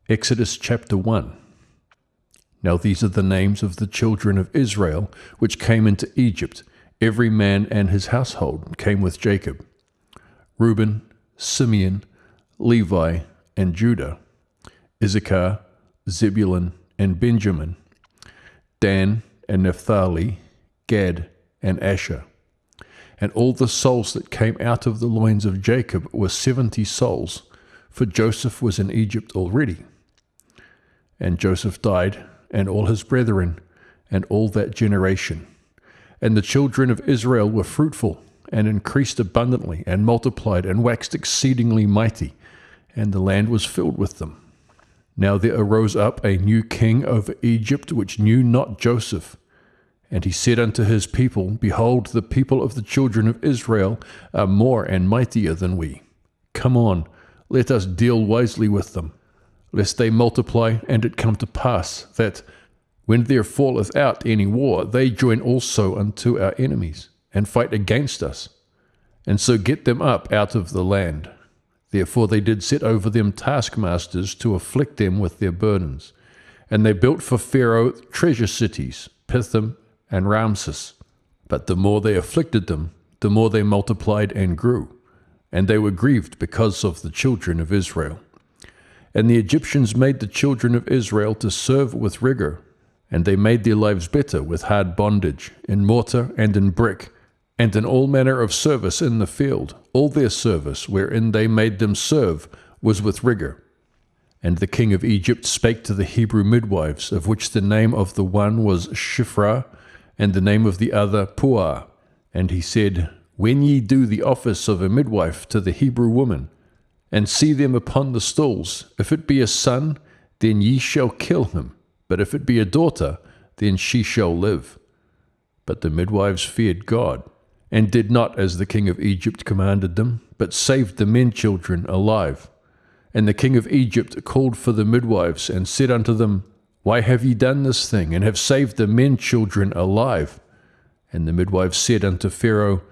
Exodus chapter 1. Now these are the names of the children of Israel which came into Egypt. Every man and his household came with Jacob: Reuben, Simeon, Levi, and Judah; Issachar, Zebulun, and Benjamin; Dan and Naphtali; Gad and Asher. And all the souls that came out of the loins of Jacob were 70 souls, for Joseph was in Egypt already. And Joseph died, and all his brethren, and all that generation. And the children of Israel were fruitful, and increased abundantly, and multiplied, and waxed exceedingly mighty, and the land was filled with them. Now there arose up a new king over Egypt, which knew not Joseph. And he said unto his people, Behold, the people of the children of Israel are more and mightier than we. Come on, let us deal wisely with them, lest they multiply, and it come to pass, that, when there falleth out any war, they join also unto our enemies, and fight against us, and so get them up out of the land. Therefore they did set over them taskmasters to afflict them with their burdens. And they built for Pharaoh treasure cities, Pithom and Ramses. But the more they afflicted them, the more they multiplied and grew, and they were grieved because of the children of Israel. And the Egyptians made the children of Israel to serve with rigor, and they made their lives bitter with hard bondage, in mortar and in brick, and in all manner of service in the field. All their service, wherein they made them serve, was with rigor. And the king of Egypt spake to the Hebrew midwives, of which the name of the one was Shiphrah, and the name of the other Puah. And he said, When ye do the office of a midwife to the Hebrew woman, and see them upon the stools, if it be a son, then ye shall kill him, but if it be a daughter, then she shall live. But the midwives feared God, and did not as the king of Egypt commanded them, but saved the men children alive. And the king of Egypt called for the midwives, and said unto them, Why have ye done this thing, and have saved the men children alive? And the midwives said unto Pharaoh,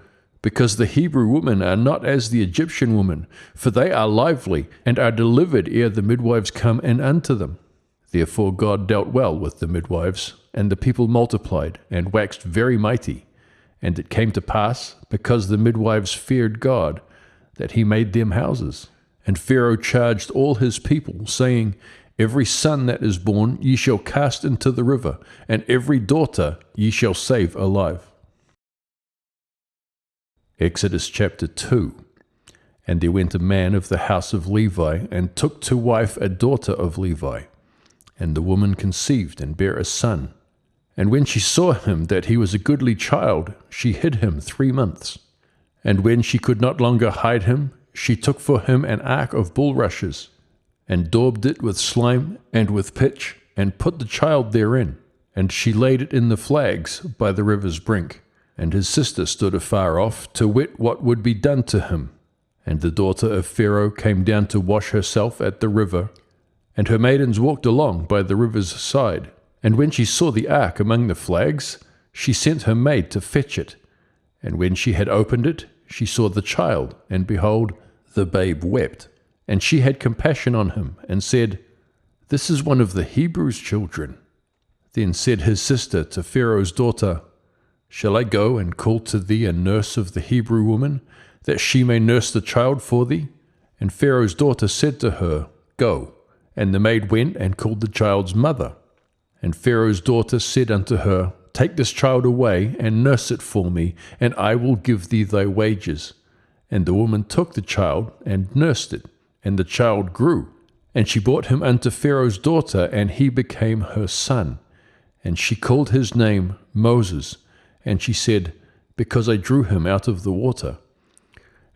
Because the Hebrew women are not as the Egyptian women, for they are lively, and are delivered ere the midwives come in unto them. Therefore God dealt well with the midwives, and the people multiplied, and waxed very mighty. And it came to pass, because the midwives feared God, that he made them houses. And Pharaoh charged all his people, saying, Every son that is born ye shall cast into the river, and every daughter ye shall save alive. Exodus chapter 2. And there went a man of the house of Levi, and took to wife a daughter of Levi. And the woman conceived, and bare a son. And when she saw him that he was a goodly child, she hid him 3 months. And when she could not longer hide him, she took for him an ark of bulrushes, and daubed it with slime and with pitch, and put the child therein. And she laid it in the flags by the river's brink. And his sister stood afar off, to wit what would be done to him. And the daughter of Pharaoh came down to wash herself at the river, and her maidens walked along by the river's side. And when she saw the ark among the flags, she sent her maid to fetch it. And when she had opened it, she saw the child, and behold, the babe wept. And she had compassion on him, and said, This is one of the Hebrews' children. Then said his sister to Pharaoh's daughter, Shall I go and call to thee a nurse of the Hebrew woman, that she may nurse the child for thee? And Pharaoh's daughter said to her, Go. And the maid went and called the child's mother. And Pharaoh's daughter said unto her, Take this child away, and nurse it for me, and I will give thee thy wages. And the woman took the child, and nursed it, and the child grew. And she brought him unto Pharaoh's daughter, and he became her son. And she called his name Moses. And she said, Because I drew him out of the water.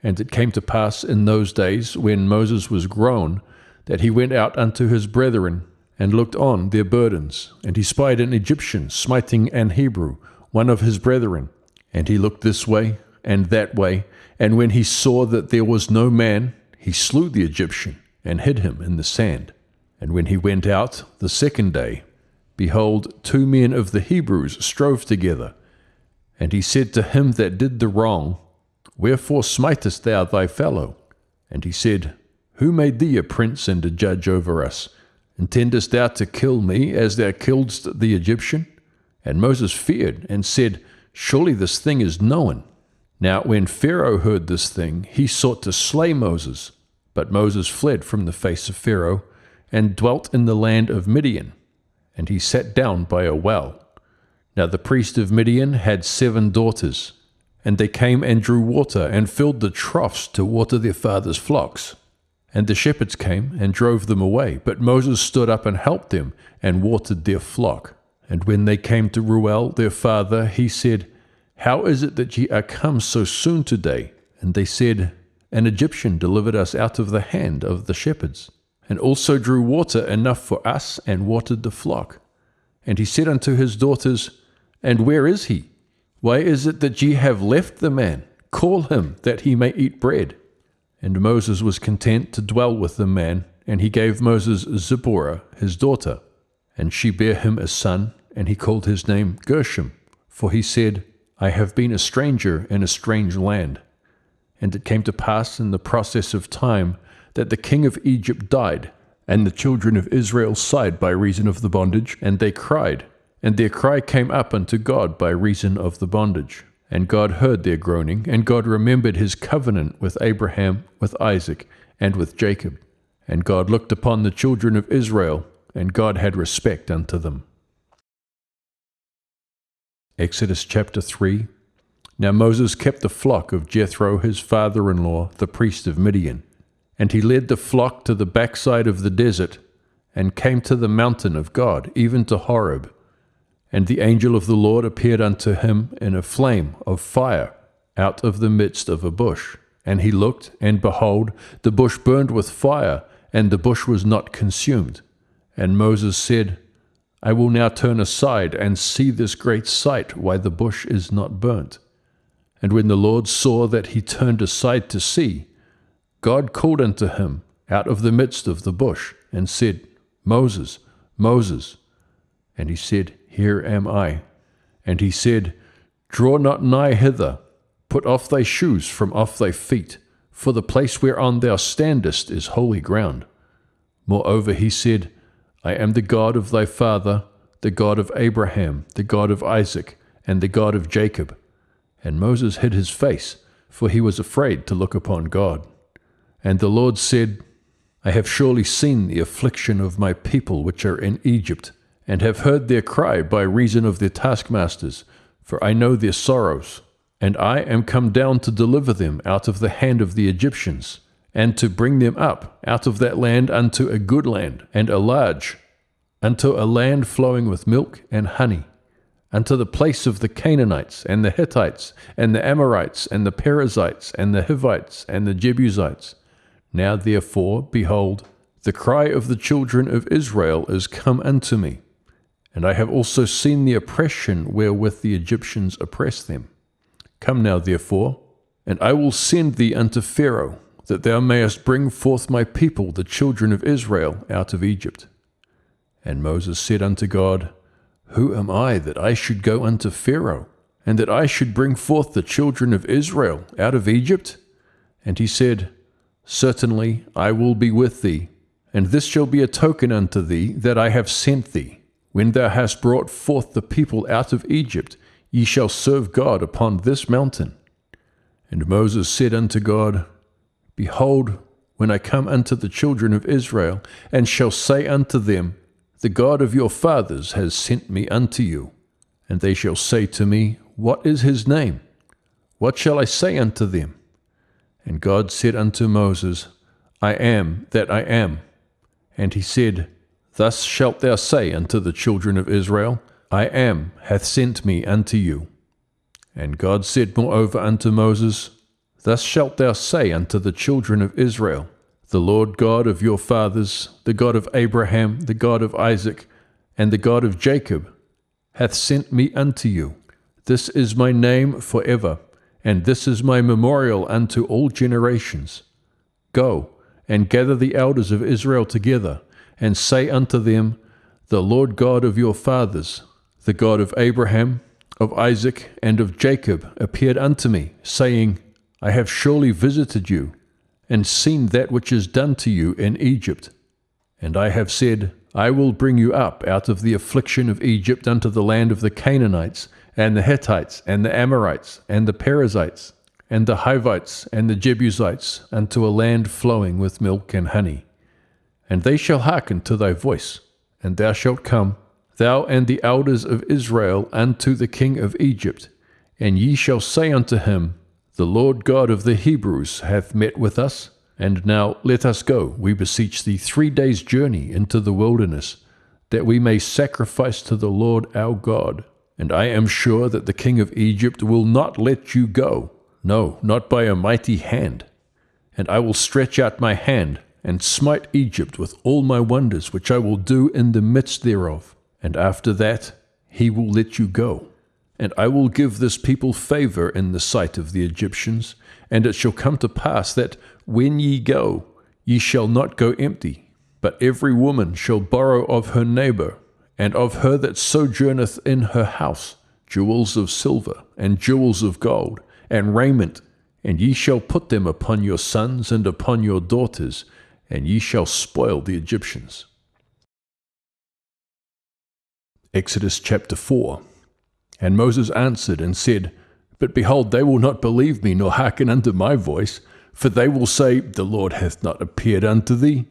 And it came to pass in those days, when Moses was grown, that he went out unto his brethren, and looked on their burdens. And he spied an Egyptian smiting an Hebrew, one of his brethren. And he looked this way and that way, and when he saw that there was no man, he slew the Egyptian, and hid him in the sand. And when he went out the second day, behold, 2 men of the Hebrews strove together. And he said to him that did the wrong, Wherefore smitest thou thy fellow? And he said, Who made thee a prince and a judge over us? Intendest thou to kill me as thou killedst the Egyptian? And Moses feared and said, Surely this thing is known. Now when Pharaoh heard this thing, he sought to slay Moses. But Moses fled from the face of Pharaoh, and dwelt in the land of Midian. And he sat down by a well. Now the priest of Midian had 7 daughters, and they came and drew water, and filled the troughs to water their father's flocks. And the shepherds came and drove them away, but Moses stood up and helped them, and watered their flock. And when they came to Reuel their father, he said, How is it that ye are come so soon today? And they said, An Egyptian delivered us out of the hand of the shepherds, and also drew water enough for us, and watered the flock. And he said unto his daughters, And where is he? Why is it that ye have left the man? Call him, that he may eat bread. And Moses was content to dwell with the man, and he gave Moses Zipporah his daughter. And she bare him a son, and he called his name Gershom, for he said, I have been a stranger in a strange land. And it came to pass in the process of time that the king of Egypt died, and the children of Israel sighed by reason of the bondage, and they cried, and their cry came up unto God by reason of the bondage. And God heard their groaning, and God remembered his covenant with Abraham, with Isaac, and with Jacob. And God looked upon the children of Israel, and God had respect unto them. Exodus chapter 3. Now Moses kept the flock of Jethro his father-in-law, the priest of Midian. And he led the flock to the backside of the desert, and came to the mountain of God, even to Horeb. And the angel of the Lord appeared unto him in a flame of fire out of the midst of a bush. And he looked, and behold, the bush burned with fire, and the bush was not consumed. And Moses said, I will now turn aside and see this great sight, why the bush is not burnt. And when the Lord saw that he turned aside to see, God called unto him out of the midst of the bush, and said, Moses, Moses. And he said, Here am I. And he said, Draw not nigh hither, put off thy shoes from off thy feet, for the place whereon thou standest is holy ground. Moreover he said, I am the God of thy father, the God of Abraham, the God of Isaac, and the God of Jacob. And Moses hid his face, for he was afraid to look upon God. And the Lord said, I have surely seen the affliction of my people which are in Egypt, and have heard their cry by reason of their taskmasters, for I know their sorrows. And I am come down to deliver them out of the hand of the Egyptians, and to bring them up out of that land unto a good land, and a large, unto a land flowing with milk and honey, unto the place of the Canaanites, and the Hittites, and the Amorites, and the Perizzites, and the Hivites, and the Jebusites. Now therefore, behold, the cry of the children of Israel is come unto me, and I have also seen the oppression wherewith the Egyptians oppress them. Come now therefore, and I will send thee unto Pharaoh, that thou mayest bring forth my people, the children of Israel, out of Egypt. And Moses said unto God, Who am I that I should go unto Pharaoh, and that I should bring forth the children of Israel out of Egypt? And he said, Certainly I will be with thee, and this shall be a token unto thee that I have sent thee. When thou hast brought forth the people out of Egypt, ye shall serve God upon this mountain. And Moses said unto God, Behold, when I come unto the children of Israel, and shall say unto them, The God of your fathers has sent me unto you. And they shall say to me, What is his name? What shall I say unto them? And God said unto Moses, I am that I am. And he said, Thus shalt thou say unto the children of Israel, I am hath sent me unto you. And God said moreover unto Moses, Thus shalt thou say unto the children of Israel, The Lord God of your fathers, the God of Abraham, the God of Isaac, and the God of Jacob, hath sent me unto you. This is my name forever, and this is my memorial unto all generations. Go, and gather the elders of Israel together, and say unto them, The Lord God of your fathers, the God of Abraham, of Isaac, and of Jacob, appeared unto me, saying, I have surely visited you, and seen that which is done to you in Egypt. And I have said, I will bring you up out of the affliction of Egypt unto the land of the Canaanites, and the Hittites, and the Amorites, and the Perizzites, and the Hivites, and the Jebusites, unto a land flowing with milk and honey. And they shall hearken to thy voice, and thou shalt come, thou and the elders of Israel, unto the king of Egypt, and ye shall say unto him, The Lord God of the Hebrews hath met with us, and now let us go, we beseech thee, 3 days' journey into the wilderness, that we may sacrifice to the Lord our God. And I am sure that the king of Egypt will not let you go, no, not by a mighty hand. And I will stretch out my hand, and smite Egypt with all my wonders, which I will do in the midst thereof. And after that he will let you go. And I will give this people favor in the sight of the Egyptians, and it shall come to pass that when ye go, ye shall not go empty, but every woman shall borrow of her neighbor, and of her that sojourneth in her house, jewels of silver, and jewels of gold, and raiment, and ye shall put them upon your sons and upon your daughters, and ye shall spoil the Egyptians. Exodus chapter 4. And Moses answered and said, But behold, they will not believe me, nor hearken unto my voice, for they will say, The Lord hath not appeared unto thee.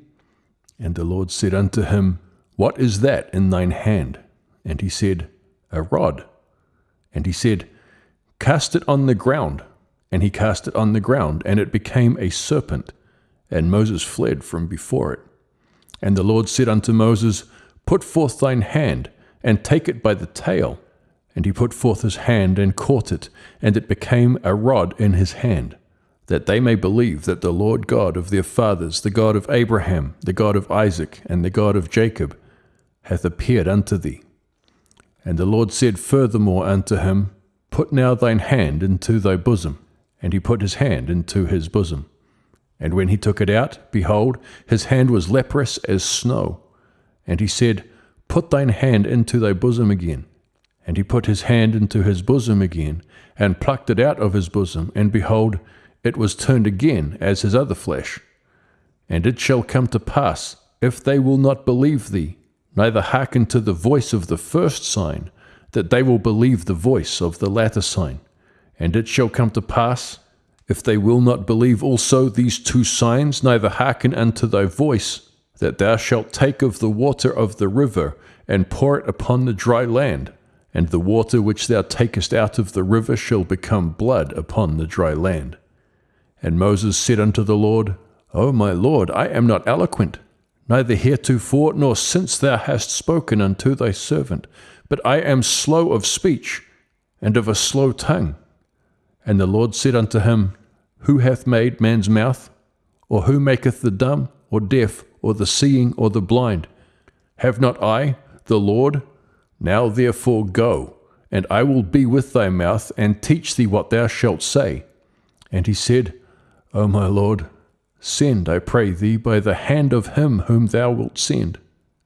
And the Lord said unto him, What is that in thine hand? And he said, A rod. And he said, Cast it on the ground. And he cast it on the ground, and it became a serpent. And Moses fled from before it. And the Lord said unto Moses, Put forth thine hand, and take it by the tail. And he put forth his hand, and caught it, and it became a rod in his hand, that they may believe that the Lord God of their fathers, the God of Abraham, the God of Isaac, and the God of Jacob, hath appeared unto thee. And the Lord said furthermore unto him, Put now thine hand into thy bosom. And he put his hand into his bosom. And when he took it out, behold, his hand was leprous as snow. And he said, Put thine hand into thy bosom again. And he put his hand into his bosom again, and plucked it out of his bosom, and behold, it was turned again as his other flesh. And it shall come to pass, if they will not believe thee, neither hearken to the voice of the first sign, that they will believe the voice of the latter sign. And it shall come to pass, if they will not believe also these 2 signs, neither hearken unto thy voice, that thou shalt take of the water of the river, and pour it upon the dry land, and the water which thou takest out of the river shall become blood upon the dry land. And Moses said unto the Lord, O my Lord, I am not eloquent, neither heretofore nor since thou hast spoken unto thy servant, but I am slow of speech, and of a slow tongue. And the Lord said unto him, Who hath made man's mouth? Or who maketh the dumb, or deaf, or the seeing, or the blind? Have not I, the Lord? Now therefore go, and I will be with thy mouth, and teach thee what thou shalt say. And he said, O my Lord, send, I pray thee, by the hand of him whom thou wilt send.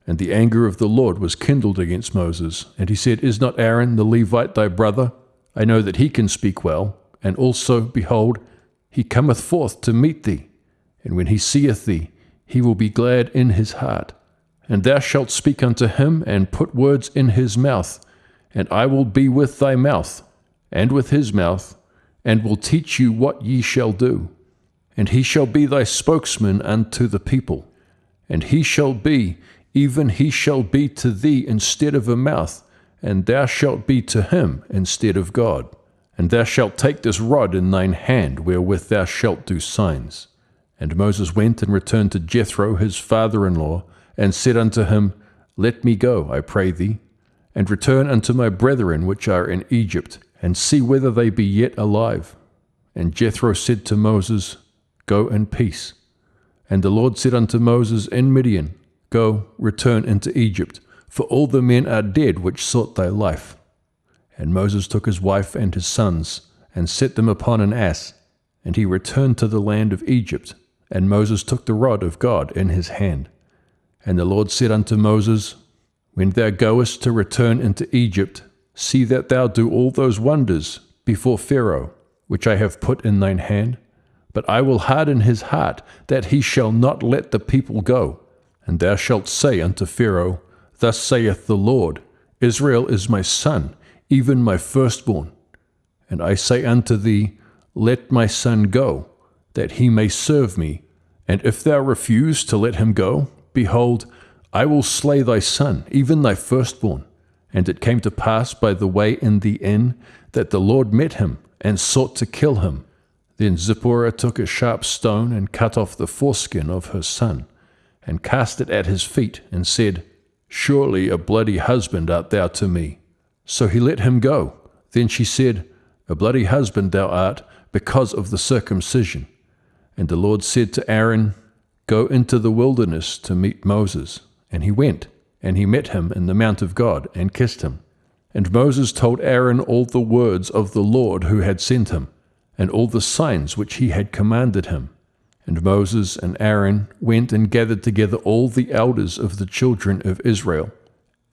And the anger of the Lord was kindled against Moses. And he said, Is not Aaron the Levite thy brother? I know that he can speak well. And also, behold, he cometh forth to meet thee. And when he seeth thee, he will be glad in his heart. And thou shalt speak unto him, and put words in his mouth. And I will be with thy mouth, and with his mouth, and will teach you what ye shall do. And he shall be thy spokesman unto the people. And he shall be, even he shall be to thee instead of a mouth, and thou shalt be to him instead of God. And thou shalt take this rod in thine hand, wherewith thou shalt do signs. And Moses went and returned to Jethro his father-in-law, and said unto him, Let me go, I pray thee, and return unto my brethren which are in Egypt, and see whether they be yet alive. And Jethro said to Moses, Go in peace. And the Lord said unto Moses in Midian, Go, return into Egypt, for all the men are dead which sought thy life. And Moses took his wife and his sons, and set them upon an ass, and he returned to the land of Egypt. And Moses took the rod of God in his hand. And the Lord said unto Moses, When thou goest to return into Egypt, see that thou do all those wonders before Pharaoh, which I have put in thine hand. But I will harden his heart, that he shall not let the people go, And thou shalt say unto Pharaoh, Thus saith the Lord, Israel is my son, even my firstborn. And I say unto thee, Let my son go, that he may serve me. And if thou refuse to let him go, behold, I will slay thy son, even thy firstborn. And it came to pass by the way in the inn, that the Lord met him, and sought to kill him. Then Zipporah took a sharp stone, and cut off the foreskin of her son, and cast it at his feet, and said, Surely a bloody husband art thou to me. So he let him go. Then she said, A bloody husband thou art, because of the circumcision. And the Lord said to Aaron, Go into the wilderness to meet Moses. And he went, and he met him in the mount of God, and kissed him. And Moses told Aaron all the words of the Lord who had sent him, and all the signs which he had commanded him. And Moses and Aaron went and gathered together all the elders of the children of Israel.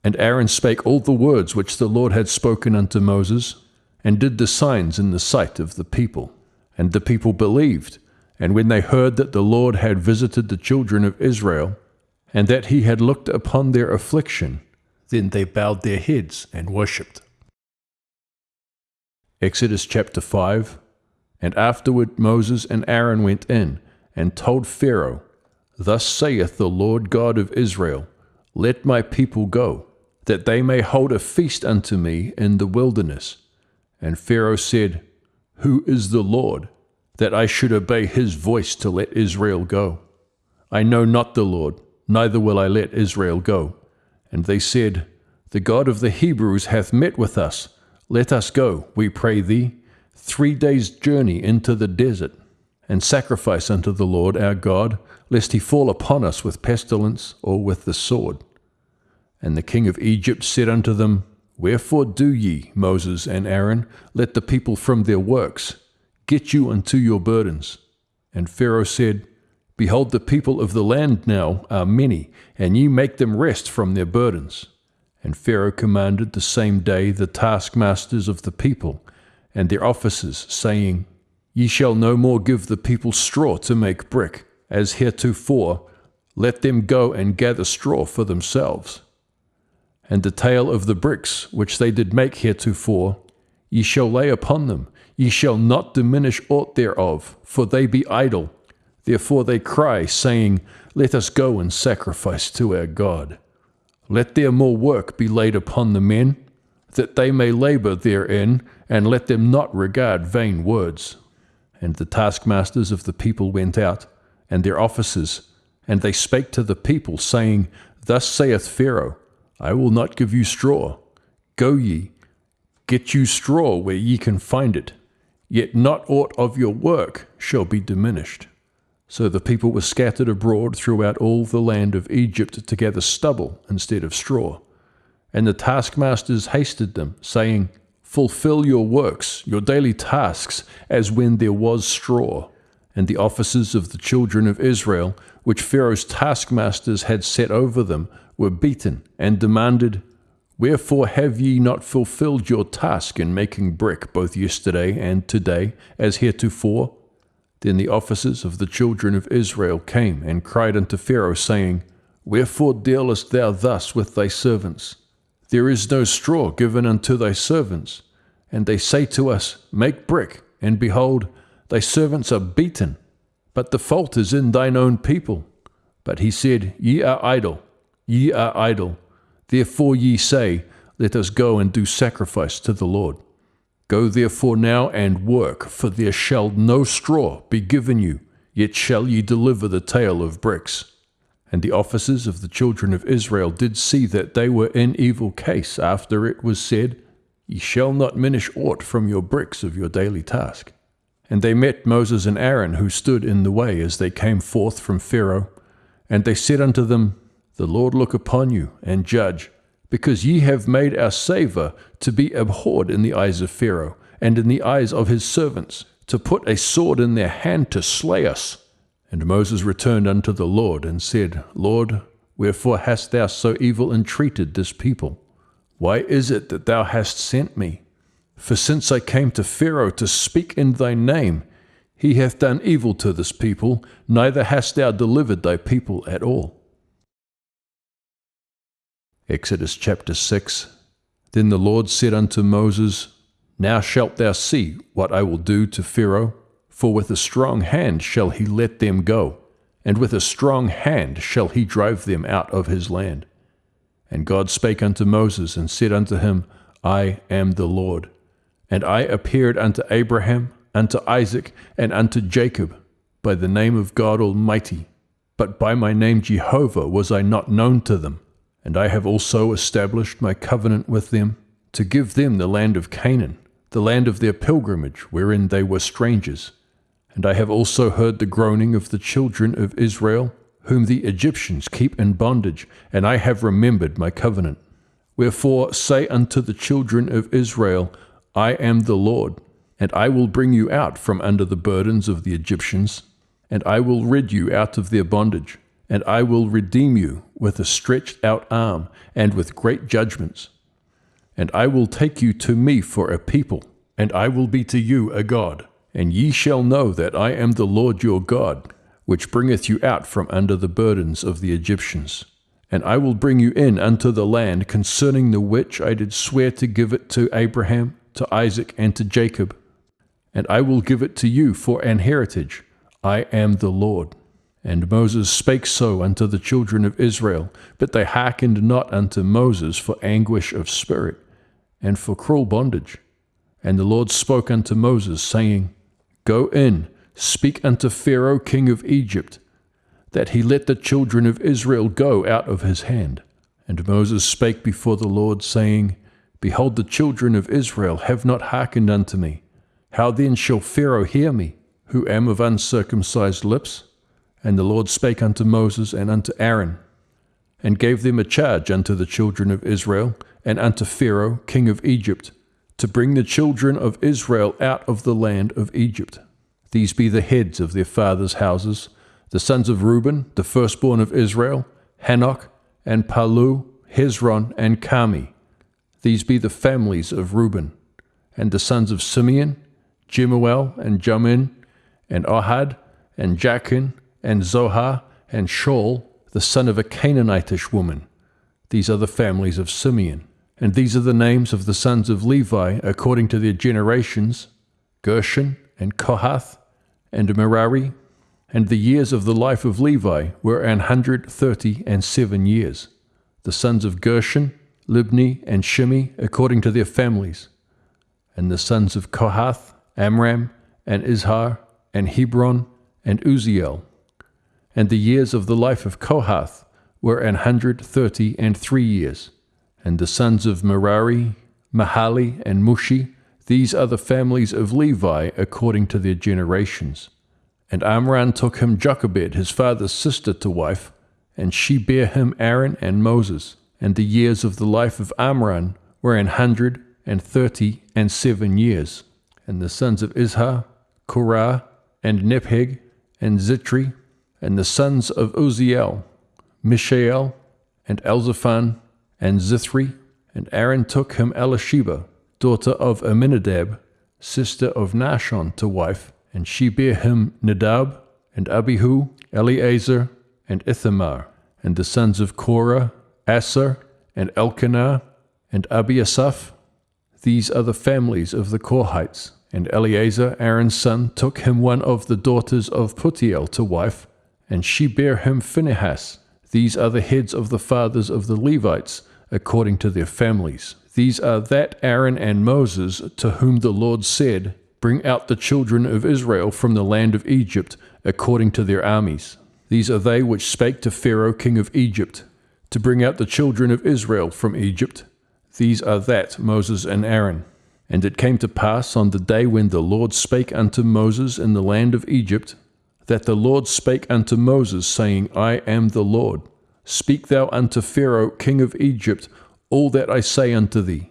And Aaron spake all the words which the Lord had spoken unto Moses, and did the signs in the sight of the people. And the people believed, and when they heard that the Lord had visited the children of Israel, and that he had looked upon their affliction, then they bowed their heads and worshipped. Exodus chapter 5. And afterward Moses and Aaron went in, and told Pharaoh, Thus saith the Lord God of Israel, Let my people go, that they may hold a feast unto me in the wilderness. And Pharaoh said, Who is the Lord, that I should obey his voice to let Israel go? I know not the Lord, neither will I let Israel go. And they said, The God of the Hebrews hath met with us. Let us go, we pray thee, 3 days' journey into the desert, and sacrifice unto the Lord our God, lest he fall upon us with pestilence or with the sword. And the king of Egypt said unto them, Wherefore do ye, Moses and Aaron, let the people from their works? Get you unto your burdens. And Pharaoh said, Behold, the people of the land now are many, and ye make them rest from their burdens. And Pharaoh commanded the same day the taskmasters of the people, and their officers, saying, Ye shall no more give the people straw to make brick, as heretofore. Let them go and gather straw for themselves. And the tale of the bricks which they did make heretofore, ye shall lay upon them. Ye shall not diminish aught thereof, for they be idle. Therefore they cry, saying, Let us go and sacrifice to our God. Let their more work be laid upon the men, that they may labor therein, and let them not regard vain words. And the taskmasters of the people went out, and their officers, and they spake to the people, saying, Thus saith Pharaoh, I will not give you straw. Go ye, get you straw where ye can find it, yet not aught of your work shall be diminished. So the people were scattered abroad throughout all the land of Egypt to gather stubble instead of straw. And the taskmasters hasted them, saying, Fulfill your works, your daily tasks, as when there was straw. And the officers of the children of Israel, which Pharaoh's taskmasters had set over them, were beaten, and demanded, Wherefore have ye not fulfilled your task in making brick both yesterday and today, as heretofore? Then the officers of the children of Israel came and cried unto Pharaoh, saying, Wherefore dealest thou thus with thy servants? There is no straw given unto thy servants. And they say to us, Make brick, and behold, thy servants are beaten. But the fault is in thine own people. But he said, Ye are idle, ye are idle. Therefore ye say, Let us go and do sacrifice to the Lord. Go therefore now and work, for there shall no straw be given you, yet shall ye deliver the tale of bricks. And the officers of the children of Israel did see that they were in evil case after it was said, Ye shall not minish aught from your bricks of your daily task. And they met Moses and Aaron, who stood in the way as they came forth from Pharaoh. And they said unto them, The Lord look upon you, and judge, because ye have made our savour to be abhorred in the eyes of Pharaoh, and in the eyes of his servants, to put a sword in their hand to slay us. And Moses returned unto the Lord, and said, Lord, wherefore hast thou so evil entreated this people? Why is it that thou hast sent me? For since I came to Pharaoh to speak in thy name, he hath done evil to this people, neither hast thou delivered thy people at all. Exodus chapter 6. Then the Lord said unto Moses, Now shalt thou see what I will do to Pharaoh, for with a strong hand shall he let them go, and with a strong hand shall he drive them out of his land. And God spake unto Moses, and said unto him, I am the Lord. And I appeared unto Abraham, unto Isaac, and unto Jacob, by the name of God Almighty. But by my name Jehovah was I not known to them. And I have also established my covenant with them, to give them the land of Canaan, the land of their pilgrimage, wherein they were strangers. And I have also heard the groaning of the children of Israel, whom the Egyptians keep in bondage, and I have remembered my covenant. Wherefore say unto the children of Israel, I am the Lord, and I will bring you out from under the burdens of the Egyptians, and I will rid you out of their bondage. And I will redeem you with a stretched out arm, and with great judgments. And I will take you to me for a people, and I will be to you a God. And ye shall know that I am the Lord your God, which bringeth you out from under the burdens of the Egyptians. And I will bring you in unto the land concerning the which I did swear to give it to Abraham, to Isaac, and to Jacob. And I will give it to you for an heritage. I am the Lord. And Moses spake so unto the children of Israel, but they hearkened not unto Moses for anguish of spirit, and for cruel bondage. And the Lord spoke unto Moses, saying, Go in, speak unto Pharaoh king of Egypt, that he let the children of Israel go out of his hand. And Moses spake before the Lord, saying, Behold, the children of Israel have not hearkened unto me. How then shall Pharaoh hear me, who am of uncircumcised lips? And the Lord spake unto Moses and unto Aaron, and gave them a charge unto the children of Israel, and unto Pharaoh king of Egypt, to bring the children of Israel out of the land of Egypt. These be the heads of their fathers' houses, the sons of Reuben, the firstborn of Israel, Hanok, and Palu, Hezron, and Carmi. These be the families of Reuben. And the sons of Simeon, Jemuel, and Jamin, and Ohad, and Jachin, and Zohar, and Shaul, the son of a Canaanitish woman. These are the families of Simeon. And these are the names of the sons of Levi according to their generations, Gershon, and Kohath, and Merari. And the years of the life of Levi were 137 years. The sons of Gershon, Libni, and Shimi according to their families. And the sons of Kohath, Amram, and Izhar, and Hebron, and Uziel. And the years of the life of Kohath were 133 years. And the sons of Merari, Mahali, and Mushi, these are the families of Levi according to their generations. And Amram took him Jochebed, his father's sister, to wife, and she bare him Aaron and Moses. And the years of the life of Amram were 137 years. And the sons of Izhar, Korah, and Nepheg, and Zitri, and the sons of Uziel, Mishael, and Elzaphan, and Zithri. And Aaron took him Elisheba, daughter of Aminadab, sister of Nahshon, to wife, and she bare him Nadab, and Abihu, Eleazar, and Ithamar. And the sons of Korah, Asher, and Elkanah, and Abiasaph. These are the families of the Korhites. And Eleazar, Aaron's son, took him one of the daughters of Putiel to wife, and she bare him Phinehas. These are the heads of the fathers of the Levites, according to their families. These are that Aaron and Moses, to whom the Lord said, Bring out the children of Israel from the land of Egypt, according to their armies. These are they which spake to Pharaoh king of Egypt, to bring out the children of Israel from Egypt. These are that Moses and Aaron. And it came to pass on the day when the Lord spake unto Moses in the land of Egypt, that the Lord spake unto Moses, saying, I am the Lord. Speak thou unto Pharaoh king of Egypt all that I say unto thee.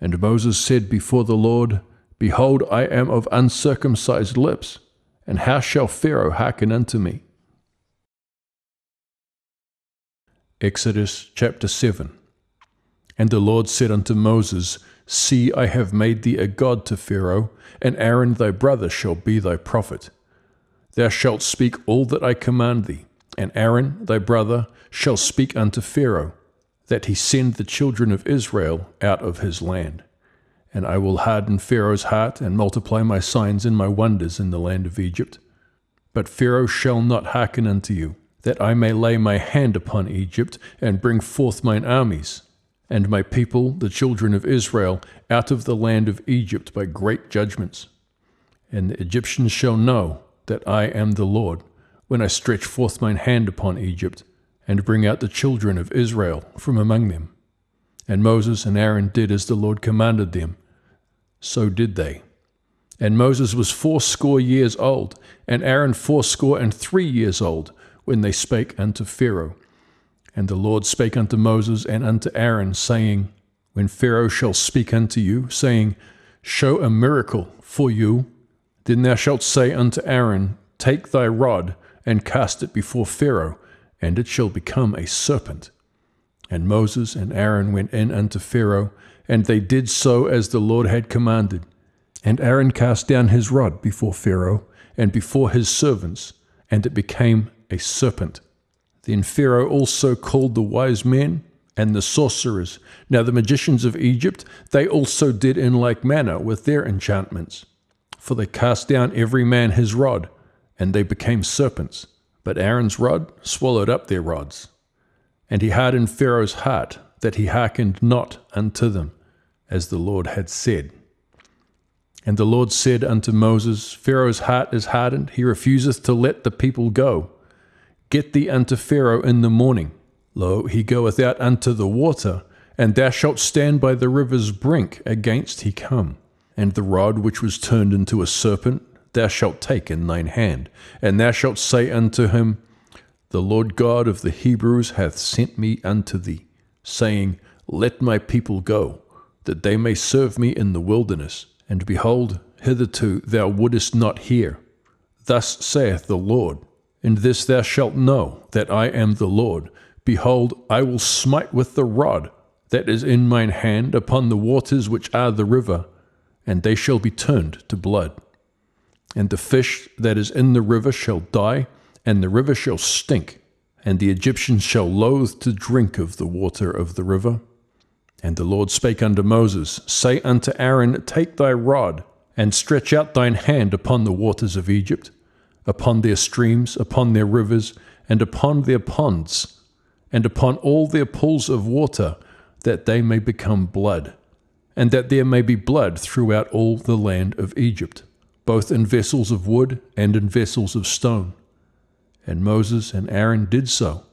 And Moses said before the Lord, Behold, I am of uncircumcised lips, and how shall Pharaoh hearken unto me? Exodus chapter 7. And the Lord said unto Moses, See, I have made thee a god to Pharaoh, and Aaron thy brother shall be thy prophet. Thou shalt speak all that I command thee, and Aaron thy brother shall speak unto Pharaoh. that he send the children of Israel out of his land. And I will harden Pharaoh's heart, and multiply my signs and my wonders in the land of Egypt. But Pharaoh shall not hearken unto you, that I may lay my hand upon Egypt, and bring forth mine armies, and my people, the children of Israel, out of the land of Egypt by great judgments. And the Egyptians shall know that I am the Lord, when I stretch forth mine hand upon Egypt, and bring out the children of Israel from among them. And Moses and Aaron did as the Lord commanded them. So did they. And Moses was 80 years old, and Aaron 83 years old, when they spake unto Pharaoh. And the Lord spake unto Moses and unto Aaron, saying, When Pharaoh shall speak unto you, saying, Show a miracle for you, then thou shalt say unto Aaron, Take thy rod, and cast it before Pharaoh, and it shall become a serpent. And Moses and Aaron went in unto Pharaoh, and they did so as the Lord had commanded. And Aaron cast down his rod before Pharaoh, and before his servants, and it became a serpent. Then Pharaoh also called the wise men and the sorcerers. Now the magicians of Egypt, they also did in like manner with their enchantments. For they cast down every man his rod, and they became serpents. But Aaron's rod swallowed up their rods. And he hardened Pharaoh's heart, that he hearkened not unto them, as the Lord had said. And the Lord said unto Moses, Pharaoh's heart is hardened, he refuseth to let the people go. Get thee unto Pharaoh in the morning. Lo, he goeth out unto the water, and thou shalt stand by the river's brink against he come. And the rod which was turned into a serpent thou shalt take in thine hand, and thou shalt say unto him, The Lord God of the Hebrews hath sent me unto thee, saying, Let my people go, that they may serve me in the wilderness. And behold, hitherto thou wouldest not hear. Thus saith the Lord, In this thou shalt know that I am the Lord. Behold, I will smite with the rod that is in mine hand upon the waters which are the river, and they shall be turned to blood. And the fish that is in the river shall die, and the river shall stink, and the Egyptians shall loathe to drink of the water of the river. And the Lord spake unto Moses, Say unto Aaron, Take thy rod, and stretch out thine hand upon the waters of Egypt, upon their streams, upon their rivers, and upon their ponds, and upon all their pools of water, that they may become blood, and that there may be blood throughout all the land of Egypt, both in vessels of wood and in vessels of stone. And Moses and Aaron did so,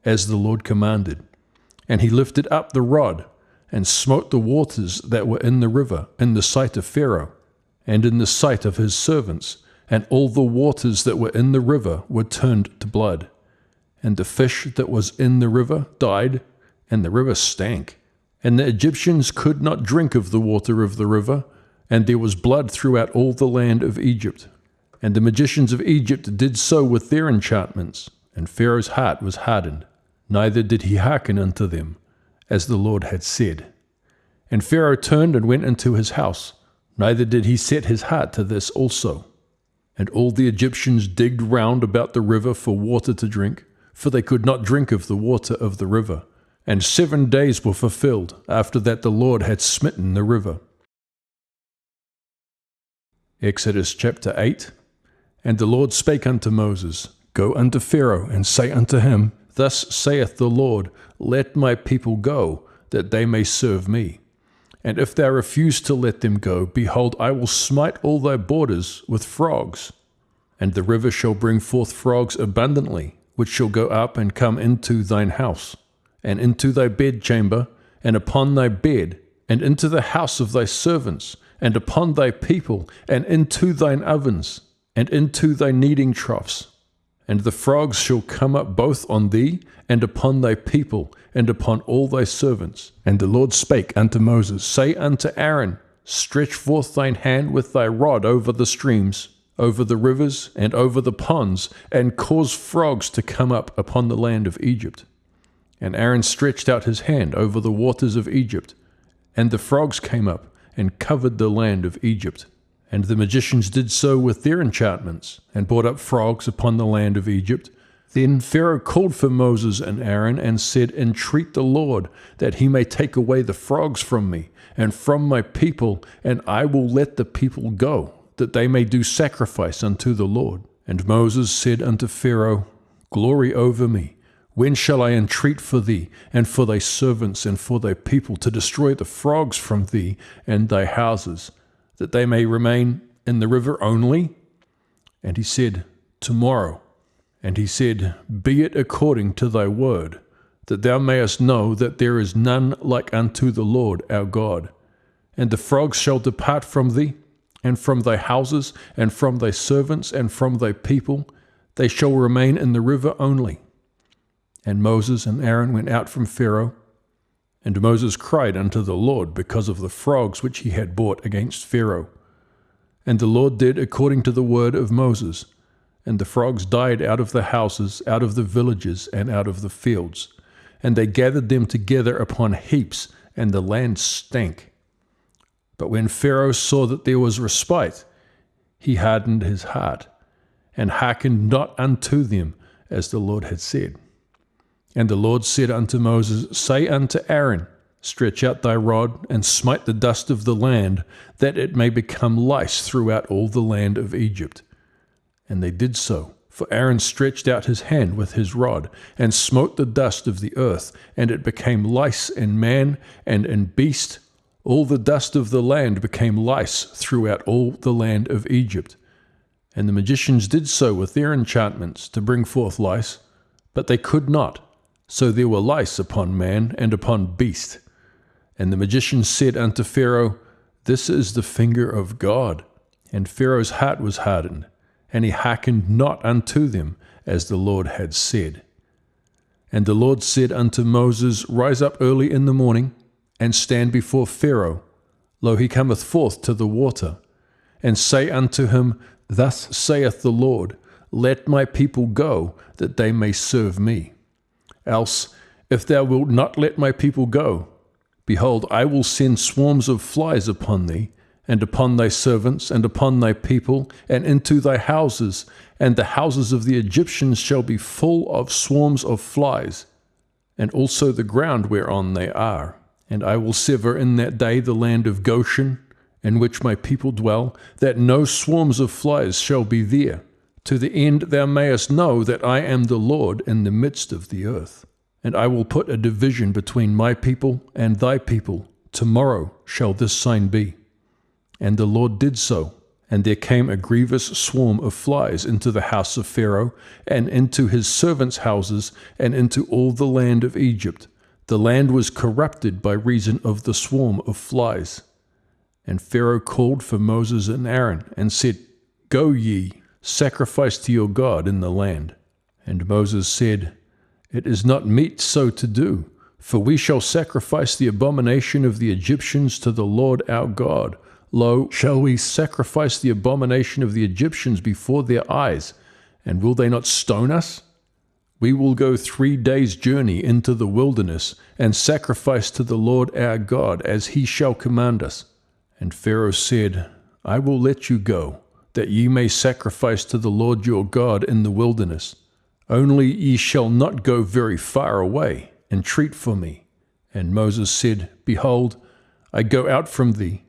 as the Lord commanded. And he lifted up the rod, and smote the waters that were in the river in the sight of Pharaoh, and in the sight of his servants, and all the waters that were in the river were turned to blood. And the fish that was in the river died, and the river stank. And the Egyptians could not drink of the water of the river, and there was blood throughout all the land of Egypt. And the magicians of Egypt did so with their enchantments, and Pharaoh's heart was hardened, neither did he hearken unto them, as the Lord had said. And Pharaoh turned and went into his house, neither did he set his heart to this also. And all the Egyptians digged round about the river for water to drink, for they could not drink of the water of the river. And 7 days were fulfilled after that the Lord had smitten the river. Exodus chapter 8. And the Lord spake unto Moses, Go unto Pharaoh, and say unto him, Thus saith the Lord, Let my people go, that they may serve me. And if thou refuse to let them go, behold, I will smite all thy borders with frogs. And the river shall bring forth frogs abundantly, which shall go up and come into thine house, and into thy bedchamber, and upon thy bed, and into the house of thy servants, and upon thy people, and into thine ovens, and into thy kneading troughs. And the frogs shall come up both on thee, and upon thy people, and upon all thy servants. And the Lord spake unto Moses, Say unto Aaron, Stretch forth thine hand with thy rod over the streams, over the rivers, and over the ponds, and cause frogs to come up upon the land of Egypt. And Aaron stretched out his hand over the waters of Egypt, and the frogs came up, and covered the land of Egypt. And the magicians did so with their enchantments, and brought up frogs upon the land of Egypt. Then Pharaoh called for Moses and Aaron and said, Entreat the Lord, that he may take away the frogs from me and from my people, and I will let the people go, that they may do sacrifice unto the Lord. And Moses said unto Pharaoh, Glory over me. When shall I entreat for thee, and for thy servants, and for thy people, to destroy the frogs from thee and thy houses, that they may remain in the river only? And he said, Tomorrow. And he said, Be it according to thy word, that thou mayest know that there is none like unto the Lord our God. And the frogs shall depart from thee, and from thy houses, and from thy servants, and from thy people. They shall remain in the river only. And Moses and Aaron went out from Pharaoh. And Moses cried unto the Lord because of the frogs which he had brought against Pharaoh. And the Lord did according to the word of Moses. And the frogs died out of the houses, out of the villages, and out of the fields. And they gathered them together upon heaps, and the land stank. But when Pharaoh saw that there was respite, he hardened his heart, and hearkened not unto them, as the Lord had said. And the Lord said unto Moses, Say unto Aaron, Stretch out thy rod, and smite the dust of the land, that it may become lice throughout all the land of Egypt. And they did so, for Aaron stretched out his hand with his rod, and smote the dust of the earth, and it became lice in man and in beast. All the dust of the land became lice throughout all the land of Egypt. And the magicians did so with their enchantments to bring forth lice, but they could not. So there were lice upon man and upon beast. And the magicians said unto Pharaoh, This is the finger of God. And Pharaoh's heart was hardened, and he hearkened not unto them, as the Lord had said. And the Lord said unto Moses, Rise up early in the morning, and stand before Pharaoh. Lo, he cometh forth to the water. And say unto him, Thus saith the Lord, Let my people go, that they may serve me. Else, if thou wilt not let my people go, behold, I will send swarms of flies upon thee, and upon thy servants, and upon thy people, and into thy houses, and the houses of the Egyptians shall be full of swarms of flies, and also the ground whereon they are. And I will sever in that day the land of Goshen, in which my people dwell, that no swarms of flies shall be there, to the end thou mayest know that I am the Lord in the midst of the earth. And I will put a division between my people and thy people. Tomorrow shall this sign be. And the Lord did so, and there came a grievous swarm of flies into the house of Pharaoh, and into his servants' houses, and into all the land of Egypt. The land was corrupted by reason of the swarm of flies. And Pharaoh called for Moses and Aaron, and said, Go ye, sacrifice to your God in the land. And Moses said, It is not meet so to do, for we shall sacrifice the abomination of the Egyptians to the Lord our God. Lo, shall we sacrifice the abomination of the Egyptians before their eyes, and will they not stone us? We will go 3 days' journey into the wilderness, and sacrifice to the Lord our God, as he shall command us. And Pharaoh said, I will let you go, that ye may sacrifice to the Lord your God in the wilderness. Only ye shall not go very far away, entreat for me. And Moses said, Behold, I go out from thee,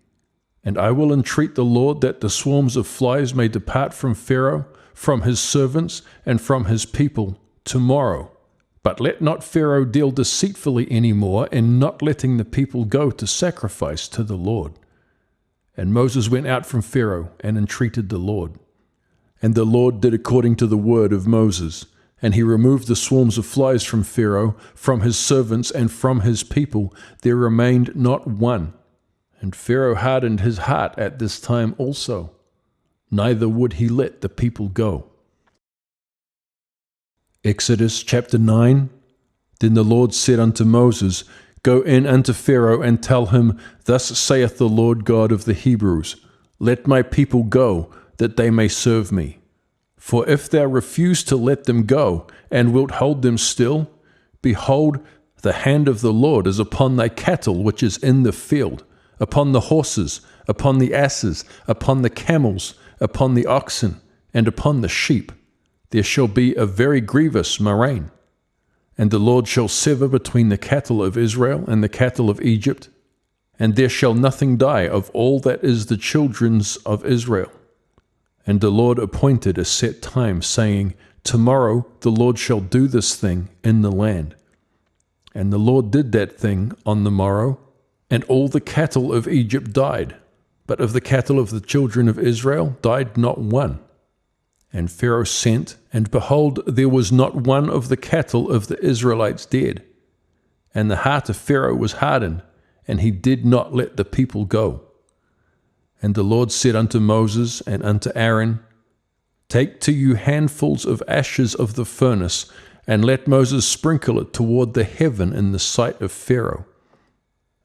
and I will entreat the Lord that the swarms of flies may depart from Pharaoh, from his servants, and from his people tomorrow. But let not Pharaoh deal deceitfully any more in not letting the people go to sacrifice to the Lord. And Moses went out from Pharaoh and entreated the Lord. And the Lord did according to the word of Moses, and he removed the swarms of flies from Pharaoh, from his servants, and from his people. There remained not one. And Pharaoh hardened his heart at this time also, neither would he let the people go. Exodus chapter 9. Then the Lord said unto Moses, Go in unto Pharaoh, and tell him, Thus saith the Lord God of the Hebrews, Let my people go, that they may serve me. For if thou refuse to let them go, and wilt hold them still, behold, the hand of the Lord is upon thy cattle which is in the field, upon the horses, upon the asses, upon the camels, upon the oxen, and upon the sheep. there shall be a very grievous murrain. And the Lord shall sever between the cattle of Israel and the cattle of Egypt, and there shall nothing die of all that is the children's of Israel. And the Lord appointed a set time, saying, Tomorrow the Lord shall do this thing in the land. And the Lord did that thing on the morrow, and all the cattle of Egypt died, but of the cattle of the children of Israel died not one. And Pharaoh sent, and behold, there was not one of the cattle of the Israelites dead. And the heart of Pharaoh was hardened, and he did not let the people go. And the Lord said unto Moses and unto Aaron, Take to you handfuls of ashes of the furnace, and let Moses sprinkle it toward the heaven in the sight of Pharaoh.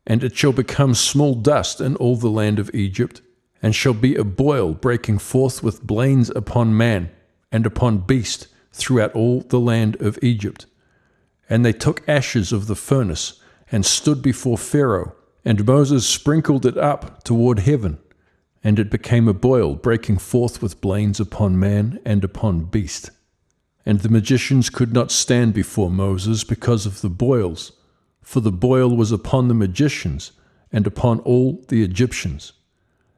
And it shall become small dust in all the land of Egypt, and shall be a boil breaking forth with blains upon man and upon beast throughout all the land of Egypt. And they took ashes of the furnace, and stood before Pharaoh, and Moses sprinkled it up toward heaven, and it became a boil breaking forth with blains upon man and upon beast. And the magicians could not stand before Moses because of the boils, for the boil was upon the magicians and upon all the Egyptians.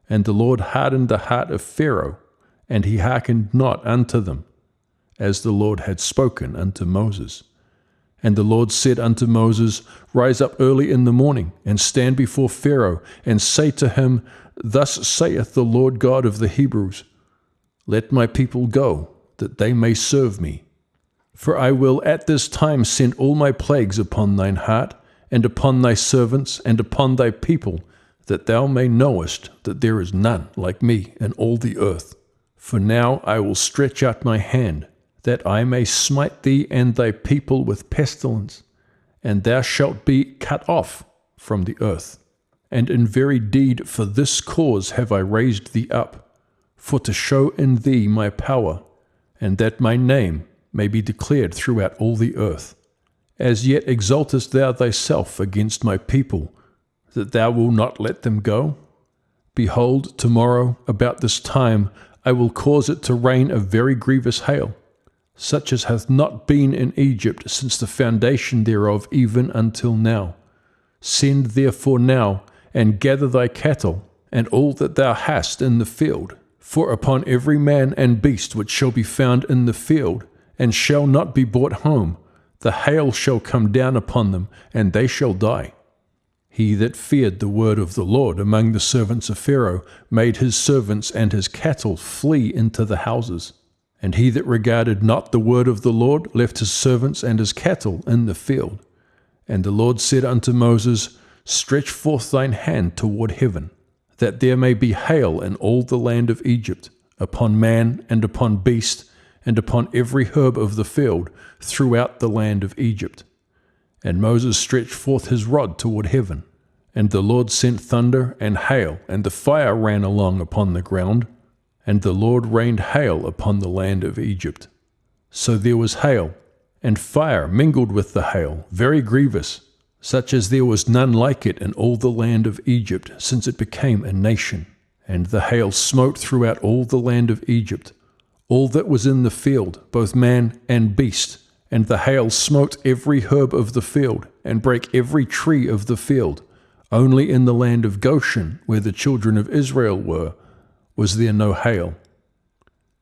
And the Lord hardened the heart of Pharaoh, and he hearkened not unto them, as the Lord had spoken unto Moses. And the Lord said unto Moses, Rise up early in the morning, and stand before Pharaoh, and say to him, Thus saith the Lord God of the Hebrews, Let my people go, that they may serve me. For I will at this time send all my plagues upon thine heart, and upon thy servants, and upon thy people, that thou may knowest that there is none like me in all the earth. For now I will stretch out my hand, that I may smite thee and thy people with pestilence, and thou shalt be cut off from the earth. And in very deed for this cause have I raised thee up, for to show in thee my power, and that my name may be declared throughout all the earth. As yet exaltest thou thyself against my people, that thou wilt not let them go? Behold, tomorrow, about this time, I will cause it to rain a very grievous hail, such as hath not been in Egypt since the foundation thereof even until now. Send therefore now, and gather thy cattle, and all that thou hast in the field. For upon every man and beast which shall be found in the field, and shall not be brought home, the hail shall come down upon them, and they shall die. He that feared the word of the Lord among the servants of Pharaoh made his servants and his cattle flee into the houses. And he that regarded not the word of the Lord left his servants and his cattle in the field. And the Lord said unto Moses, Stretch forth thine hand toward heaven, that there may be hail in all the land of Egypt, upon man and upon beast, and upon every herb of the field, throughout the land of Egypt. And Moses stretched forth his rod toward heaven, and the Lord sent thunder and hail, and the fire ran along upon the ground, and the Lord rained hail upon the land of Egypt. So there was hail, and fire mingled with the hail, very grievous, such as there was none like it in all the land of Egypt, since it became a nation. And the hail smote throughout all the land of Egypt, all that was in the field, both man and beast. And the hail smote every herb of the field, and brake every tree of the field. Only in the land of Goshen, where the children of Israel were, was there no hail.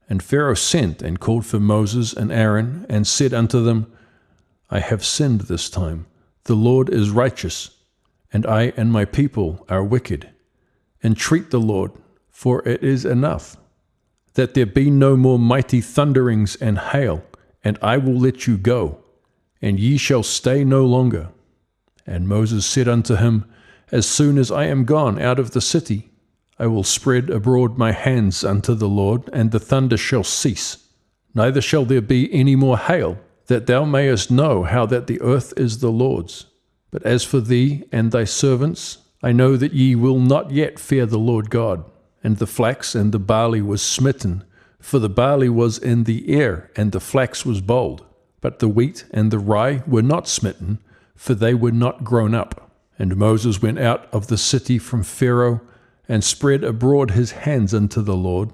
And Pharaoh sent and called for Moses and Aaron, and said unto them, I have sinned this time. The Lord is righteous, and I and my people are wicked. Entreat the Lord, for it is enough, that there be no more mighty thunderings and hail, and I will let you go, and ye shall stay no longer. And Moses said unto him, As soon as I am gone out of the city, I will spread abroad my hands unto the Lord, and the thunder shall cease. Neither shall there be any more hail, that thou mayest know how that the earth is the Lord's. But as for thee and thy servants, I know that ye will not yet fear the Lord God. And the flax and the barley was smitten, for the barley was in the air, and the flax was bold. But the wheat and the rye were not smitten, for they were not grown up. And Moses went out of the city from Pharaoh, and spread abroad his hands unto the Lord.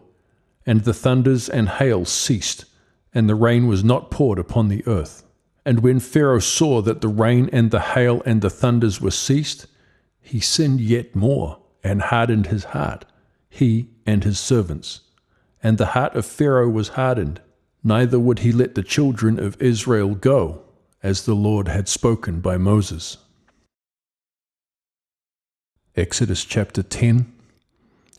And the thunders and hail ceased, and the rain was not poured upon the earth. And when Pharaoh saw that the rain and the hail and the thunders were ceased, he sinned yet more, and hardened his heart, he and his servants. And the heart of Pharaoh was hardened, neither would he let the children of Israel go, as the Lord had spoken by Moses. Exodus chapter 10.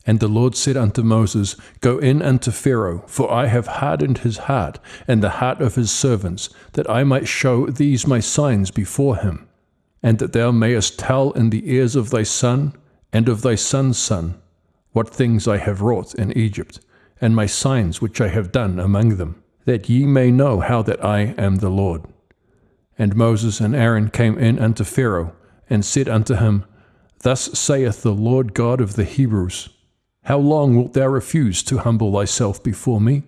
And the Lord said unto Moses, Go in unto Pharaoh, for I have hardened his heart, and the heart of his servants, that I might show these my signs before him, and that thou mayest tell in the ears of thy son, and of thy son's son, what things I have wrought in Egypt, and my signs which I have done among them, that ye may know how that I am the Lord. And Moses and Aaron came in unto Pharaoh, and said unto him, Thus saith the Lord God of the Hebrews, How long wilt thou refuse to humble thyself before me?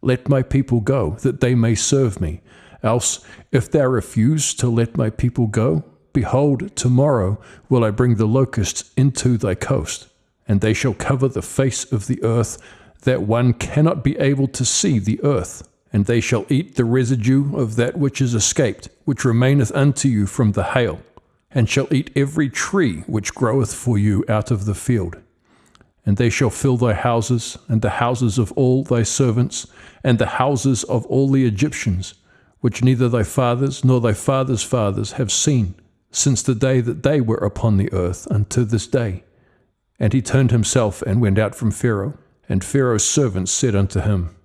Let my people go, that they may serve me. Else, if thou refuse to let my people go, behold, tomorrow will I bring the locusts into thy coast, and they shall cover the face of the earth, that one cannot be able to see the earth. And they shall eat the residue of that which is escaped, which remaineth unto you from the hail, and shall eat every tree which groweth for you out of the field. And they shall fill thy houses, and the houses of all thy servants, and the houses of all the Egyptians, which neither thy fathers nor thy fathers' fathers have seen, since the day that they were upon the earth unto this day. And he turned himself and went out from Pharaoh. And Pharaoh's servants said unto him,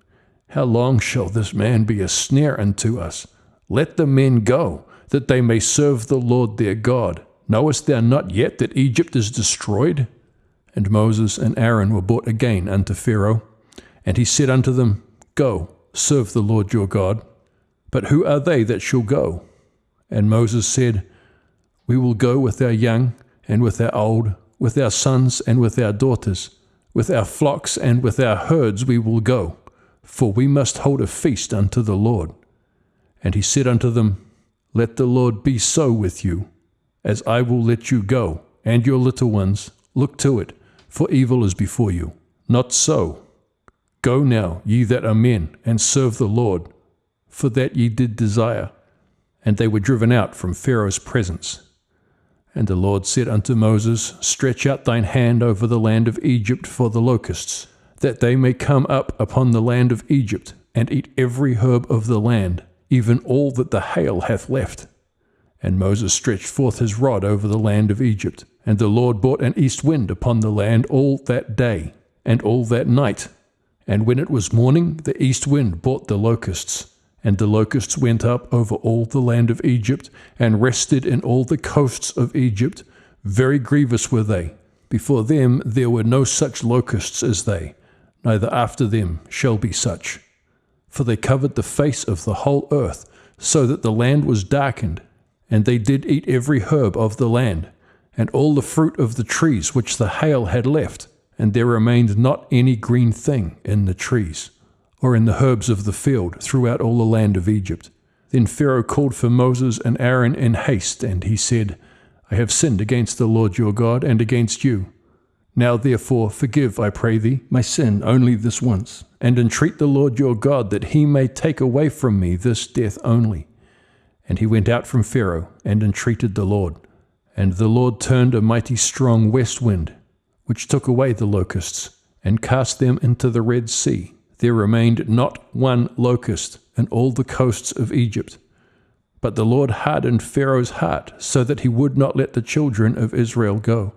How long shall this man be a snare unto us? Let the men go, that they may serve the Lord their God. Knowest thou not yet that Egypt is destroyed? And Moses and Aaron were brought again unto Pharaoh. And he said unto them, Go, serve the Lord your God. But who are they that shall go? And Moses said, We will go with our young and with our old, with our sons and with our daughters, with our flocks and with our herds we will go, for we must hold a feast unto the Lord. And he said unto them, Let the Lord be so with you, as I will let you go, and your little ones. Look to it, for evil is before you. Not so. Go now, ye that are men, and serve the Lord, for that ye did desire. And they were driven out from Pharaoh's presence. And the Lord said unto Moses, Stretch out thine hand over the land of Egypt for the locusts, that they may come up upon the land of Egypt, and eat every herb of the land, even all that the hail hath left. And Moses stretched forth his rod over the land of Egypt, and the Lord brought an east wind upon the land all that day, and all that night. And when it was morning, the east wind brought the locusts. And the locusts went up over all the land of Egypt, and rested in all the coasts of Egypt. Very grievous were they. Before them there were no such locusts as they, neither after them shall be such. For they covered the face of the whole earth, so that the land was darkened. And they did eat every herb of the land, and all the fruit of the trees which the hail had left, and there remained not any green thing in the trees, or in the herbs of the field throughout all the land of Egypt. Then Pharaoh called for Moses and Aaron in haste, and he said, I have sinned against the Lord your God and against you. Now therefore forgive, I pray thee, my sin only this once, and entreat the Lord your God that he may take away from me this death only. And he went out from Pharaoh and entreated the Lord. And the Lord turned a mighty strong west wind, which took away the locusts, and cast them into the Red Sea. There remained not one locust in all the coasts of Egypt. But the Lord hardened Pharaoh's heart, so that he would not let the children of Israel go.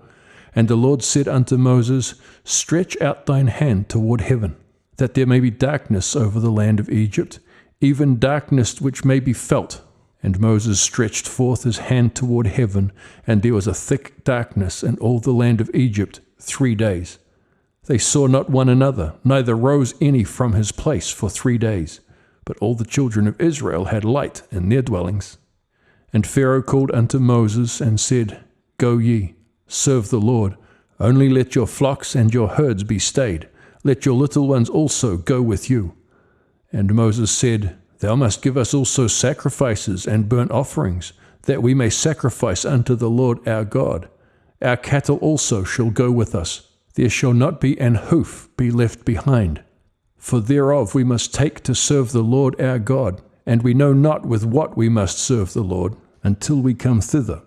And the Lord said unto Moses, Stretch out thine hand toward heaven, that there may be darkness over the land of Egypt, even darkness which may be felt. And Moses stretched forth his hand toward heaven, and there was a thick darkness in all the land of Egypt 3 days. They saw not one another, neither rose any from his place for 3 days. But all the children of Israel had light in their dwellings. And Pharaoh called unto Moses and said, Go ye, serve the Lord. Only let your flocks and your herds be stayed. Let your little ones also go with you. And Moses said, Thou must give us also sacrifices and burnt offerings, that we may sacrifice unto the Lord our God. Our cattle also shall go with us. There shall not be an hoof be left behind. For thereof we must take to serve the Lord our God, and we know not with what we must serve the Lord, until we come thither.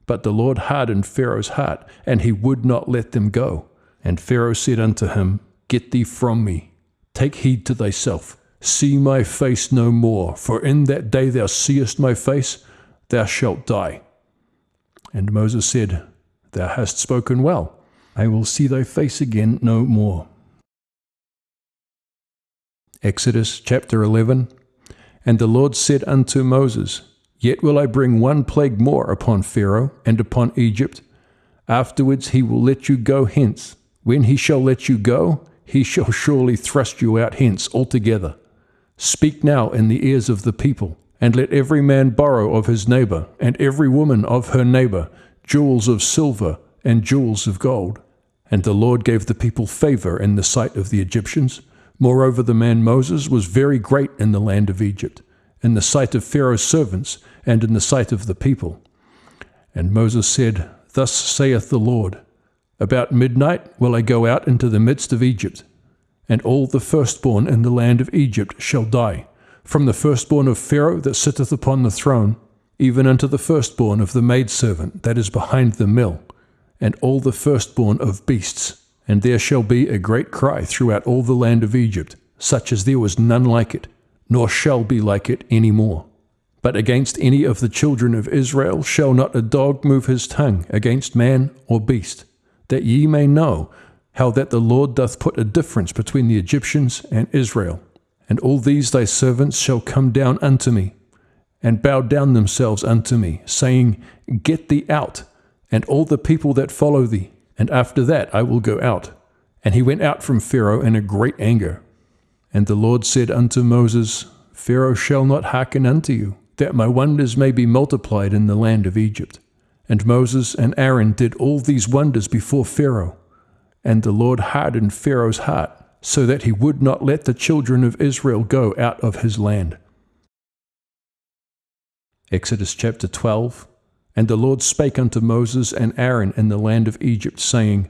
But the Lord hardened Pharaoh's heart, and he would not let them go. And Pharaoh said unto him, Get thee from me, take heed to thyself, see my face no more, for in that day thou seest my face, thou shalt die. And Moses said, Thou hast spoken well, I will see thy face again no more. Exodus chapter 11. And the Lord said unto Moses, Yet will I bring one plague more upon Pharaoh and upon Egypt. Afterwards he will let you go hence. When he shall let you go, he shall surely thrust you out hence altogether. Speak now in the ears of the people, and let every man borrow of his neighbor, and every woman of her neighbor, jewels of silver and jewels of gold. And the Lord gave the people favor in the sight of the Egyptians. Moreover, the man Moses was very great in the land of Egypt, in the sight of Pharaoh's servants, and in the sight of the people. And Moses said, Thus saith the Lord, About midnight will I go out into the midst of Egypt, and all the firstborn in the land of Egypt shall die, from the firstborn of Pharaoh that sitteth upon the throne, even unto the firstborn of the maidservant that is behind the mill, and all the firstborn of beasts. And there shall be a great cry throughout all the land of Egypt, such as there was none like it, nor shall be like it any more. But against any of the children of Israel shall not a dog move his tongue against man or beast, that ye may know how that the Lord doth put a difference between the Egyptians and Israel. And all these thy servants shall come down unto me, and bow down themselves unto me, saying, Get thee out, and all the people that follow thee, and after that I will go out. And he went out from Pharaoh in a great anger. And the Lord said unto Moses, Pharaoh shall not hearken unto you, that my wonders may be multiplied in the land of Egypt. And Moses and Aaron did all these wonders before Pharaoh. And the Lord hardened Pharaoh's heart, so that he would not let the children of Israel go out of his land. Exodus chapter 12. And the Lord spake unto Moses and Aaron in the land of Egypt, saying,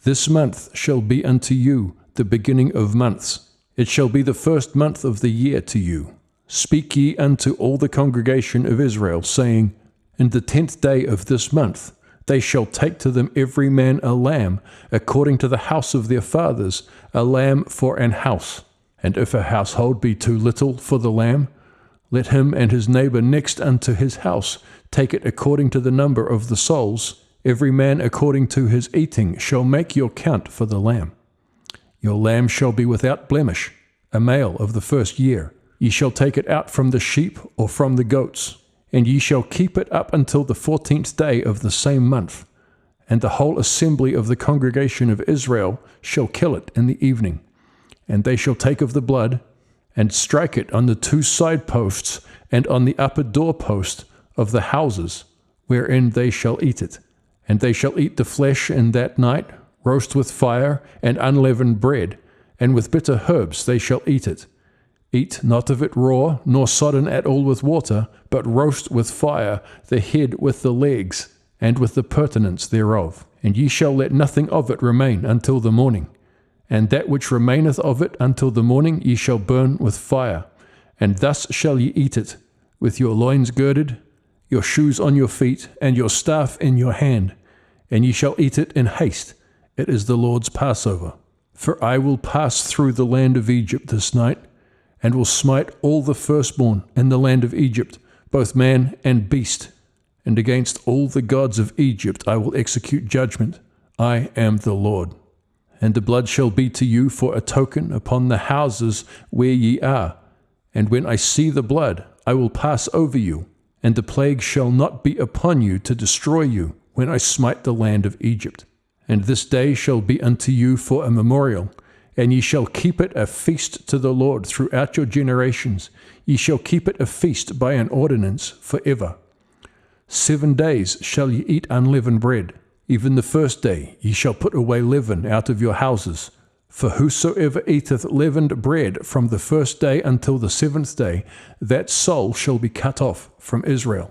This month shall be unto you the beginning of months. It shall be the first month of the year to you. Speak ye unto all the congregation of Israel, saying, In the 10th day of this month they shall take to them every man a lamb, according to the house of their fathers, a lamb for an house. And if a household be too little for the lamb, let him and his neighbor next unto his house take it according to the number of the souls. Every man according to his eating shall make your count for the lamb. Your lamb shall be without blemish, a male of the first year. Ye shall take it out from the sheep or from the goats, and ye shall keep it up until the 14th day of the same month. And the whole assembly of the congregation of Israel shall kill it in the evening. And they shall take of the blood, and strike it on the 2 side posts and on the upper doorpost of the houses, wherein they shall eat it. And they shall eat the flesh in that night, roast with fire and unleavened bread, and with bitter herbs they shall eat it. Eat not of it raw, nor sodden at all with water, but roast with fire the head with the legs, and with the purtenance thereof. And ye shall let nothing of it remain until the morning. And that which remaineth of it until the morning ye shall burn with fire. And thus shall ye eat it, with your loins girded, your shoes on your feet, and your staff in your hand. And ye shall eat it in haste. It is the Lord's Passover. For I will pass through the land of Egypt this night, and will smite all the firstborn in the land of Egypt, both man and beast. And against all the gods of Egypt I will execute judgment. I am the Lord. And the blood shall be to you for a token upon the houses where ye are. And when I see the blood, I will pass over you, and the plague shall not be upon you to destroy you when I smite the land of Egypt. And this day shall be unto you for a memorial, and ye shall keep it a feast to the Lord throughout your generations. Ye shall keep it a feast by an ordinance forever. 7 days shall ye eat unleavened bread. Even the first day ye shall put away leaven out of your houses. For whosoever eateth leavened bread from the first day until the 7th day, that soul shall be cut off from Israel.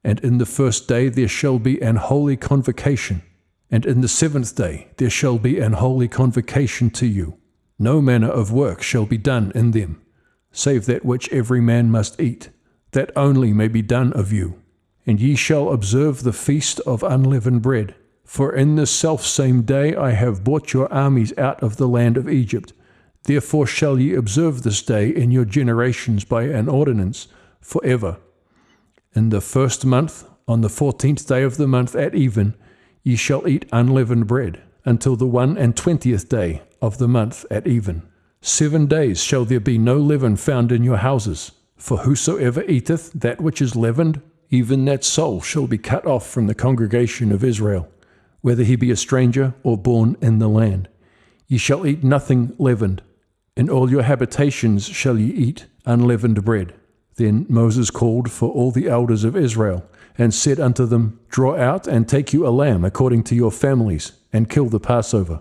And in the first day there shall be an holy convocation, and in the 7th day there shall be an holy convocation to you. No manner of work shall be done in them, save that which every man must eat, that only may be done of you. And ye shall observe the feast of unleavened bread. For in this selfsame day I have brought your armies out of the land of Egypt. Therefore shall ye observe this day in your generations by an ordinance for ever. In the first month, on the 14th day of the month at even, ye shall eat unleavened bread, until the 21st day of the month at even. 7 days shall there be no leaven found in your houses. For whosoever eateth that which is leavened, even that soul shall be cut off from the congregation of Israel, whether he be a stranger or born in the land. Ye shall eat nothing leavened. In all your habitations shall ye eat unleavened bread. Then Moses called for all the elders of Israel, and said unto them, Draw out and take you a lamb according to your families, and kill the Passover.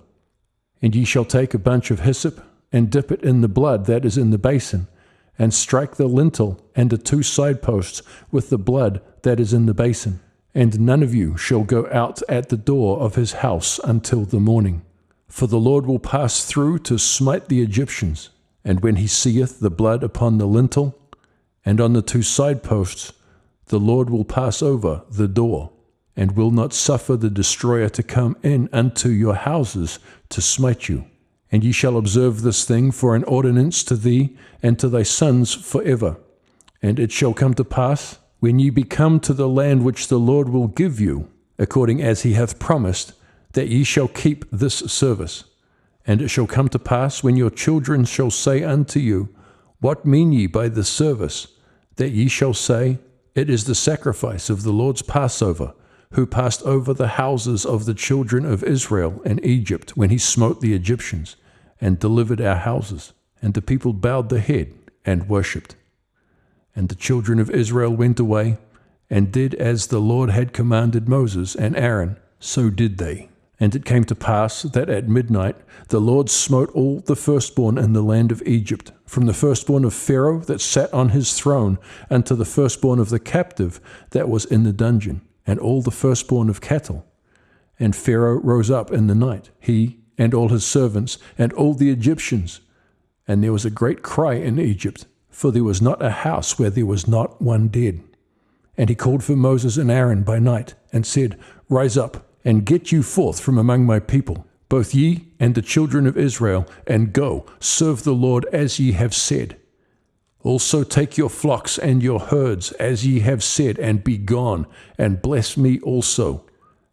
And ye shall take a bunch of hyssop, and dip it in the blood that is in the basin, and strike the lintel and the 2 side posts with the blood that is in the basin. And none of you shall go out at the door of his house until the morning. For the Lord will pass through to smite the Egyptians. And when he seeth the blood upon the lintel and on the 2 side posts, the Lord will pass over the door, and will not suffer the destroyer to come in unto your houses to smite you. And ye shall observe this thing for an ordinance to thee and to thy sons forever. And it shall come to pass, when ye be come to the land which the Lord will give you, according as he hath promised, that ye shall keep this service. And it shall come to pass, when your children shall say unto you, What mean ye by this service? That ye shall say, It is the sacrifice of the Lord's Passover, who passed over the houses of the children of Israel in Egypt, when he smote the Egyptians, and delivered our houses. And the people bowed their head and worshipped. And the children of Israel went away, and did as the Lord had commanded Moses and Aaron, so did they. And it came to pass that at midnight the Lord smote all the firstborn in the land of Egypt, from the firstborn of Pharaoh that sat on his throne, unto the firstborn of the captive that was in the dungeon, and all the firstborn of cattle. And Pharaoh rose up in the night, he and all his servants, and all the Egyptians. And there was a great cry in Egypt, for there was not a house where there was not one dead. And he called for Moses and Aaron by night, and said, Rise up, and get you forth from among my people, both ye and the children of Israel, and go, serve the Lord as ye have said. Also take your flocks and your herds as ye have said, and be gone, and bless me also.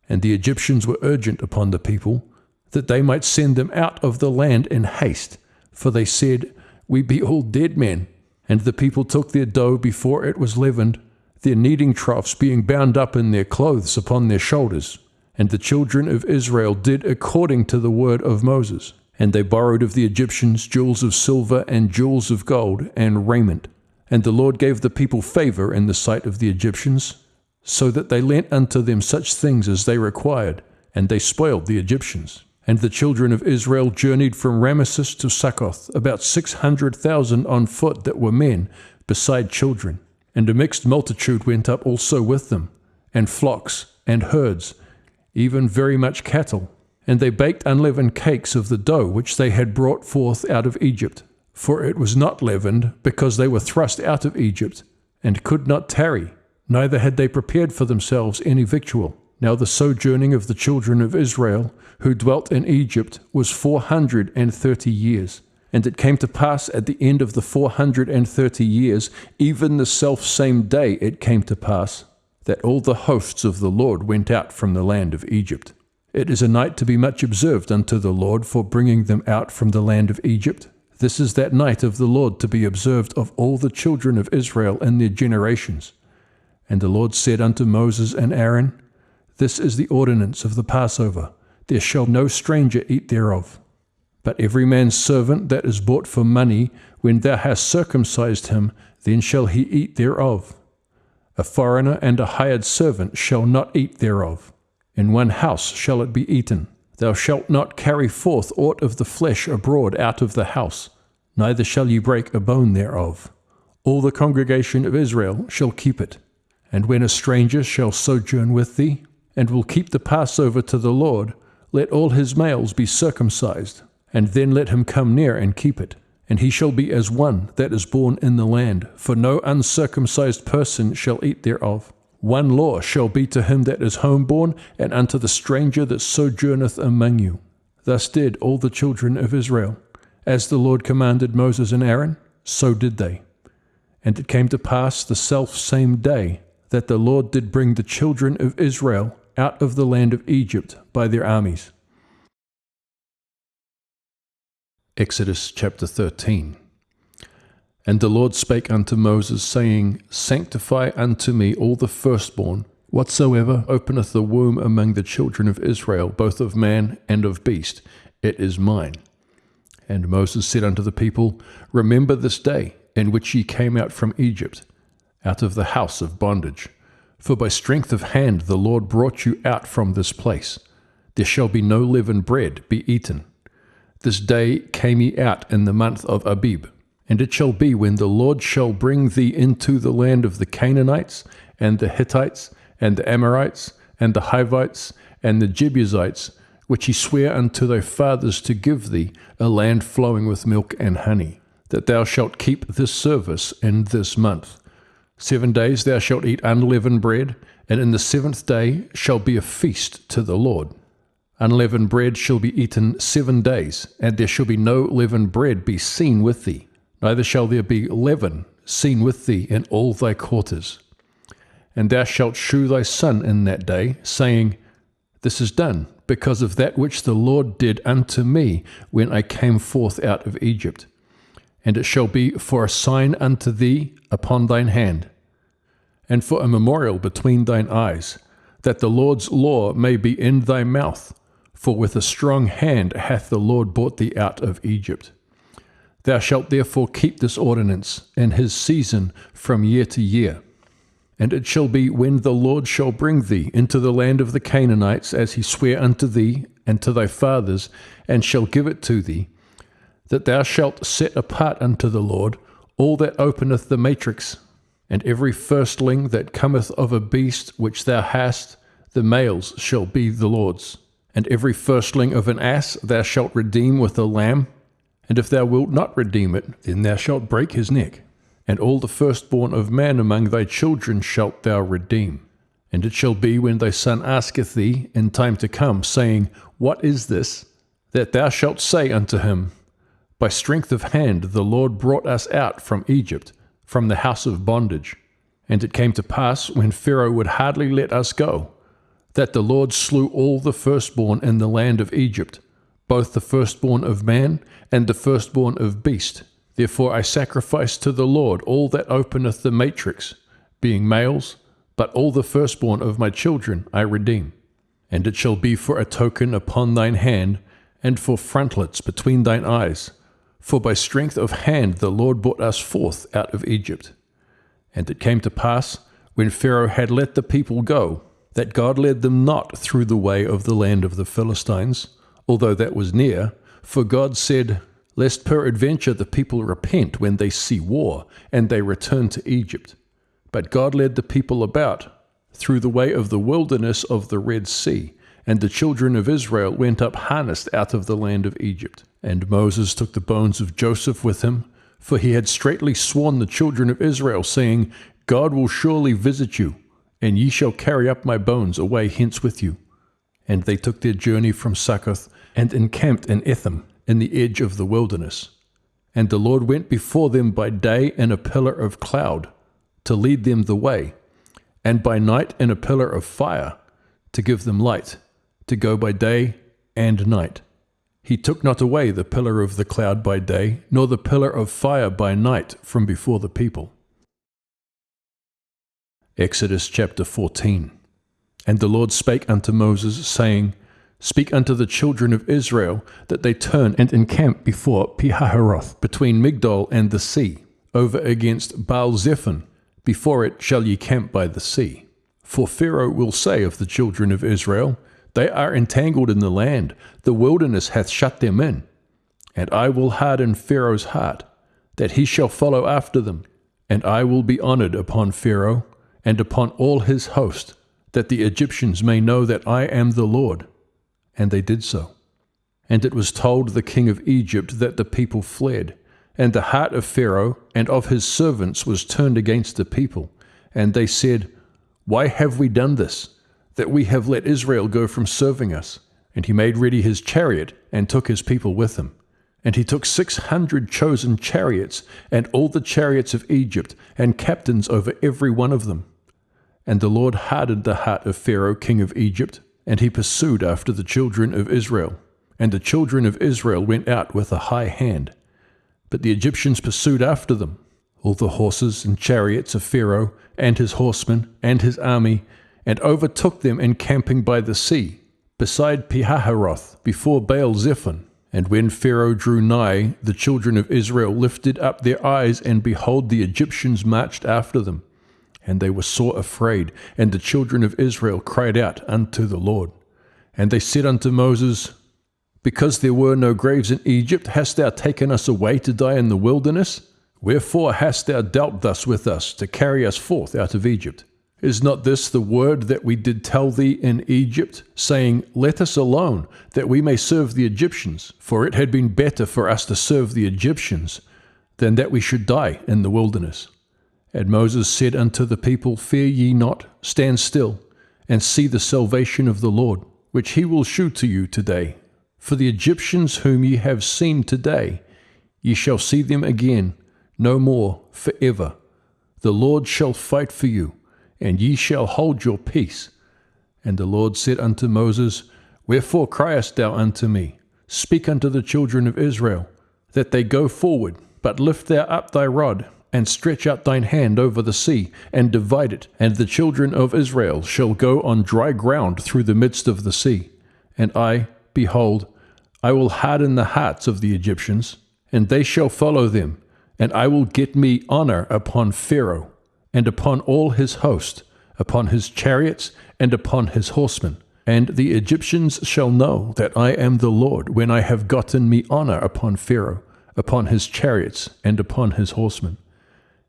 And the Egyptians were urgent upon the people, that they might send them out of the land in haste. For they said, We be all dead men. And the people took their dough before it was leavened, their kneading troughs being bound up in their clothes upon their shoulders. And the children of Israel did according to the word of Moses. And they borrowed of the Egyptians jewels of silver and jewels of gold and raiment. And the Lord gave the people favor in the sight of the Egyptians, so that they lent unto them such things as they required, and they spoiled the Egyptians. And the children of Israel journeyed from Ramesses to Succoth, about 600,000 on foot that were men, beside children. And a mixed multitude went up also with them, and flocks and herds, even very much cattle. And they baked unleavened cakes of the dough which they had brought forth out of Egypt. For it was not leavened, because they were thrust out of Egypt, and could not tarry, neither had they prepared for themselves any victual. Now the sojourning of the children of Israel, who dwelt in Egypt, was 430 years. And it came to pass at the end of the 430 years, even the selfsame day it came to pass, that all the hosts of the Lord went out from the land of Egypt. It is a night to be much observed unto the Lord for bringing them out from the land of Egypt. This is that night of the Lord to be observed of all the children of Israel in their generations. And the Lord said unto Moses and Aaron, This is the ordinance of the Passover. There shall no stranger eat thereof. But every man's servant that is bought for money, when thou hast circumcised him, then shall he eat thereof. A foreigner and a hired servant shall not eat thereof. In one house shall it be eaten. Thou shalt not carry forth aught of the flesh abroad out of the house, neither shall ye break a bone thereof. All the congregation of Israel shall keep it. And when a stranger shall sojourn with thee, and will keep the Passover to the Lord, let all his males be circumcised, and then let him come near and keep it. And he shall be as one that is born in the land, for no uncircumcised person shall eat thereof. One law shall be to him that is homeborn, and unto the stranger that sojourneth among you. Thus did all the children of Israel. As the Lord commanded Moses and Aaron, so did they. And it came to pass the selfsame day that the Lord did bring the children of Israel out of the land of Egypt by their armies. Exodus chapter 13. And the Lord spake unto Moses, saying, Sanctify unto me all the firstborn, whatsoever openeth the womb among the children of Israel, both of man and of beast, it is mine. And Moses said unto the people, Remember this day, in which ye came out from Egypt, out of the house of bondage. For by strength of hand the Lord brought you out from this place. There shall be no leavened bread be eaten. This day came ye out in the month of Abib. And it shall be, when the Lord shall bring thee into the land of the Canaanites, and the Hittites, and the Amorites, and the Hivites, and the Jebusites, which he sware unto thy fathers to give thee, a land flowing with milk and honey, that thou shalt keep this service in this month. 7 days thou shalt eat unleavened bread, and in the 7th day shall be a feast to the Lord. Unleavened bread shall be eaten 7 days, and there shall be no leavened bread be seen with thee, neither shall there be leaven seen with thee in all thy quarters. And thou shalt shew thy son in that day, saying, This is done because of that which the Lord did unto me when I came forth out of Egypt. And it shall be for a sign unto thee upon thine hand, and for a memorial between thine eyes, that the Lord's law may be in thy mouth. For with a strong hand hath the Lord brought thee out of Egypt. Thou shalt therefore keep this ordinance in his season from year to year. And it shall be, when the Lord shall bring thee into the land of the Canaanites, as he sware unto thee and to thy fathers, and shall give it to thee, that thou shalt set apart unto the Lord all that openeth the matrix, and every firstling that cometh of a beast which thou hast, the males shall be the Lord's. And every firstling of an ass thou shalt redeem with a lamb, and if thou wilt not redeem it, then thou shalt break his neck. And all the firstborn of man among thy children shalt thou redeem. And it shall be, when thy son asketh thee in time to come, saying, What is this? That thou shalt say unto him, By strength of hand the Lord brought us out from Egypt, from the house of bondage. And it came to pass, when Pharaoh would hardly let us go, that the Lord slew all the firstborn in the land of Egypt, both the firstborn of man and the firstborn of beast. Therefore I sacrifice to the Lord all that openeth the matrix, being males, but all the firstborn of my children I redeem. And it shall be for a token upon thine hand, and for frontlets between thine eyes. For by strength of hand the Lord brought us forth out of Egypt. And it came to pass, when Pharaoh had let the people go, that God led them not through the way of the land of the Philistines, although that was near. For God said, Lest peradventure the people repent when they see war, and they return to Egypt. But God led the people about through the way of the wilderness of the Red Sea, and the children of Israel went up harnessed out of the land of Egypt. And Moses took the bones of Joseph with him, for he had straitly sworn the children of Israel, saying, God will surely visit you, and ye shall carry up my bones away hence with you. And they took their journey from Succoth, and encamped in Etham, in the edge of the wilderness. And the Lord went before them by day in a pillar of cloud, to lead them the way, and by night in a pillar of fire, to give them light, to go by day and night. He took not away the pillar of the cloud by day, nor the pillar of fire by night from before the people. Exodus chapter 14. And the Lord spake unto Moses, saying, Speak unto the children of Israel, that they turn and encamp before Pihahiroth, between Migdol and the sea, over against Baal-zephon. Before it shall ye camp by the sea. For Pharaoh will say of the children of Israel, They are entangled in the land, the wilderness hath shut them in. And I will harden Pharaoh's heart, that he shall follow after them. And I will be honored upon Pharaoh, and upon all his host, that the Egyptians may know that I am the Lord. And they did so. And it was told the king of Egypt that the people fled, and the heart of Pharaoh and of his servants was turned against the people. And they said, Why have we done this, that we have let Israel go from serving us? And he made ready his chariot, and took his people with him. And he took 600 chosen chariots, and all the chariots of Egypt, and captains over every one of them. And the Lord hardened the heart of Pharaoh king of Egypt, and he pursued after the children of Israel. And the children of Israel went out with a high hand. But the Egyptians pursued after them, all the horses and chariots of Pharaoh, and his horsemen, and his army, and overtook them encamping by the sea, beside Pihahiroth, before Baal-zephon. And when Pharaoh drew nigh, the children of Israel lifted up their eyes, and behold, the Egyptians marched after them. And they were sore afraid, and the children of Israel cried out unto the Lord. And they said unto Moses, Because there were no graves in Egypt, hast thou taken us away to die in the wilderness? Wherefore hast thou dealt thus with us, to carry us forth out of Egypt? Is not this the word that we did tell thee in Egypt, saying, Let us alone, that we may serve the Egyptians? For it had been better for us to serve the Egyptians, than that we should die in the wilderness. And Moses said unto the people, Fear ye not, stand still, and see the salvation of the Lord, which he will shew to you today. For the Egyptians whom ye have seen today, ye shall see them again, no more, forever. The Lord shall fight for you, and ye shall hold your peace. And the Lord said unto Moses, Wherefore criest thou unto me? Speak unto the children of Israel, that they go forward, but lift thou up thy rod, and stretch out thine hand over the sea, and divide it, and the children of Israel shall go on dry ground through the midst of the sea. And I, behold, I will harden the hearts of the Egyptians, and they shall follow them, and I will get me honor upon Pharaoh, and upon all his host, upon his chariots, and upon his horsemen. And the Egyptians shall know that I am the Lord, when I have gotten me honor upon Pharaoh, upon his chariots, and upon his horsemen.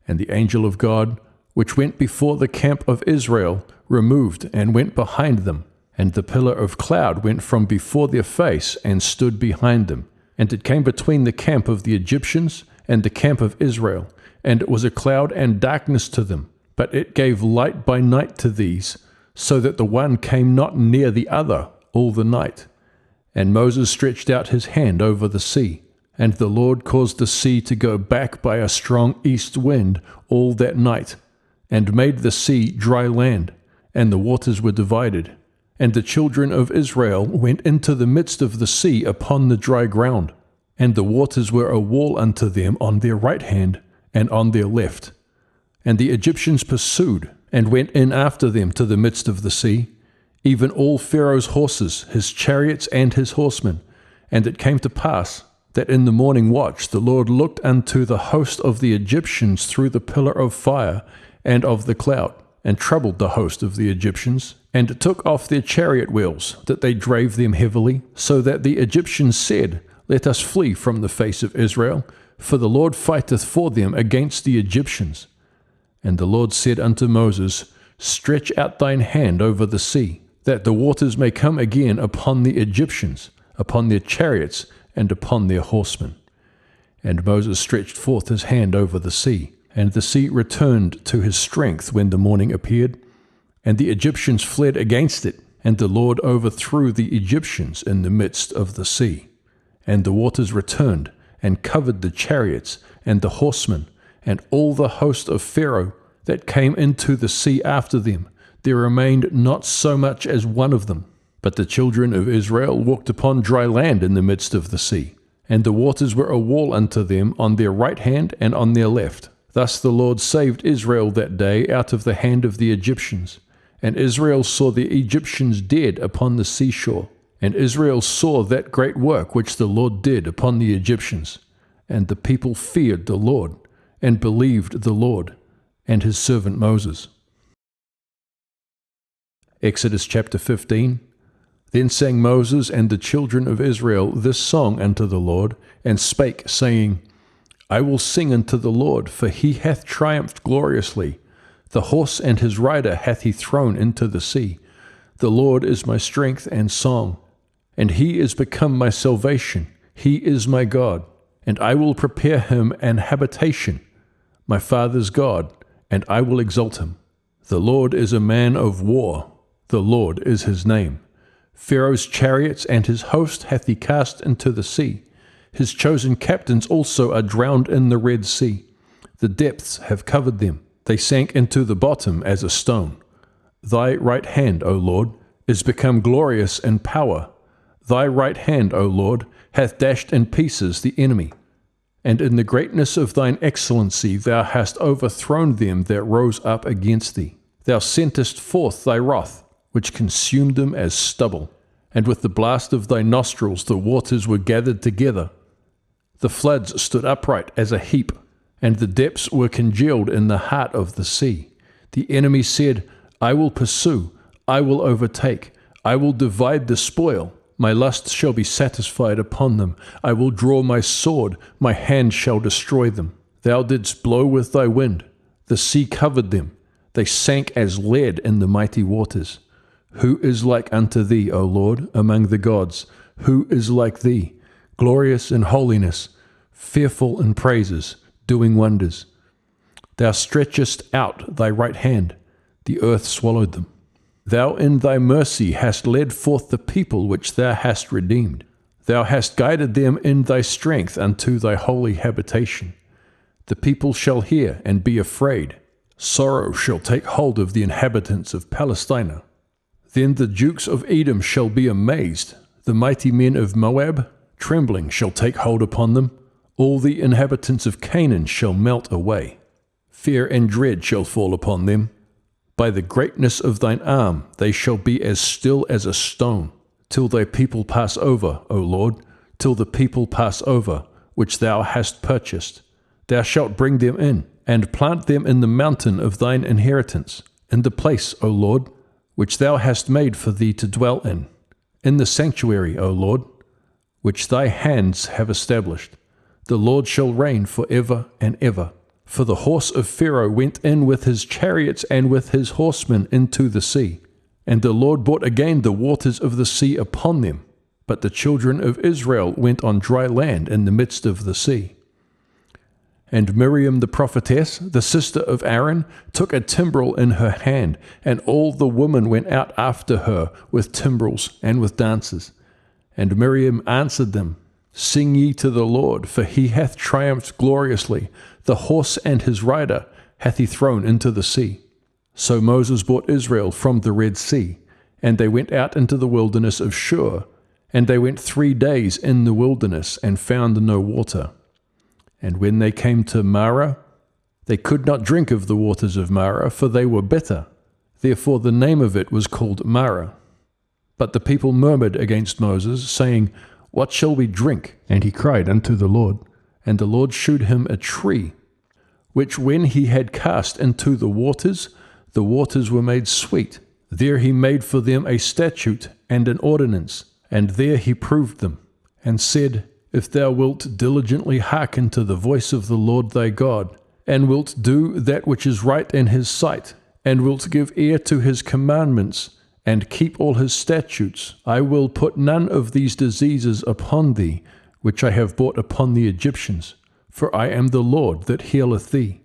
And the angel of God, which went before the camp of Israel, removed and went behind them. And the pillar of cloud went from before their face, and stood behind them. And it came between the camp of the Egyptians and the camp of Israel, and it was a cloud and darkness to them. But it gave light by night to these, so that the one came not near the other all the night. And Moses stretched out his hand over the sea, and the Lord caused the sea to go back by a strong east wind all that night, and made the sea dry land, and the waters were divided. And the children of Israel went into the midst of the sea upon the dry ground, and the waters were a wall unto them on their right hand and on their left. And the Egyptians pursued, and went in after them to the midst of the sea, even all Pharaoh's horses, his chariots, and his horsemen. And it came to pass that in the morning watch the Lord looked unto the host of the Egyptians through the pillar of fire and of the cloud, and troubled the host of the Egyptians, and took off their chariot wheels, that they drave them heavily, so that the Egyptians said, Let us flee from the face of Israel, for the Lord fighteth for them against the Egyptians. And the Lord said unto Moses, Stretch out thine hand over the sea, that the waters may come again upon the Egyptians, upon their chariots, and upon their horsemen. And Moses stretched forth his hand over the sea, and the sea returned to his strength when the morning appeared, and the Egyptians fled against it, and the Lord overthrew the Egyptians in the midst of the sea. And the waters returned, and covered the chariots, and the horsemen, and all the host of Pharaoh that came into the sea after them. There remained not so much as one of them. But the children of Israel walked upon dry land in the midst of the sea, and the waters were a wall unto them on their right hand and on their left. Thus the Lord saved Israel that day out of the hand of the Egyptians. And Israel saw the Egyptians dead upon the seashore. And Israel saw that great work which the Lord did upon the Egyptians. And the people feared the Lord, and believed the Lord, and his servant Moses. Exodus chapter 15. Then sang Moses and the children of Israel this song unto the Lord, and spake, saying, I will sing unto the Lord, for he hath triumphed gloriously. The horse and his rider hath he thrown into the sea. The Lord is my strength and song. and he is become my salvation. He is my God, and I will prepare him an habitation, my father's God, and I will exalt him. The Lord is a man of war, the Lord is his name. Pharaoh's chariots and his host hath he cast into the sea. His chosen captains also are drowned in the Red Sea. The depths have covered them. They sank into the bottom as a stone. Thy right hand, O Lord, is become glorious in power. Thy right hand, O Lord, hath dashed in pieces the enemy. And in the greatness of thine excellency thou hast overthrown them that rose up against thee. Thou sentest forth thy wrath, which consumed them as stubble. And with the blast of thy nostrils the waters were gathered together. The floods stood upright as a heap, and the depths were congealed in the heart of the sea. The enemy said, I will pursue, I will overtake, I will divide the spoil. My lust shall be satisfied upon them. I will draw my sword, my hand shall destroy them. Thou didst blow with thy wind, the sea covered them. They sank as lead in the mighty waters. Who is like unto thee, O Lord, among the gods? Who is like thee, glorious in holiness, fearful in praises, doing wonders? Thou stretchest out thy right hand, the earth swallowed them. Thou in thy mercy hast led forth the people which thou hast redeemed. Thou hast guided them in thy strength unto thy holy habitation. The people shall hear and be afraid. Sorrow shall take hold of the inhabitants of Palestina. Then the dukes of Edom shall be amazed. The mighty men of Moab, trembling, shall take hold upon them. All the inhabitants of Canaan shall melt away. Fear and dread shall fall upon them. By the greatness of thine arm they shall be as still as a stone, till thy people pass over, O Lord, till the people pass over, which thou hast purchased. Thou shalt bring them in, and plant them in the mountain of thine inheritance, in the place, O Lord, which thou hast made for thee to dwell in the sanctuary, O Lord, which thy hands have established. The Lord shall reign for ever and ever. For the horse of Pharaoh went in with his chariots and with his horsemen into the sea. And the Lord brought again the waters of the sea upon them. But the children of Israel went on dry land in the midst of the sea. And Miriam the prophetess, the sister of Aaron, took a timbrel in her hand, and all the women went out after her with timbrels and with dances. And Miriam answered them, Sing ye to the Lord, for he hath triumphed gloriously. The horse and his rider hath he thrown into the sea. So Moses brought Israel from the Red Sea, and they went out into the wilderness of Shur, and they went 3 days in the wilderness, and found no water. And when they came to Marah, they could not drink of the waters of Marah, for they were bitter. Therefore the name of it was called Marah. But the people murmured against Moses, saying, What shall we drink? And he cried unto the Lord. And the Lord shewed him a tree, which when he had cast into the waters were made sweet. There he made for them a statute and an ordinance, and there he proved them, and said, If thou wilt diligently hearken to the voice of the Lord thy God, and wilt do that which is right in his sight, and wilt give ear to his commandments, and keep all his statutes, I will put none of these diseases upon thee, which I have brought upon the Egyptians, for I am the Lord that healeth thee.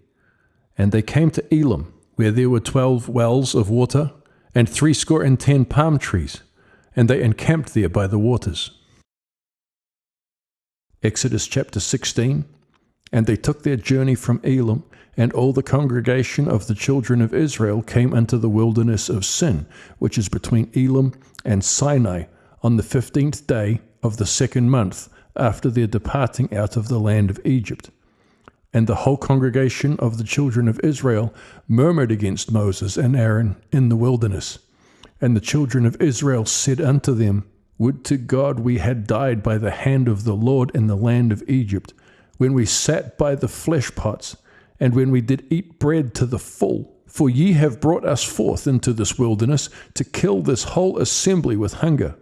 And they came to Elim, where there were 12 wells of water, and 70 palm trees, and they encamped there by the waters. Exodus chapter 16. And they took their journey from Elim, and all the congregation of the children of Israel came unto the wilderness of Sin, which is between Elim and Sinai, on the 15th day of the 2nd month, after their departing out of the land of Egypt. And the whole congregation of the children of Israel murmured against Moses and Aaron in the wilderness. And the children of Israel said unto them, Would to God we had died by the hand of the Lord in the land of Egypt, when we sat by the flesh pots, and when we did eat bread to the full. For ye have brought us forth into this wilderness to kill this whole assembly with hunger.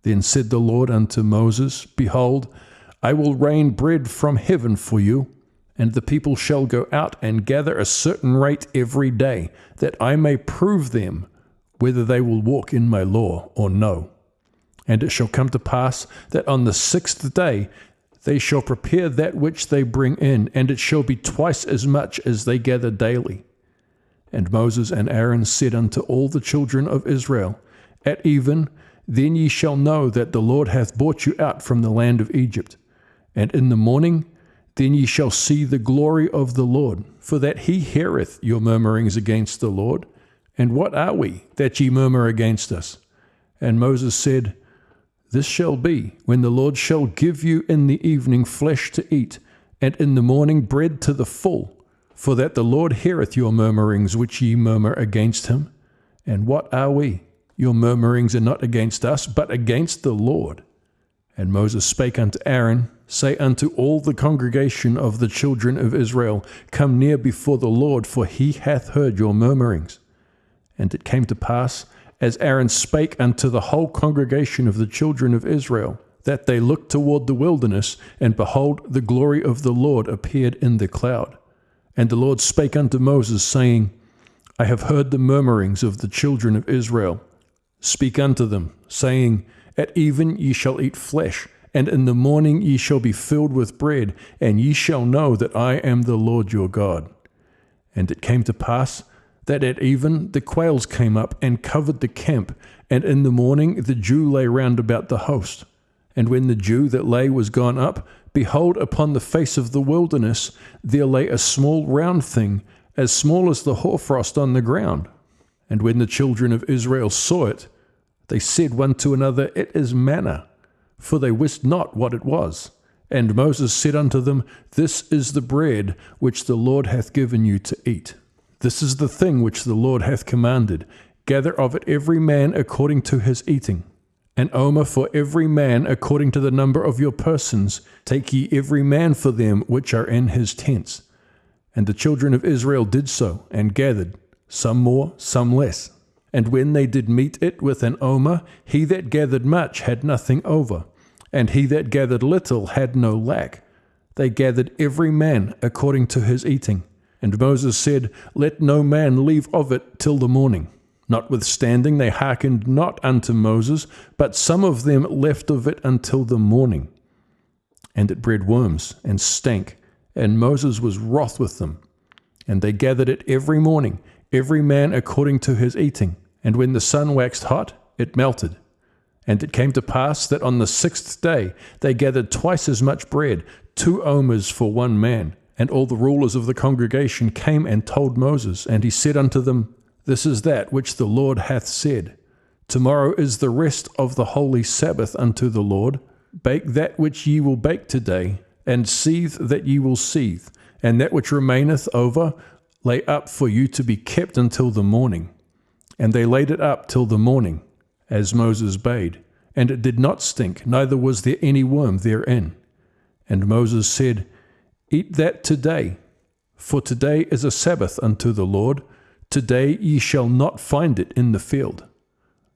Then said the Lord unto Moses, Behold, I will rain bread from heaven for you, and the people shall go out and gather a certain rate every day, that I may prove them whether they will walk in my law or no. And it shall come to pass that on the 6th day they shall prepare that which they bring in, and it shall be twice as much as they gather daily. And Moses and Aaron said unto all the children of Israel, At even, then ye shall know that the Lord hath brought you out from the land of Egypt. And in the morning, then ye shall see the glory of the Lord, for that he heareth your murmurings against the Lord. And what are we, that ye murmur against us? And Moses said, This shall be, when the Lord shall give you in the evening flesh to eat, and in the morning bread to the full, for that the Lord heareth your murmurings which ye murmur against him. And what are we? Your murmurings are not against us, but against the Lord. And Moses spake unto Aaron, Say unto all the congregation of the children of Israel, Come near before the Lord, for he hath heard your murmurings. And it came to pass, as Aaron spake unto the whole congregation of the children of Israel, that they looked toward the wilderness, and behold, the glory of the Lord appeared in the cloud. And the Lord spake unto Moses, saying, I have heard the murmurings of the children of Israel. Speak unto them, saying, At even ye shall eat flesh, and in the morning ye shall be filled with bread, and ye shall know that I am the Lord your God. And it came to pass, that at even the quails came up and covered the camp, and in the morning the dew lay round about the host. And when the dew that lay was gone up, behold, upon the face of the wilderness there lay a small round thing, as small as the hoarfrost on the ground. And when the children of Israel saw it, they said one to another, It is manna, for they wist not what it was. And Moses said unto them, This is the bread which the Lord hath given you to eat. This is the thing which the Lord hath commanded. Gather of it every man according to his eating. An omer for every man according to the number of your persons. Take ye every man for them which are in his tents. And the children of Israel did so, and gathered, some more, some less. And when they did meet it with an omer, he that gathered much had nothing over, and he that gathered little had no lack. They gathered every man according to his eating. And Moses said, Let no man leave of it till the morning. Notwithstanding they hearkened not unto Moses, but some of them left of it until the morning. And it bred worms, and stank, and Moses was wroth with them. And they gathered it every morning, every man according to his eating. And when the sun waxed hot, it melted. And it came to pass that on the 6th day they gathered twice as much bread, 2 omers for one man. And all the rulers of the congregation came and told Moses, and he said unto them, This is that which the Lord hath said. Tomorrow is the rest of the holy Sabbath unto the Lord. Bake that which ye will bake today, and seethe that ye will seethe, and that which remaineth over lay up for you to be kept until the morning. And they laid it up till the morning, as Moses bade. And it did not stink, neither was there any worm therein. And Moses said, Eat that today, for today is a Sabbath unto the Lord. Today ye shall not find it in the field.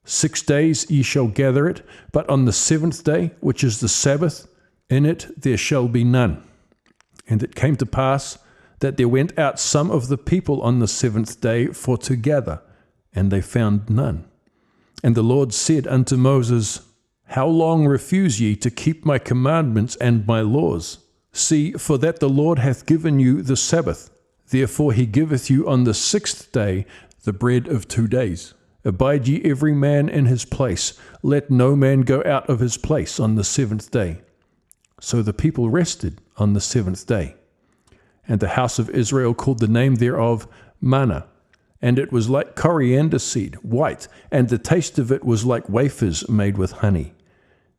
6 days ye shall gather it, but on the 7th day, which is the Sabbath, in it there shall be none. And it came to pass that there went out some of the people on the 7th day for to gather, and they found none. And the Lord said unto Moses, How long refuse ye to keep my commandments and my laws? See, for that the Lord hath given you the Sabbath. Therefore he giveth you on the 6th day the bread of 2 days. Abide ye every man in his place. Let no man go out of his place on the 7th day. So the people rested on the 7th day. And the house of Israel called the name thereof manna. And it was like coriander seed, white, and the taste of it was like wafers made with honey.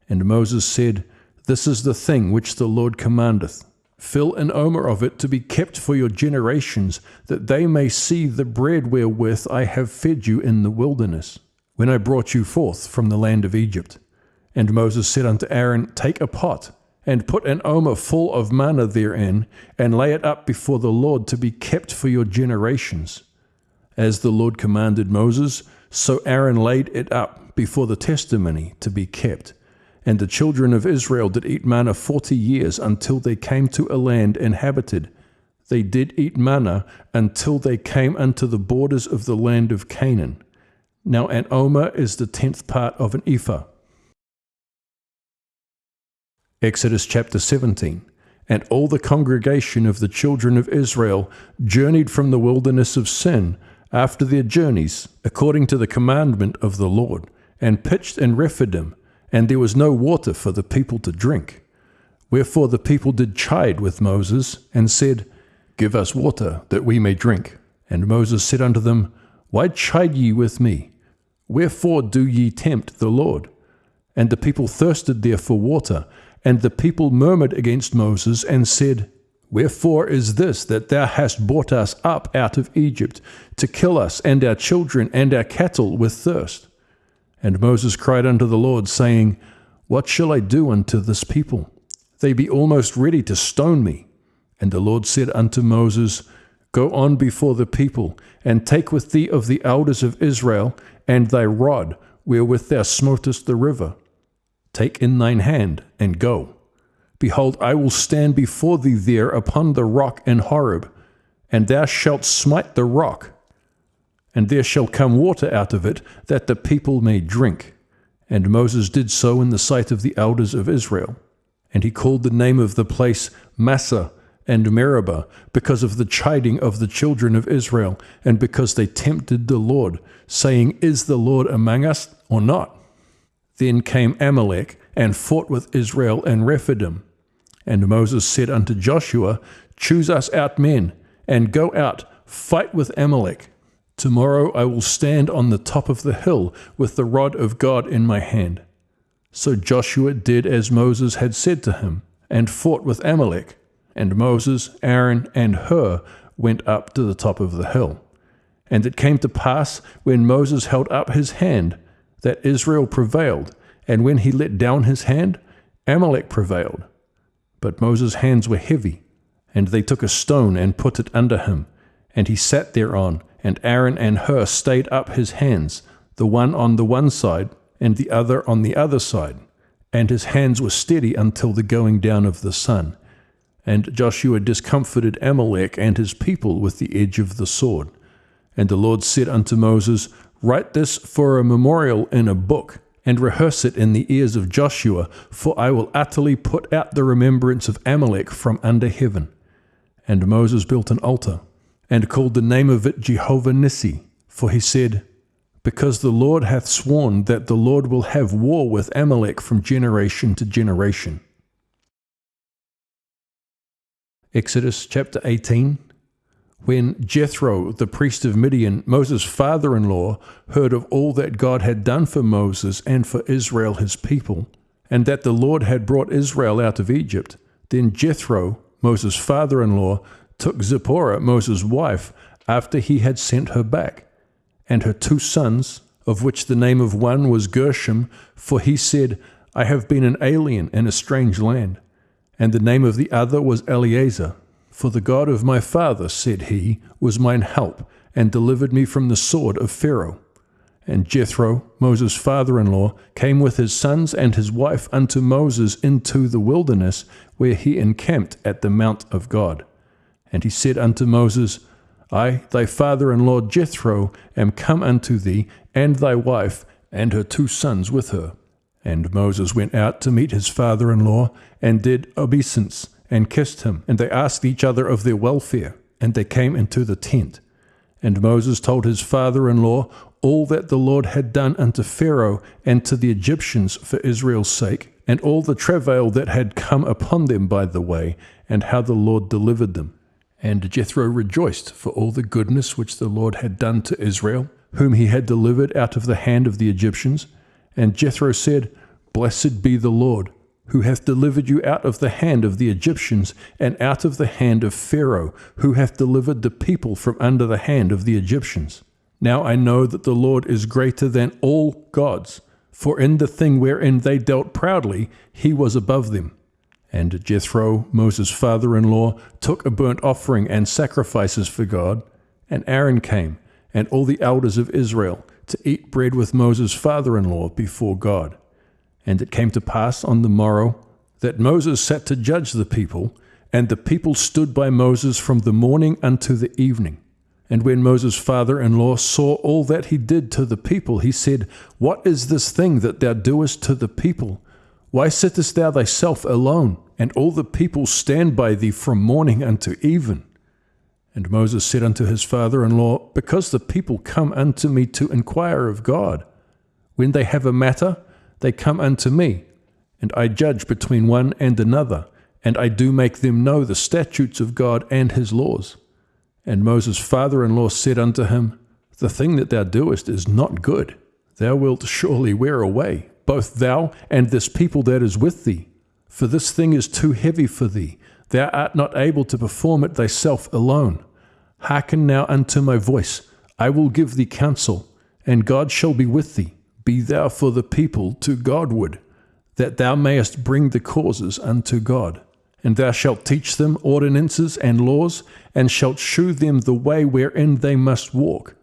And Moses said, This is the thing which the Lord commandeth. Fill an omer of it to be kept for your generations, that they may see the bread wherewith I have fed you in the wilderness, when I brought you forth from the land of Egypt. And Moses said unto Aaron, Take a pot, and put an omer full of manna therein, and lay it up before the Lord to be kept for your generations. As the Lord commanded Moses, so Aaron laid it up before the testimony to be kept. And the children of Israel did eat manna 40 years until they came to a land inhabited. They did eat manna until they came unto the borders of the land of Canaan. Now an omer is the 10th part of an ephah. Exodus chapter 17. And all the congregation of the children of Israel journeyed from the wilderness of Sin after their journeys, according to the commandment of the Lord, and pitched in Rephidim, and there was no water for the people to drink. Wherefore the people did chide with Moses, and said, Give us water, that we may drink. And Moses said unto them, Why chide ye with me? Wherefore do ye tempt the Lord? And the people thirsted there for water, and the people murmured against Moses, and said, Wherefore is this that thou hast brought us up out of Egypt, to kill us and our children and our cattle with thirst? And Moses cried unto the Lord, saying, What shall I do unto this people? They be almost ready to stone me. And the Lord said unto Moses, Go on before the people, and take with thee of the elders of Israel, and thy rod, wherewith thou smotest the river. Take in thine hand, and go. Behold, I will stand before thee there upon the rock in Horeb, and thou shalt smite the rock, and there shall come water out of it, that the people may drink. And Moses did so in the sight of the elders of Israel. And he called the name of the place Massah and Meribah, because of the chiding of the children of Israel, and because they tempted the Lord, saying, Is the Lord among us or not? Then came Amalek, and fought with Israel in Rephidim. And Moses said unto Joshua, Choose us out men, and go out, fight with Amalek. Tomorrow I will stand on the top of the hill with the rod of God in my hand. So Joshua did as Moses had said to him, and fought with Amalek. And Moses, Aaron, and Hur went up to the top of the hill. And it came to pass, when Moses held up his hand, that Israel prevailed, and when he let down his hand, Amalek prevailed. But Moses' hands were heavy, and they took a stone and put it under him, and he sat thereon, and Aaron and Hur stayed up his hands, the one on the one side, and the other on the other side. And his hands were steady until the going down of the sun. And Joshua discomfited Amalek and his people with the edge of the sword. And the Lord said unto Moses, Write this for a memorial in a book, and rehearse it in the ears of Joshua, for I will utterly put out the remembrance of Amalek from under heaven. And Moses built an altar, and called the name of it Jehovah Nissi, for he said, Because the Lord hath sworn that the Lord will have war with Amalek from generation to generation. Exodus chapter 18. When Jethro, the priest of Midian, Moses' father-in-law, heard of all that God had done for Moses and for Israel his people, and that the Lord had brought Israel out of Egypt, then Jethro, Moses' father-in-law, took Zipporah, Moses' wife, after he had sent her back, and her 2 sons, of which the name of one was Gershom, for he said, I have been an alien in a strange land, and the name of the other was Eleazar. For the God of my father, said he, was mine help, and delivered me from the sword of Pharaoh. And Jethro, Moses' father-in-law, came with his sons and his wife unto Moses into the wilderness, where he encamped at the mount of God. And he said unto Moses, I, thy father-in-law Jethro, am come unto thee, and thy wife, and her 2 sons with her. And Moses went out to meet his father-in-law, and did obeisance, and kissed him, and they asked each other of their welfare, and they came into the tent. And Moses told his father-in-law all that the Lord had done unto Pharaoh and to the Egyptians for Israel's sake, and all the travail that had come upon them by the way, and how the Lord delivered them. And Jethro rejoiced for all the goodness which the Lord had done to Israel, whom he had delivered out of the hand of the Egyptians. And Jethro said, Blessed be the Lord, who hath delivered you out of the hand of the Egyptians, and out of the hand of Pharaoh, who hath delivered the people from under the hand of the Egyptians. Now I know that the Lord is greater than all gods, for in the thing wherein they dealt proudly, he was above them. And Jethro, Moses' father-in-law, took a burnt offering and sacrifices for God, and Aaron came, and all the elders of Israel, to eat bread with Moses' father-in-law before God. And it came to pass on the morrow that Moses sat to judge the people, and the people stood by Moses from the morning unto the evening. And when Moses' father-in-law saw all that he did to the people, he said, What is this thing that thou doest to the people? Why sittest thou thyself alone, and all the people stand by thee from morning unto even? And Moses said unto his father-in-law, Because the people come unto me to inquire of God. When they have a matter, they come unto me, and I judge between one and another, and I do make them know the statutes of God and his laws. And Moses' father-in-law said unto him, The thing that thou doest is not good. Thou wilt surely wear away, both thou and this people that is with thee. For this thing is too heavy for thee. Thou art not able to perform it thyself alone. Hearken now unto my voice. I will give thee counsel, and God shall be with thee. Be thou for the people to Godward, that thou mayest bring the causes unto God. And thou shalt teach them ordinances and laws, and shalt shew them the way wherein they must walk,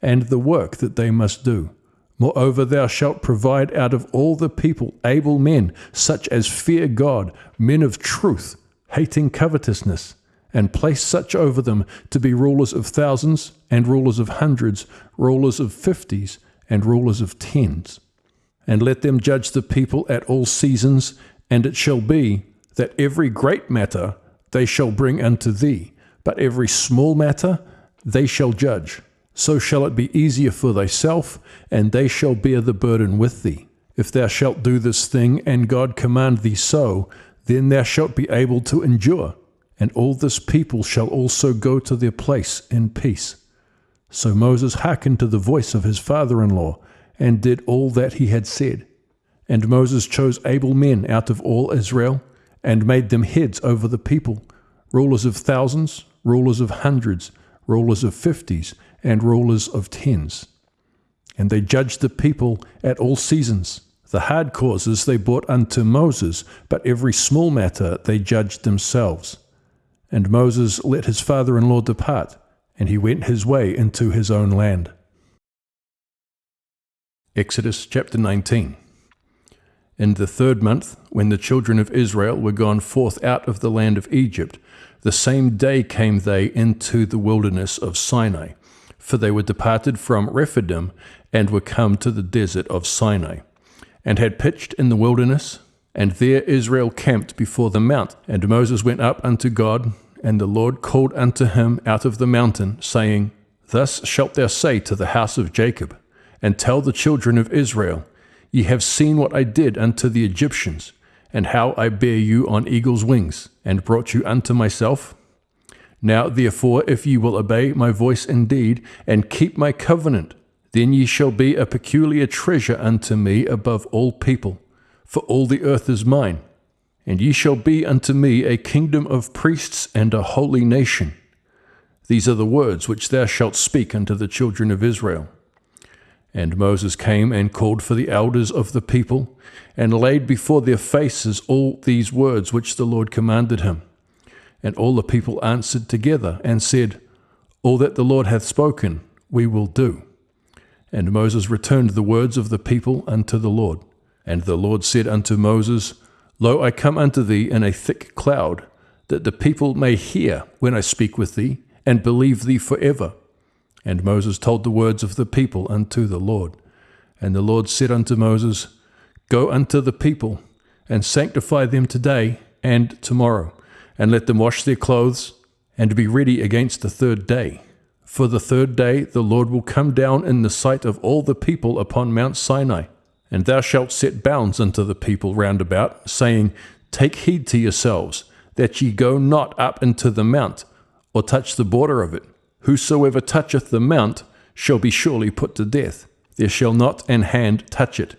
and the work that they must do. Moreover, thou shalt provide out of all the people able men, such as fear God, men of truth, hating covetousness, and place such over them to be rulers of thousands, and rulers of hundreds, rulers of 50s, and rulers of 10s. And let them judge the people at all seasons, and it shall be that every great matter they shall bring unto thee, but every small matter they shall judge. So shall it be easier for thyself, and they shall bear the burden with thee. If thou shalt do this thing, and God command thee so, then thou shalt be able to endure, and all this people shall also go to their place in peace. So Moses hearkened to the voice of his father-in-law, and did all that he had said. And Moses chose able men out of all Israel, and made them heads over the people, rulers of thousands, rulers of hundreds, rulers of 50s, and rulers of 10s. And they judged the people at all seasons. The hard causes they brought unto Moses, but every small matter they judged themselves. And Moses let his father-in-law depart, and he went his way into his own land. Exodus chapter 19. In the 3rd month, when the children of Israel were gone forth out of the land of Egypt, the same day came they into the wilderness of Sinai, for they were departed from Rephidim, and were come to the desert of Sinai, and had pitched in the wilderness, and there Israel camped before the mount. And Moses went up unto God, and the Lord called unto him out of the mountain, saying, Thus shalt thou say to the house of Jacob, and tell the children of Israel, Ye have seen what I did unto the Egyptians, and how I bare you on eagle's wings, and brought you unto myself. Now therefore, if ye will obey my voice indeed, and keep my covenant, then ye shall be a peculiar treasure unto me above all people, for all the earth is mine. And ye shall be unto me a kingdom of priests and a holy nation. These are the words which thou shalt speak unto the children of Israel. And Moses came and called for the elders of the people, and laid before their faces all these words which the Lord commanded him. And all the people answered together, and said, All that the Lord hath spoken, we will do. And Moses returned the words of the people unto the Lord. And the Lord said unto Moses, Lo, I come unto thee in a thick cloud, that the people may hear when I speak with thee, and believe thee forever. And Moses told the words of the people unto the Lord. And the Lord said unto Moses, Go unto the people, and sanctify them today and tomorrow, and let them wash their clothes, and be ready against the 3rd day. For the 3rd day the Lord will come down in the sight of all the people upon Mount Sinai. And thou shalt set bounds unto the people round about, saying, Take heed to yourselves, that ye go not up into the mount, or touch the border of it. Whosoever toucheth the mount shall be surely put to death. There shall not an hand touch it,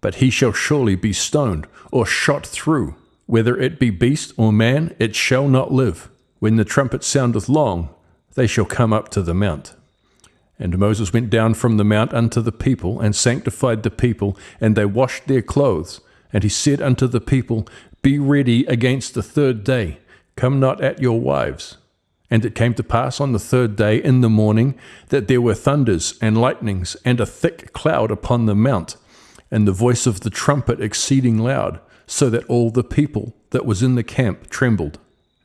but he shall surely be stoned, or shot through. Whether it be beast or man, it shall not live. When the trumpet soundeth long, they shall come up to the mount. And Moses went down from the mount unto the people, and sanctified the people, and they washed their clothes. And he said unto the people, Be ready against the 3rd day, come not at your wives. And it came to pass on the 3rd day in the morning, that there were thunders and lightnings, and a thick cloud upon the mount, and the voice of the trumpet exceeding loud, so that all the people that was in the camp trembled.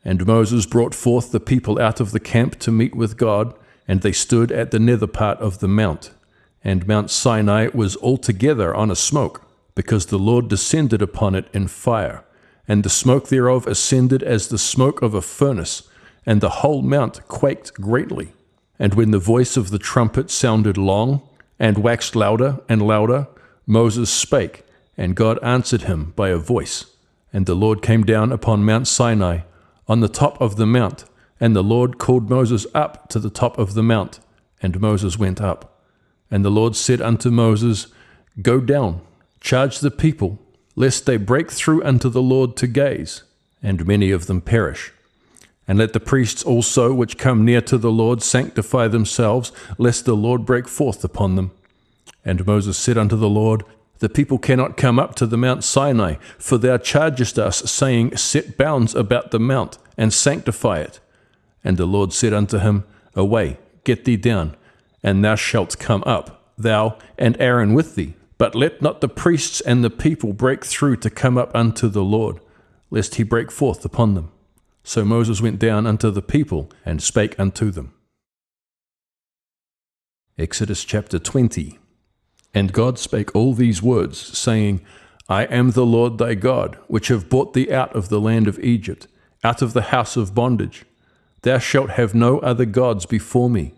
And Moses brought forth the people out of the camp to meet with God, and they stood at the nether part of the mount. And Mount Sinai was altogether on a smoke, because the Lord descended upon it in fire, and the smoke thereof ascended as the smoke of a furnace, and the whole mount quaked greatly. And when the voice of the trumpet sounded long, and waxed louder and louder, Moses spake, and God answered him by a voice. And the Lord came down upon Mount Sinai, on the top of the mount, and the Lord called Moses up to the top of the mount, and Moses went up. And the Lord said unto Moses, Go down, charge the people, lest they break through unto the Lord to gaze, and many of them perish. And let the priests also which come near to the Lord sanctify themselves, lest the Lord break forth upon them. And Moses said unto the Lord, The people cannot come up to the Mount Sinai, for thou chargest us, saying, Set bounds about the mount, and sanctify it. And the Lord said unto him, Away, get thee down, and thou shalt come up, thou and Aaron with thee. But let not the priests and the people break through to come up unto the Lord, lest he break forth upon them. So Moses went down unto the people, and spake unto them. Exodus chapter 20. And God spake all these words, saying, I am the Lord thy God, which have brought thee out of the land of Egypt, out of the house of bondage. Thou shalt have no other gods before me.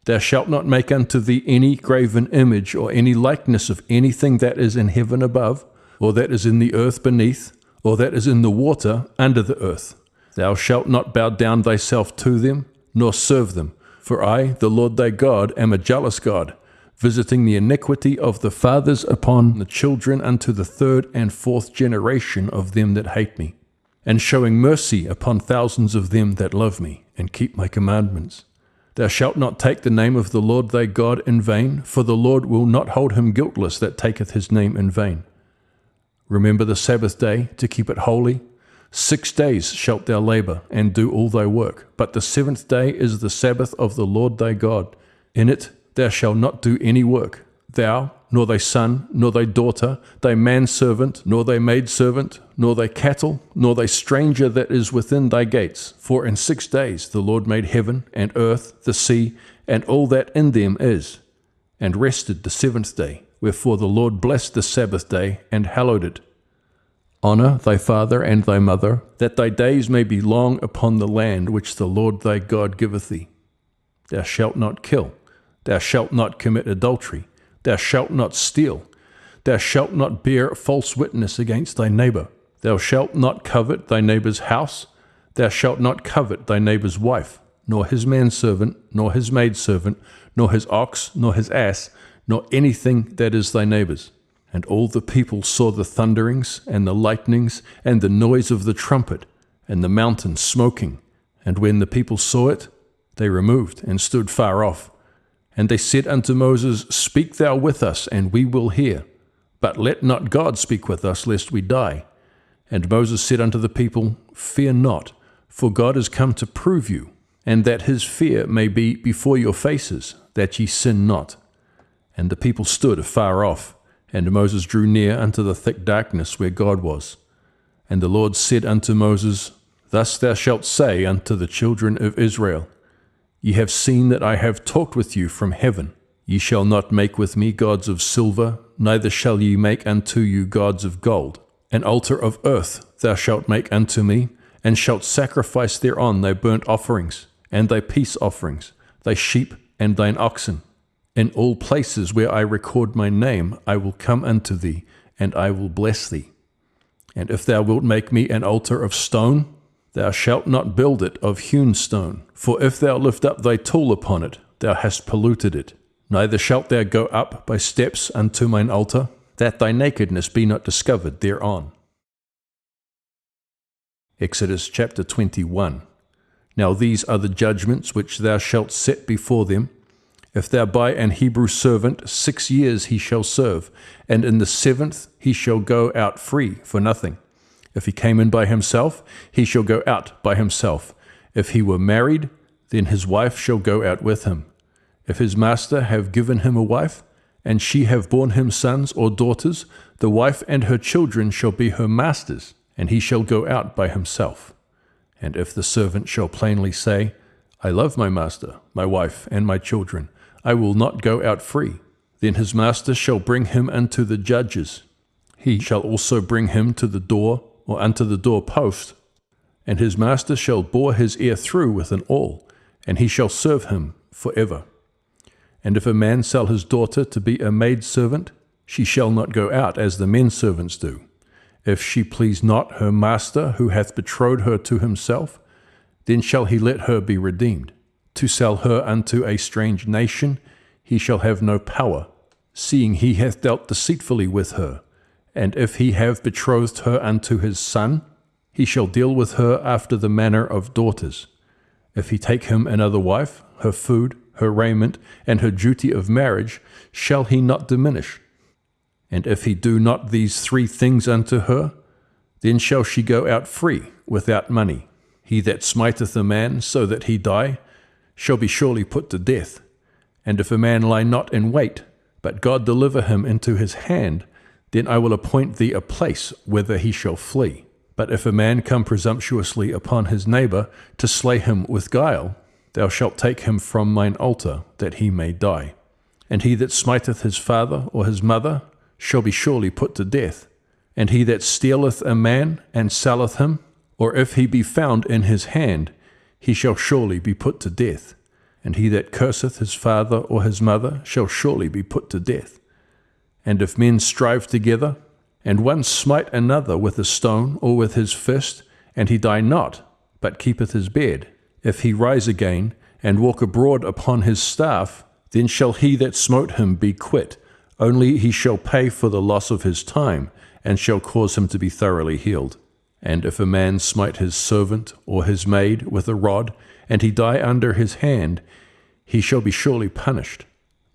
Thou shalt not make unto thee any graven image, or any likeness of anything that is in heaven above, or that is in the earth beneath, or that is in the water under the earth. Thou shalt not bow down thyself to them, nor serve them. For I, the Lord thy God, am a jealous God, visiting the iniquity of the fathers upon the children unto the third and fourth generation of them that hate me, and showing mercy upon thousands of them that love me, and keep my commandments. Thou shalt not take the name of the Lord thy God in vain, for the Lord will not hold him guiltless that taketh his name in vain. Remember the Sabbath day, to keep it holy. 6 days shalt thou labor, and do all thy work. But the seventh day is the Sabbath of the Lord thy God. In it thou shalt not do any work, thou, nor thy son, nor thy daughter, thy manservant, nor thy maidservant, nor thy cattle, nor thy stranger that is within thy gates. For in 6 days the Lord made heaven, and earth, the sea, and all that in them is, and rested the seventh day. Wherefore the Lord blessed the Sabbath day, and hallowed it. Honor thy father and thy mother, that thy days may be long upon the land which the Lord thy God giveth thee. Thou shalt not kill. Thou shalt not commit adultery. Thou shalt not steal. Thou shalt not bear false witness against thy neighbor. Thou shalt not covet thy neighbor's house. Thou shalt not covet thy neighbor's wife, nor his manservant, nor his maidservant, nor his ox, nor his ass, nor anything that is thy neighbor's. And all the people saw the thunderings, and the lightnings, and the noise of the trumpet, and the mountain smoking. And when the people saw it, they removed, and stood far off. And they said unto Moses, Speak thou with us, and we will hear. But let not God speak with us, lest we die. And Moses said unto the people, Fear not, for God is come to prove you, and that his fear may be before your faces, that ye sin not. And the people stood afar off. And Moses drew near unto the thick darkness where God was. And the Lord said unto Moses, Thus thou shalt say unto the children of Israel, Ye have seen that I have talked with you from heaven. Ye shall not make with me gods of silver, neither shall ye make unto you gods of gold. An altar of earth thou shalt make unto me, and shalt sacrifice thereon thy burnt offerings, and thy peace offerings, thy sheep and thine oxen. In all places where I record my name, I will come unto thee, and I will bless thee. And if thou wilt make me an altar of stone, thou shalt not build it of hewn stone. For if thou lift up thy tool upon it, thou hast polluted it. Neither shalt thou go up by steps unto mine altar, that thy nakedness be not discovered thereon. Exodus chapter 21. Now these are the judgments which thou shalt set before them. If thou buy an Hebrew servant, 6 years he shall serve, and in the 7th he shall go out free for nothing. If he came in by himself, he shall go out by himself. If he were married, then his wife shall go out with him. If his master have given him a wife, and she have borne him sons or daughters, the wife and her children shall be her master's, and he shall go out by himself. And if the servant shall plainly say, I love my master, my wife, and my children, I will not go out free, then his master shall bring him unto the judges. he shall also bring him to the door or unto the door post, and his master shall bore his ear through with an awl, and he shall serve him forever. And if a man sell his daughter to be a maidservant, she shall not go out as the men servants do. If she please not her master who hath betrothed her to himself, then shall he let her be redeemed. To sell her unto a strange nation he shall have no power, seeing he hath dealt deceitfully with her. And if he have betrothed her unto his son, he shall deal with her after the manner of daughters. If he take him another wife, her food, her raiment, and her duty of marriage shall he not diminish. And if he do not these three things unto her, then shall she go out free, without money. He that smiteth a man so that he die shall be surely put to death. And if a man lie not in wait, but God deliver him into his hand, then I will appoint thee a place whither he shall flee. But if a man come presumptuously upon his neighbor to slay him with guile, thou shalt take him from mine altar, that he may die. And he that smiteth his father or his mother shall be surely put to death. And he that stealeth a man and selleth him, or if he be found in his hand, he shall surely be put to death. And he that curseth his father or his mother shall surely be put to death. And if men strive together, and one smite another with a stone or with his fist, and he die not, but keepeth his bed, if he rise again, and walk abroad upon his staff, then shall he that smote him be quit. Only he shall pay for the loss of his time, and shall cause him to be thoroughly healed. And if a man smite his servant or his maid with a rod, and he die under his hand, he shall be surely punished.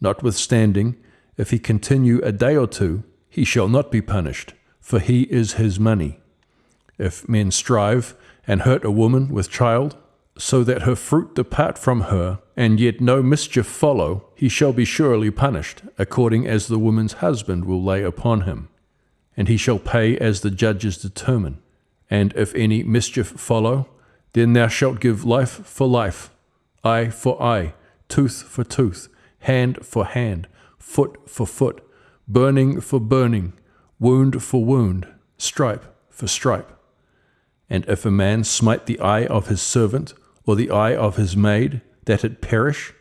Notwithstanding, if he continue a day or two, he shall not be punished, for he is his money. If men strive and hurt a woman with child, so that her fruit depart from her, and yet no mischief follow, he shall be surely punished, according as the woman's husband will lay upon him. And he shall pay as the judges determine. And if any mischief follow, then thou shalt give life for life, eye for eye, tooth for tooth, hand for hand, foot for foot, burning for burning, wound for wound, stripe for stripe. And if a man smite the eye of his servant, or the eye of his maid, that it perish,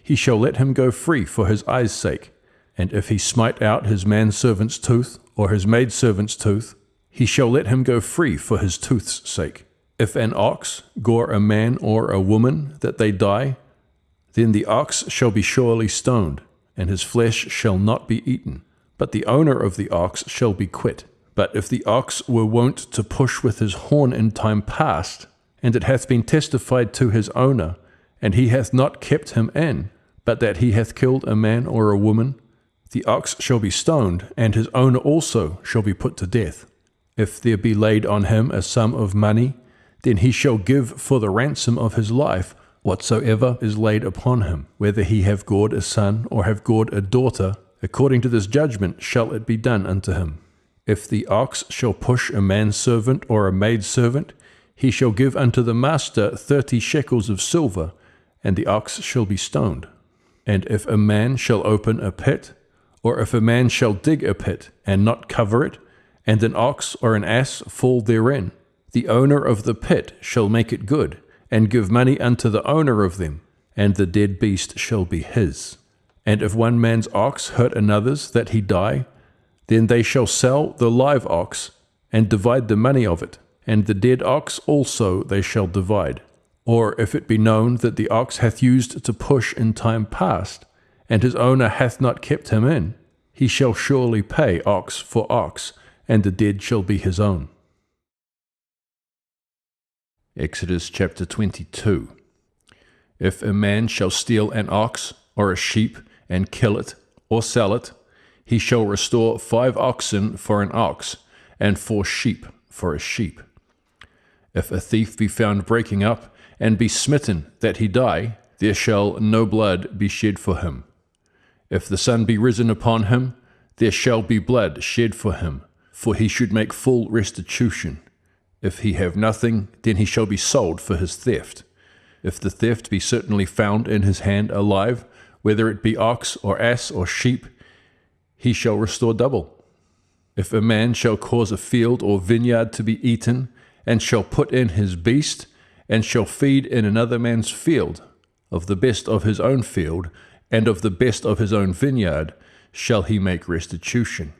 he shall let him go free for his eye's sake. And if he smite out his manservant's tooth, or his maidservant's tooth, he shall let him go free for his tooth's sake. If an ox gore a man or a woman, that they die, then the ox shall be surely stoned, and his flesh shall not be eaten, but the owner of the ox shall be quit. But if the ox were wont to push with his horn in time past, and it hath been testified to his owner, and he hath not kept him in, but that he hath killed a man or a woman, the ox shall be stoned, and his owner also shall be put to death. If there be laid on him a sum of money, then he shall give for the ransom of his life whatsoever is laid upon him, whether he have gored a son or have gored a daughter, according to this judgment shall it be done unto him. If the ox shall push a manservant or a maidservant, he shall give unto the master 30 shekels of silver, and the ox shall be stoned. And if a man shall open a pit, or if a man shall dig a pit, and not cover it, and an ox or an ass fall therein, the owner of the pit shall make it good, and give money unto the owner of them, and the dead beast shall be his. And if one man's ox hurt another's, that he die, then they shall sell the live ox, and divide the money of it, and the dead ox also they shall divide. Or if it be known that the ox hath used to push in time past, and his owner hath not kept him in, he shall surely pay ox for ox, and the dead shall be his own. Exodus chapter 22. If a man shall steal an ox or a sheep, and kill it, or sell it, he shall restore 5 oxen for an ox, and 4 sheep for a sheep. If a thief be found breaking up, and be smitten that he die, there shall no blood be shed for him. If the sun be risen upon him, there shall be blood shed for him, for he should make full restitution. If he have nothing, then he shall be sold for his theft. If the theft be certainly found in his hand alive, whether it be ox or ass or sheep, he shall restore double. If a man shall cause a field or vineyard to be eaten, and shall put in his beast, and shall feed in another man's field, of the best of his own field, and of the best of his own vineyard, shall he make restitution.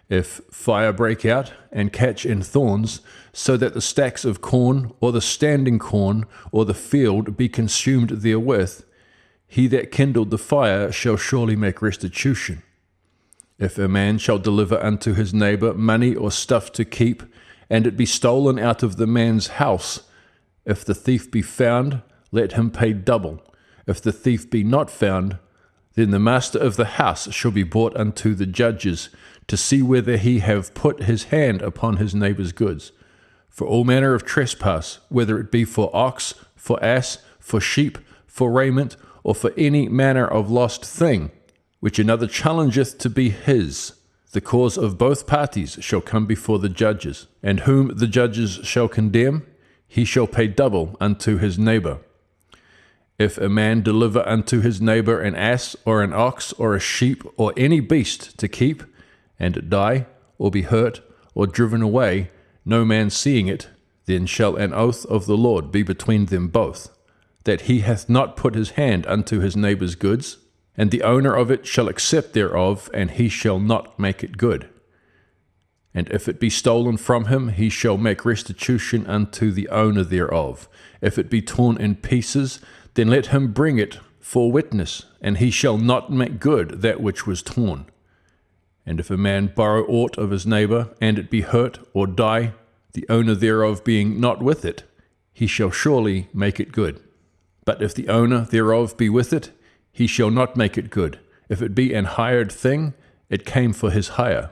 If fire break out and catch in thorns, so that the stacks of corn, or the standing corn, or the field be consumed therewith, he that kindled the fire shall surely make restitution. If a man shall deliver unto his neighbor money or stuff to keep, and it be stolen out of the man's house, if the thief be found, let him pay double. If the thief be not found, then the master of the house shall be brought unto the judges, to see whether he have put his hand upon his neighbor's goods. For all manner of trespass, whether it be for ox, for ass, for sheep, for raiment, or for any manner of lost thing, which another challengeth to be his, the cause of both parties shall come before the judges, and whom the judges shall condemn, he shall pay double unto his neighbor. If a man deliver unto his neighbor an ass, or an ox, or a sheep, or any beast to keep, and it die, or be hurt, or driven away, no man seeing it, then shall an oath of the Lord be between them both, that he hath not put his hand unto his neighbor's goods, and the owner of it shall accept thereof, and he shall not make it good. And if it be stolen from him, he shall make restitution unto the owner thereof. If it be torn in pieces, then let him bring it for witness, and he shall not make good that which was torn. And if a man borrow aught of his neighbor, and it be hurt or die, the owner thereof being not with it, he shall surely make it good. But if the owner thereof be with it, he shall not make it good. If it be an hired thing, it came for his hire.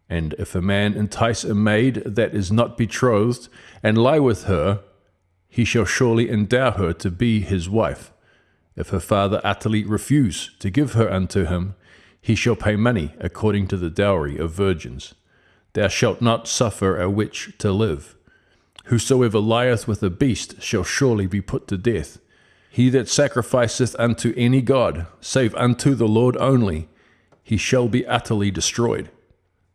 And if a man entice a maid that is not betrothed, and lie with her, he shall surely endow her to be his wife. If her father utterly refuse to give her unto him, he shall pay money according to the dowry of virgins. Thou shalt not suffer a witch to live. Whosoever lieth with a beast shall surely be put to death. He that sacrificeth unto any god, save unto the Lord only, he shall be utterly destroyed.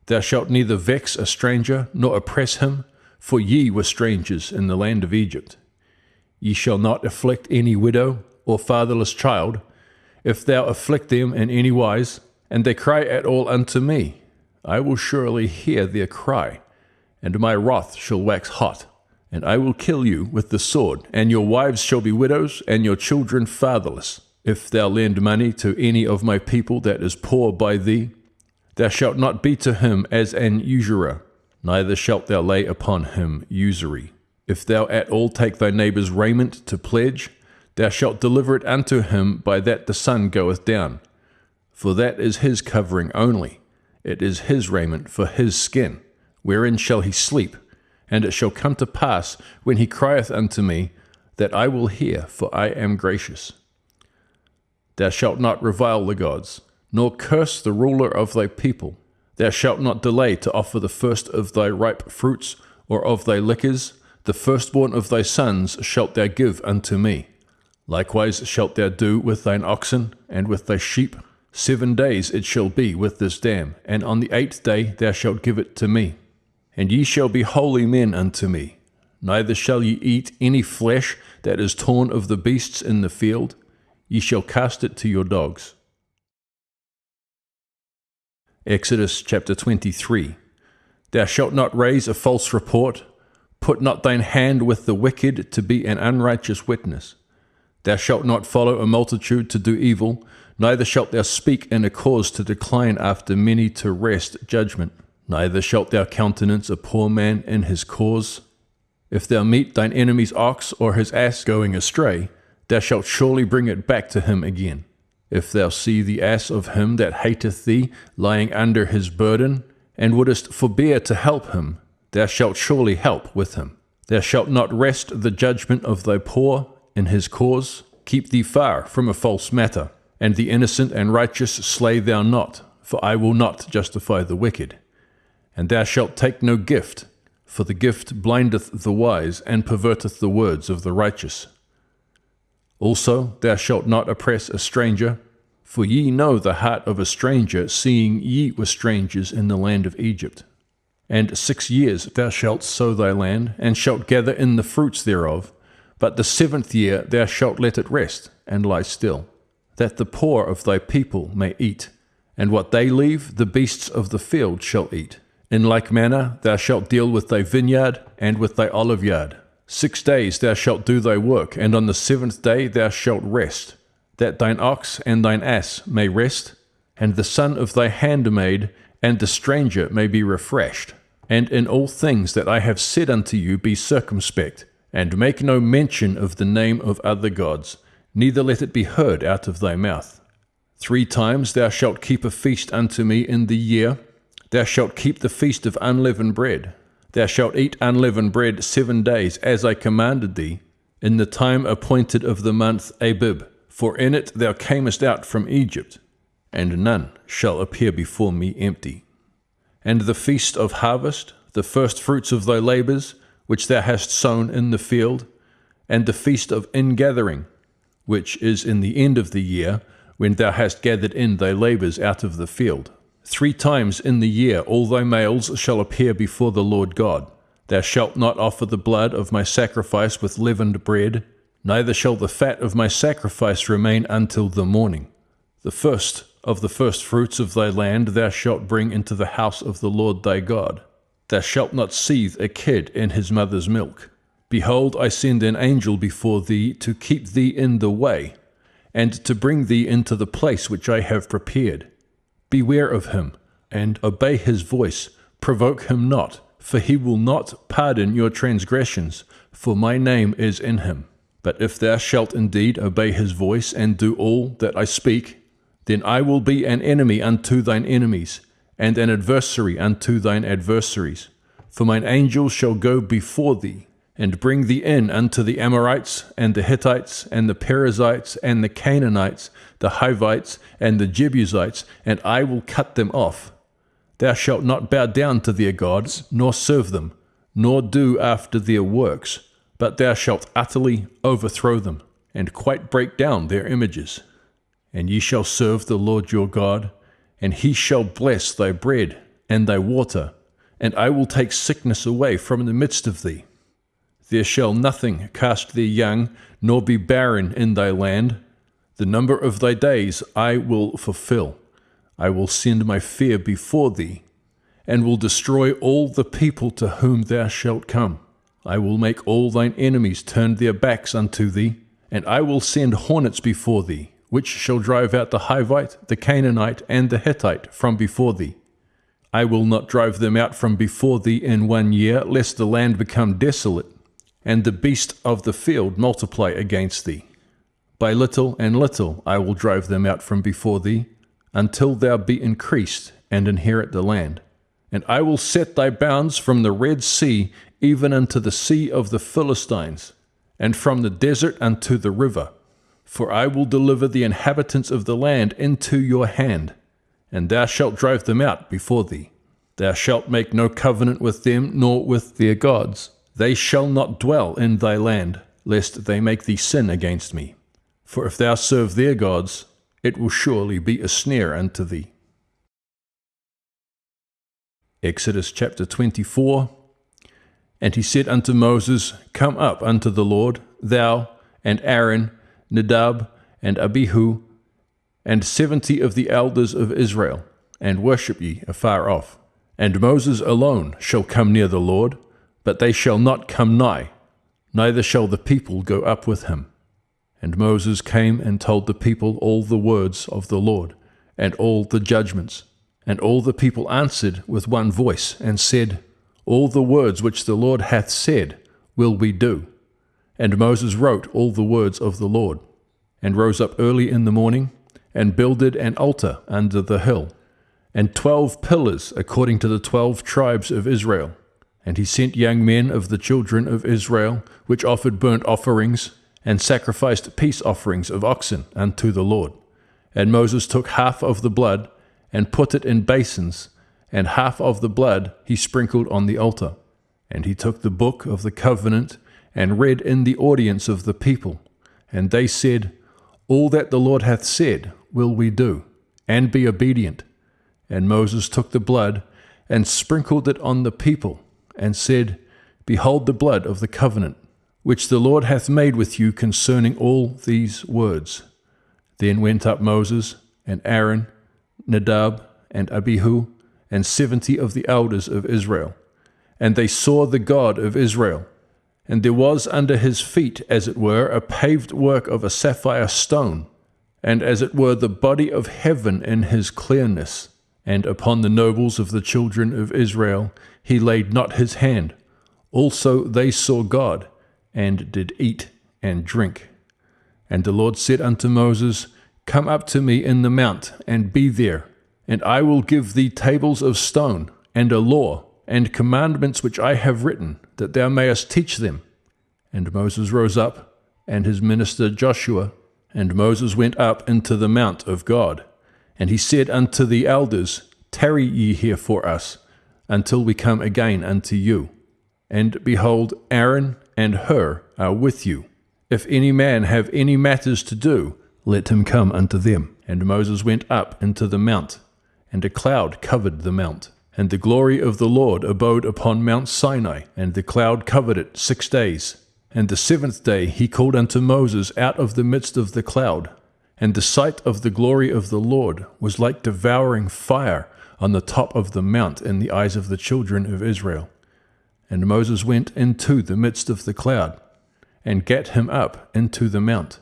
Thou shalt neither vex a stranger, nor oppress him, for ye were strangers in the land of Egypt. Ye shall not afflict any widow or fatherless child. If thou afflict them in any wise, and they cry at all unto me, I will surely hear their cry, and my wrath shall wax hot. And I will kill you with the sword, and your wives shall be widows, and your children fatherless. If thou lend money to any of my people that is poor by thee, thou shalt not be to him as an usurer, neither shalt thou lay upon him usury. If thou at all take thy neighbor's raiment to pledge, thou shalt deliver it unto him by that the sun goeth down. For that is his covering only, it is his raiment for his skin, wherein shall he sleep. And it shall come to pass, when he crieth unto me, that I will hear, for I am gracious. Thou shalt not revile the gods, nor curse the ruler of thy people. Thou shalt not delay to offer the first of thy ripe fruits, or of thy liquors. The firstborn of thy sons shalt thou give unto me. Likewise shalt thou do with thine oxen, and with thy sheep. 7 days it shall be with this dam, and on the 8th day thou shalt give it to me. And ye shall be holy men unto me. Neither shall ye eat any flesh that is torn of the beasts in the field. Ye shall cast it to your dogs. Exodus chapter 23. Thou shalt not raise a false report. Put not thine hand with the wicked to be an unrighteous witness. Thou shalt not follow a multitude to do evil, neither shalt thou speak in a cause to decline after many to wrest judgment. Neither shalt thou countenance a poor man in his cause. If thou meet thine enemy's ox or his ass going astray, thou shalt surely bring it back to him again. If thou see the ass of him that hateth thee lying under his burden, and wouldest forbear to help him, thou shalt surely help with him. Thou shalt not wrest the judgment of thy poor in his cause. Keep thee far from a false matter, and the innocent and righteous slay thou not, for I will not justify the wicked. And thou shalt take no gift, for the gift blindeth the wise, and perverteth the words of the righteous. Also thou shalt not oppress a stranger, For ye know the heart of a stranger, seeing ye were strangers in the land of Egypt. And 6 years thou shalt sow thy land, and shalt gather in the fruits thereof. But the 7th year thou shalt let it rest, and lie still, that the poor of thy people may eat, and what they leave the beasts of the field shall eat. In like manner thou shalt deal with thy vineyard and with thy oliveyard. 6 days thou shalt do thy work, and on the 7th day thou shalt rest, that thine ox and thine ass may rest, and the son of thy handmaid and the stranger may be refreshed. And in all things that I have said unto you be circumspect, and make no mention of the name of other gods, neither let it be heard out of thy mouth. 3 times thou shalt keep a feast unto me in the year. Thou shalt keep the feast of unleavened bread. Thou shalt eat unleavened bread 7 days, as I commanded thee, in the time appointed of the month Abib, for in it thou camest out from Egypt, and none shall appear before me empty. And the feast of harvest, the first fruits of thy labors, which thou hast sown in the field, and the feast of ingathering, which is in the end of the year, when thou hast gathered in thy labors out of the field. 3 times in the year all thy males shall appear before the Lord God. Thou shalt not offer the blood of my sacrifice with leavened bread, neither shall the fat of my sacrifice remain until the morning. The first of the first fruits of thy land thou shalt bring into the house of the Lord thy God. Thou shalt not seethe a kid in his mother's milk. Behold, I send an angel before thee to keep thee in the way, and to bring thee into the place which I have prepared. Beware of him, and obey his voice. Provoke him not, for he will not pardon your transgressions, for my name is in him. But if thou shalt indeed obey his voice, and do all that I speak, then I will be an enemy unto thine enemies, and an adversary unto thine adversaries. For mine angel shall go before thee, and bring thee in unto the Amorites, and the Hittites, and the Perizzites, and the Canaanites, the Hivites, and the Jebusites, and I will cut them off. Thou shalt not bow down to their gods, nor serve them, nor do after their works, but thou shalt utterly overthrow them, and quite break down their images. And ye shall serve the Lord your God, and he shall bless thy bread and thy water, and I will take sickness away from the midst of thee. There shall nothing cast their young, nor be barren in thy land. The number of thy days I will fulfill. I will send my fear before thee, and will destroy all the people to whom thou shalt come. I will make all thine enemies turn their backs unto thee, and I will send hornets before thee, which shall drive out the Hivite, the Canaanite, and the Hittite from before thee. I will not drive them out from before thee in 1 year, lest the land become desolate, and the beast of the field multiply against thee. By little and little I will drive them out from before thee, until thou be increased and inherit the land. And I will set thy bounds from the Red Sea even unto the sea of the Philistines, and from the desert unto the river. For I will deliver the inhabitants of the land into your hand, and thou shalt drive them out before thee. Thou shalt make no covenant with them, nor with their gods. They shall not dwell in thy land, lest they make thee sin against me. For if thou serve their gods, it will surely be a snare unto thee. Exodus chapter 24. And he said unto Moses, Come up unto the Lord, thou and Aaron, Nadab and Abihu, and 70 of the elders of Israel, and worship ye afar off. And Moses alone shall come near the Lord, but they shall not come nigh, neither shall the people go up with him. And Moses came and told the people all the words of the Lord, and all the judgments. And all the people answered with one voice, and said, All the words which the Lord hath said will we do. And Moses wrote all the words of the Lord, and rose up early in the morning, and builded an altar under the hill, and 12 pillars according to the 12 tribes of Israel. And he sent young men of the children of Israel, which offered burnt offerings, and sacrificed peace offerings of oxen unto the Lord. And Moses took half of the blood, and put it in basins, and half of the blood he sprinkled on the altar. And he took the book of the covenant, and read in the audience of the people. And they said, All that the Lord hath said, will we do, and be obedient. And Moses took the blood, and sprinkled it on the people, and said, Behold the blood of the covenant, which the Lord hath made with you concerning all these words. Then went up Moses, and Aaron, Nadab, and Abihu, and 70 of the elders of Israel. And they saw the God of Israel. And there was under his feet, as it were, a paved work of a sapphire stone, and as it were the body of heaven in his clearness. And upon the nobles of the children of Israel he laid not his hand. Also they saw God, and did eat and drink. And the Lord said unto Moses, Come up to me in the mount, and be there, and I will give thee tables of stone, and a law, and commandments which I have written, that thou mayest teach them. And Moses rose up, and his minister Joshua, and Moses went up into the mount of God. And he said unto the elders, Tarry ye here for us, until we come again unto you. And behold, Aaron and Hur are with you. If any man have any matters to do, let him come unto them. And Moses went up into the mount, and a cloud covered the mount. And the glory of the Lord abode upon Mount Sinai, and the cloud covered it 6 days. And the 7th day he called unto Moses out of the midst of the cloud. And the sight of the glory of the Lord was like devouring fire on the top of the mount in the eyes of the children of Israel. And Moses went into the midst of the cloud, and gat him up into the mount.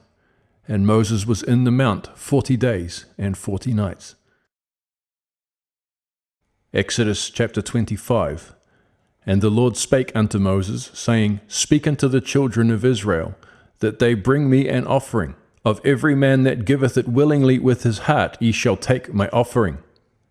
And Moses was in the mount 40 days and 40 nights. Exodus chapter 25. And the Lord spake unto Moses, saying, Speak unto the children of Israel, that they bring me an offering. Of every man that giveth it willingly with his heart ye shall take my offering.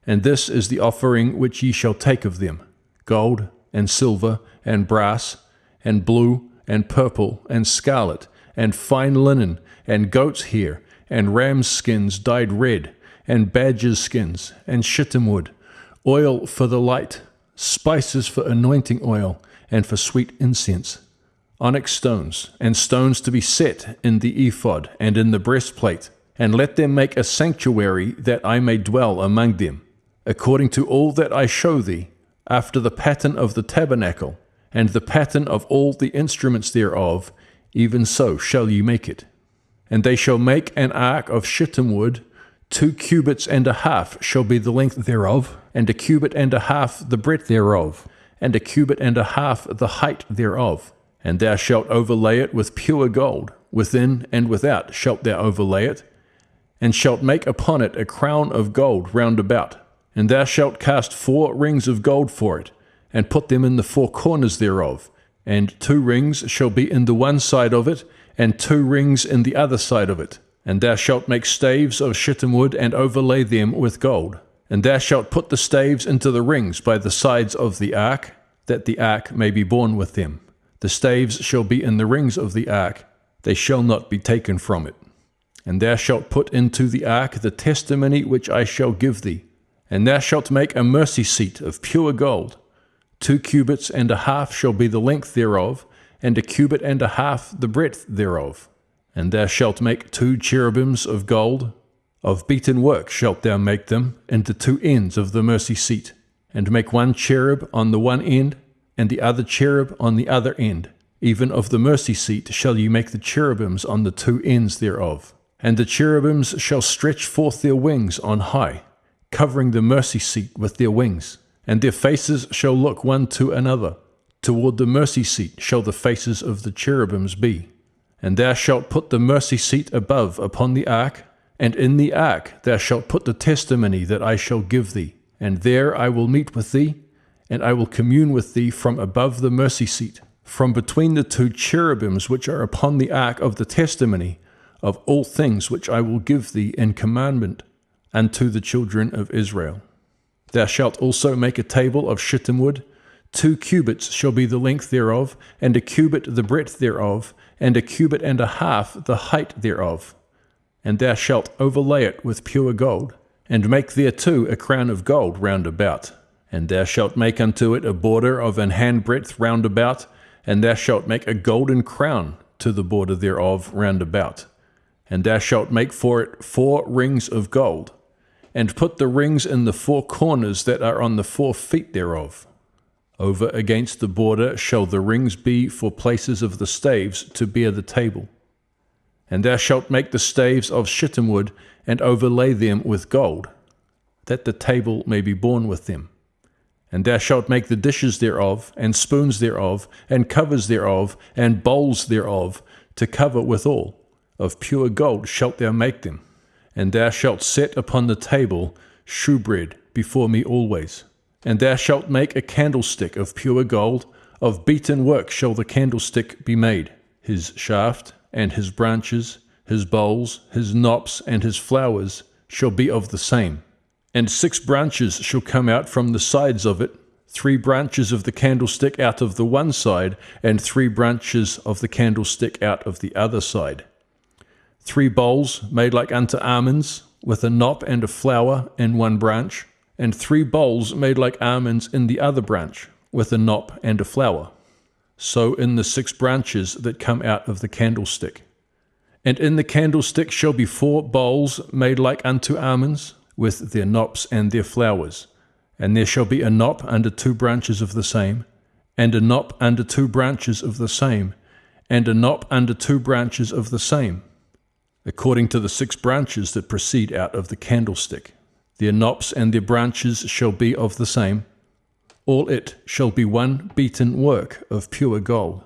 And this is the offering which ye shall take of them: gold, and silver, and brass, and blue, and purple, and scarlet, and fine linen, and goat's hair, and ram's skins dyed red, and badger's skins, and shittim wood, oil for the light, spices for anointing oil, and for sweet incense, onyx stones, and stones to be set in the ephod and in the breastplate, and let them make a sanctuary that I may dwell among them, according to all that I show thee, after the pattern of the tabernacle, and the pattern of all the instruments thereof, even so shall ye make it. And they shall make an ark of shittim wood, 2 cubits and a half shall be the length thereof, and 1 cubit and a half the breadth thereof, and 1 cubit and a half the height thereof. And thou shalt overlay it with pure gold, within and without shalt thou overlay it, and shalt make upon it a crown of gold round about. And thou shalt cast 4 rings of gold for it, and put them in the 4 corners thereof, and 2 rings shall be in the one side of it, and 2 rings in the other side of it. And thou shalt make staves of shittim wood, and overlay them with gold. And thou shalt put the staves into the rings by the sides of the ark, that the ark may be borne with them. The staves shall be in the rings of the ark, they shall not be taken from it. And thou shalt put into the ark the testimony which I shall give thee. And thou shalt make a mercy seat of pure gold. 2 cubits and a half shall be the length thereof, and 1 cubit and a half the breadth thereof. And thou shalt make 2 cherubims of gold. Of beaten work shalt thou make them into 2 ends of the mercy seat, and make 1 cherub on the one end, and the other cherub on the other end. Even of the mercy seat shall ye make the cherubims on the 2 ends thereof. And the cherubims shall stretch forth their wings on high, covering the mercy seat with their wings. And their faces shall look one to another. Toward the mercy seat shall the faces of the cherubims be. And thou shalt put the mercy seat above upon the ark, and in the ark thou shalt put the testimony that I shall give thee. And there I will meet with thee, and I will commune with thee from above the mercy seat, from between the 2 cherubims which are upon the ark of the testimony, of all things which I will give thee in commandment unto the children of Israel. Thou shalt also make a table of shittim wood. 2 cubits shall be the length thereof, and 1 cubit the breadth thereof, and 1 cubit and a half the height thereof. And thou shalt overlay it with pure gold, and make thereto a crown of gold round about. And thou shalt make unto it a border of an handbreadth round about, and thou shalt make a golden crown to the border thereof round about. And thou shalt make for it 4 rings of gold, and put the rings in the 4 corners that are on the 4 feet thereof. Over against the border shall the rings be for places of the staves to bear the table. And thou shalt make the staves of shittim wood, and overlay them with gold, that the table may be borne with them. And thou shalt make the dishes thereof, and spoons thereof, and covers thereof, and bowls thereof, to cover withal. Of pure gold shalt thou make them. And thou shalt set upon the table shewbread before me always. And thou shalt make a candlestick of pure gold, of beaten work shall the candlestick be made, his shaft, and his branches, his bowls, his knops, and his flowers shall be of the same. And 6 branches shall come out from the sides of it, 3 branches of the candlestick out of the one side, and 3 branches of the candlestick out of the other side. 3 bowls made like unto almonds, with a knop and a flower in one branch, and 3 bowls made like almonds in the other branch, with a knop and a flower. So in the 6 branches that come out of the candlestick. And in the candlestick shall be 4 bowls made like unto almonds, with their knops and their flowers. And there shall be a knop under 2 branches of the same, and a knop under 2 branches of the same, and a knop under 2 branches of the same, according to the 6 branches that proceed out of the candlestick. Their knops and their branches shall be of the same. All it shall be one beaten work of pure gold.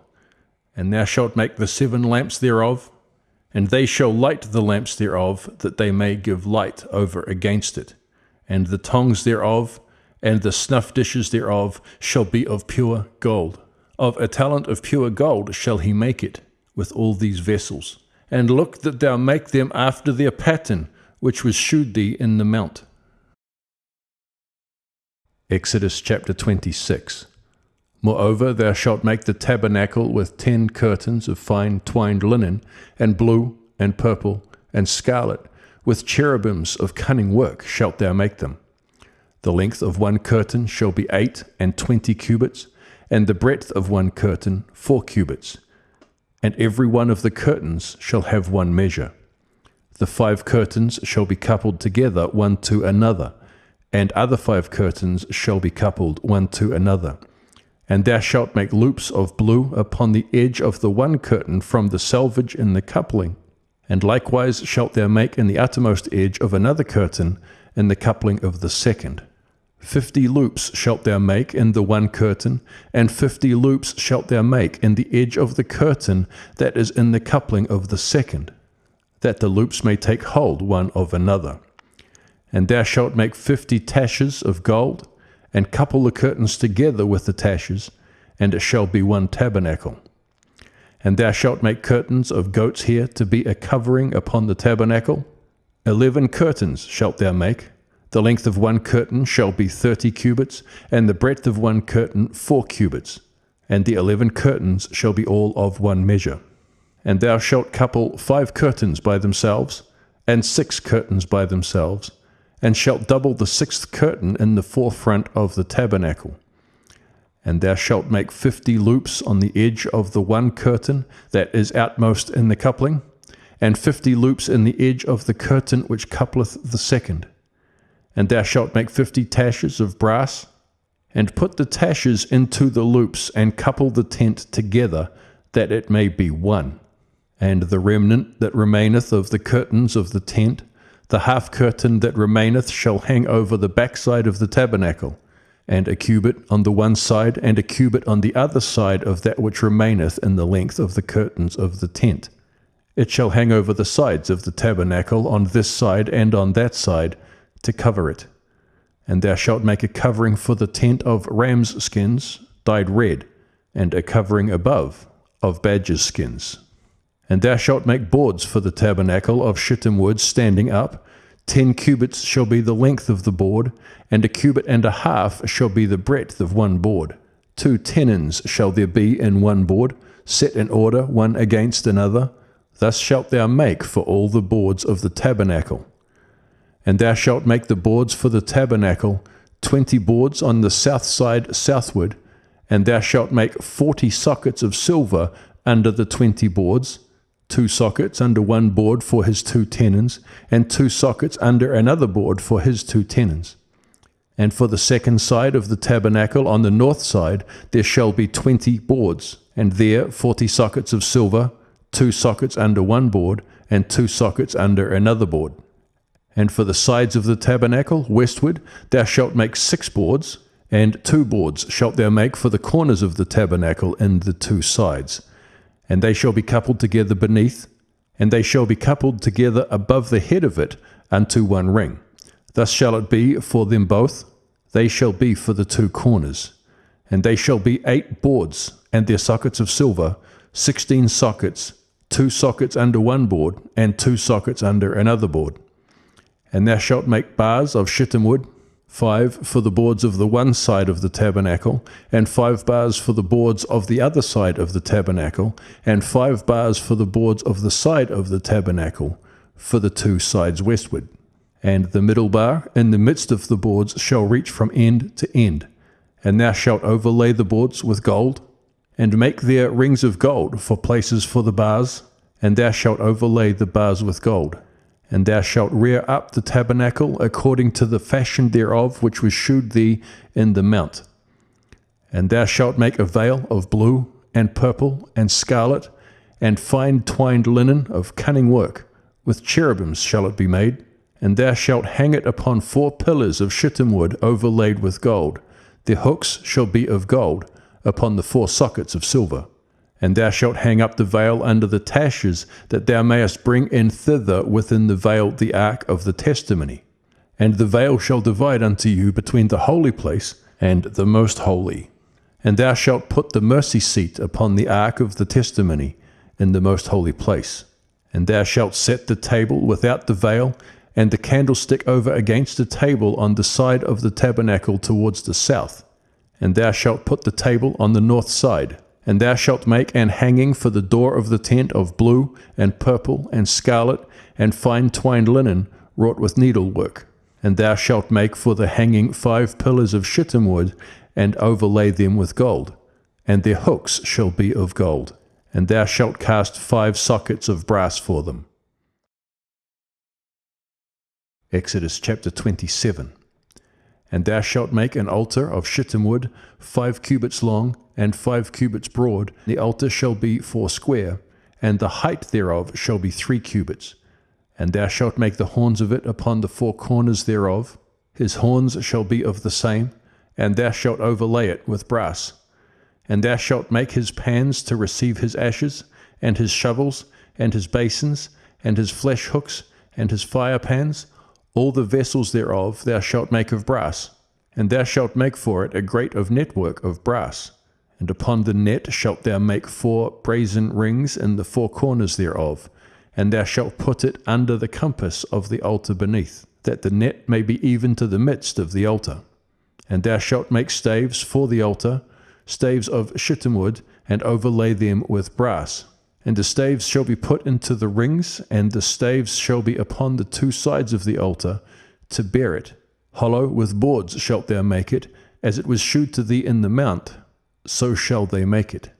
And thou shalt make the 7 lamps thereof, and they shall light the lamps thereof, that they may give light over against it. And the tongs thereof, and the snuff dishes thereof, shall be of pure gold. Of a talent of pure gold shall he make it, with all these vessels. And look that thou make them after their pattern, which was shewed thee in the mount. Exodus chapter 26. Moreover, thou shalt make the tabernacle with 10 curtains of fine twined linen, and blue, and purple, and scarlet, with cherubims of cunning work shalt thou make them. The length of one curtain shall be 28 cubits, and the breadth of one curtain 4 cubits. And every one of the curtains shall have one measure. The 5 curtains shall be coupled together one to another, and other 5 curtains shall be coupled one to another. And thou shalt make loops of blue upon the edge of the one curtain from the selvage in the coupling. And likewise shalt thou make in the uttermost edge of another curtain in the coupling of the second. 50 loops shalt thou make in the one curtain, and 50 loops shalt thou make in the edge of the curtain that is in the coupling of the second, that the loops may take hold one of another. And thou shalt make 50 taches of gold, and couple the curtains together with the taches, and it shall be one tabernacle. And thou shalt make curtains of goat's hair to be a covering upon the tabernacle. 11 curtains shalt thou make. The length of one curtain shall be 30 cubits, and the breadth of one curtain 4 cubits. And the 11 curtains shall be all of one measure. And thou shalt couple 5 curtains by themselves, and 6 curtains by themselves, and shalt double the 6th curtain in the forefront of the tabernacle. And thou shalt make 50 loops on the edge of the one curtain that is outmost in the coupling, and 50 loops in the edge of the curtain which coupleth the second. And thou shalt make 50 taches of brass, and put the taches into the loops, and couple the tent together, that it may be one. And the remnant that remaineth of the curtains of the tent, the half curtain that remaineth shall hang over the backside of the tabernacle, and a cubit on the one side, and a cubit on the other side of that which remaineth in the length of the curtains of the tent. It shall hang over the sides of the tabernacle on this side and on that side, to cover it. And thou shalt make a covering for the tent of rams' skins, dyed red, and a covering above of badgers' skins. And thou shalt make boards for the tabernacle of shittim wood standing up. 10 cubits shall be the length of the board, and 1.5 cubits shall be the breadth of one board. 2 tenons shall there be in one board, set in order one against another. Thus shalt thou make for all the boards of the tabernacle. And thou shalt make the boards for the tabernacle, 20 boards on the south side southward, and thou shalt make 40 sockets of silver under the 20 boards, 2 sockets under one board for his 2 tenons, and 2 sockets under another board for his 2 tenons. And for the second side of the tabernacle on the north side there shall be 20 boards, and there 40 sockets of silver, 2 sockets under one board, and 2 sockets under another board. And for the sides of the tabernacle westward thou shalt make 6 boards, and 2 boards shalt thou make for the corners of the tabernacle in the 2 sides. And they shall be coupled together beneath, and they shall be coupled together above the head of it unto one ring. Thus shall it be for them both. They shall be for the 2 corners. And they shall be 8 boards, and their sockets of silver, 16 sockets, 2 sockets under one board, and 2 sockets under another board. And thou shalt make bars of shittim wood, 5 for the boards of the one side of the tabernacle, and 5 bars for the boards of the other side of the tabernacle, and 5 bars for the boards of the side of the tabernacle, for the 2 sides westward. And the middle bar in the midst of the boards shall reach from end to end. And thou shalt overlay the boards with gold, and make there rings of gold for places for the bars, and thou shalt overlay the bars with gold. And thou shalt rear up the tabernacle according to the fashion thereof which was shewed thee in the mount. And thou shalt make a veil of blue, and purple, and scarlet, and fine twined linen of cunning work. With cherubims shall it be made. And thou shalt hang it upon 4 pillars of shittim wood overlaid with gold. Their hooks shall be of gold, upon the 4 sockets of silver. And thou shalt hang up the veil under the taches, that thou mayest bring in thither within the veil the ark of the testimony. And the veil shall divide unto you between the holy place and the most holy. And thou shalt put the mercy seat upon the ark of the testimony in the most holy place. And thou shalt set the table without the veil, and the candlestick over against the table on the side of the tabernacle towards the south. And thou shalt put the table on the north side. And thou shalt make an hanging for the door of the tent of blue, and purple, and scarlet, and fine twined linen, wrought with needlework. And thou shalt make for the hanging 5 pillars of shittim wood, and overlay them with gold. And their hooks shall be of gold. And thou shalt cast 5 sockets of brass for them. Exodus chapter 27. And thou shalt make an altar of shittim wood, 5 cubits long, and 5 cubits broad. The altar shall be 4 square, and the height thereof shall be 3 cubits. And thou shalt make the horns of it upon the 4 corners thereof. His horns shall be of the same, and thou shalt overlay it with brass. And thou shalt make his pans to receive his ashes, and his shovels, and his basins, and his flesh hooks, and his fire pans. All the vessels thereof thou shalt make of brass. And thou shalt make for it a grate of network of brass. And upon the net shalt thou make 4 brazen rings in the 4 corners thereof. And thou shalt put it under the compass of the altar beneath, that the net may be even to the midst of the altar. And thou shalt make staves for the altar, staves of shittim wood, and overlay them with brass. And the staves shall be put into the rings, and the staves shall be upon the 2 sides of the altar, to bear it. Hollow with boards shalt thou make it, as it was shewed to thee in the mount, so shall they make it.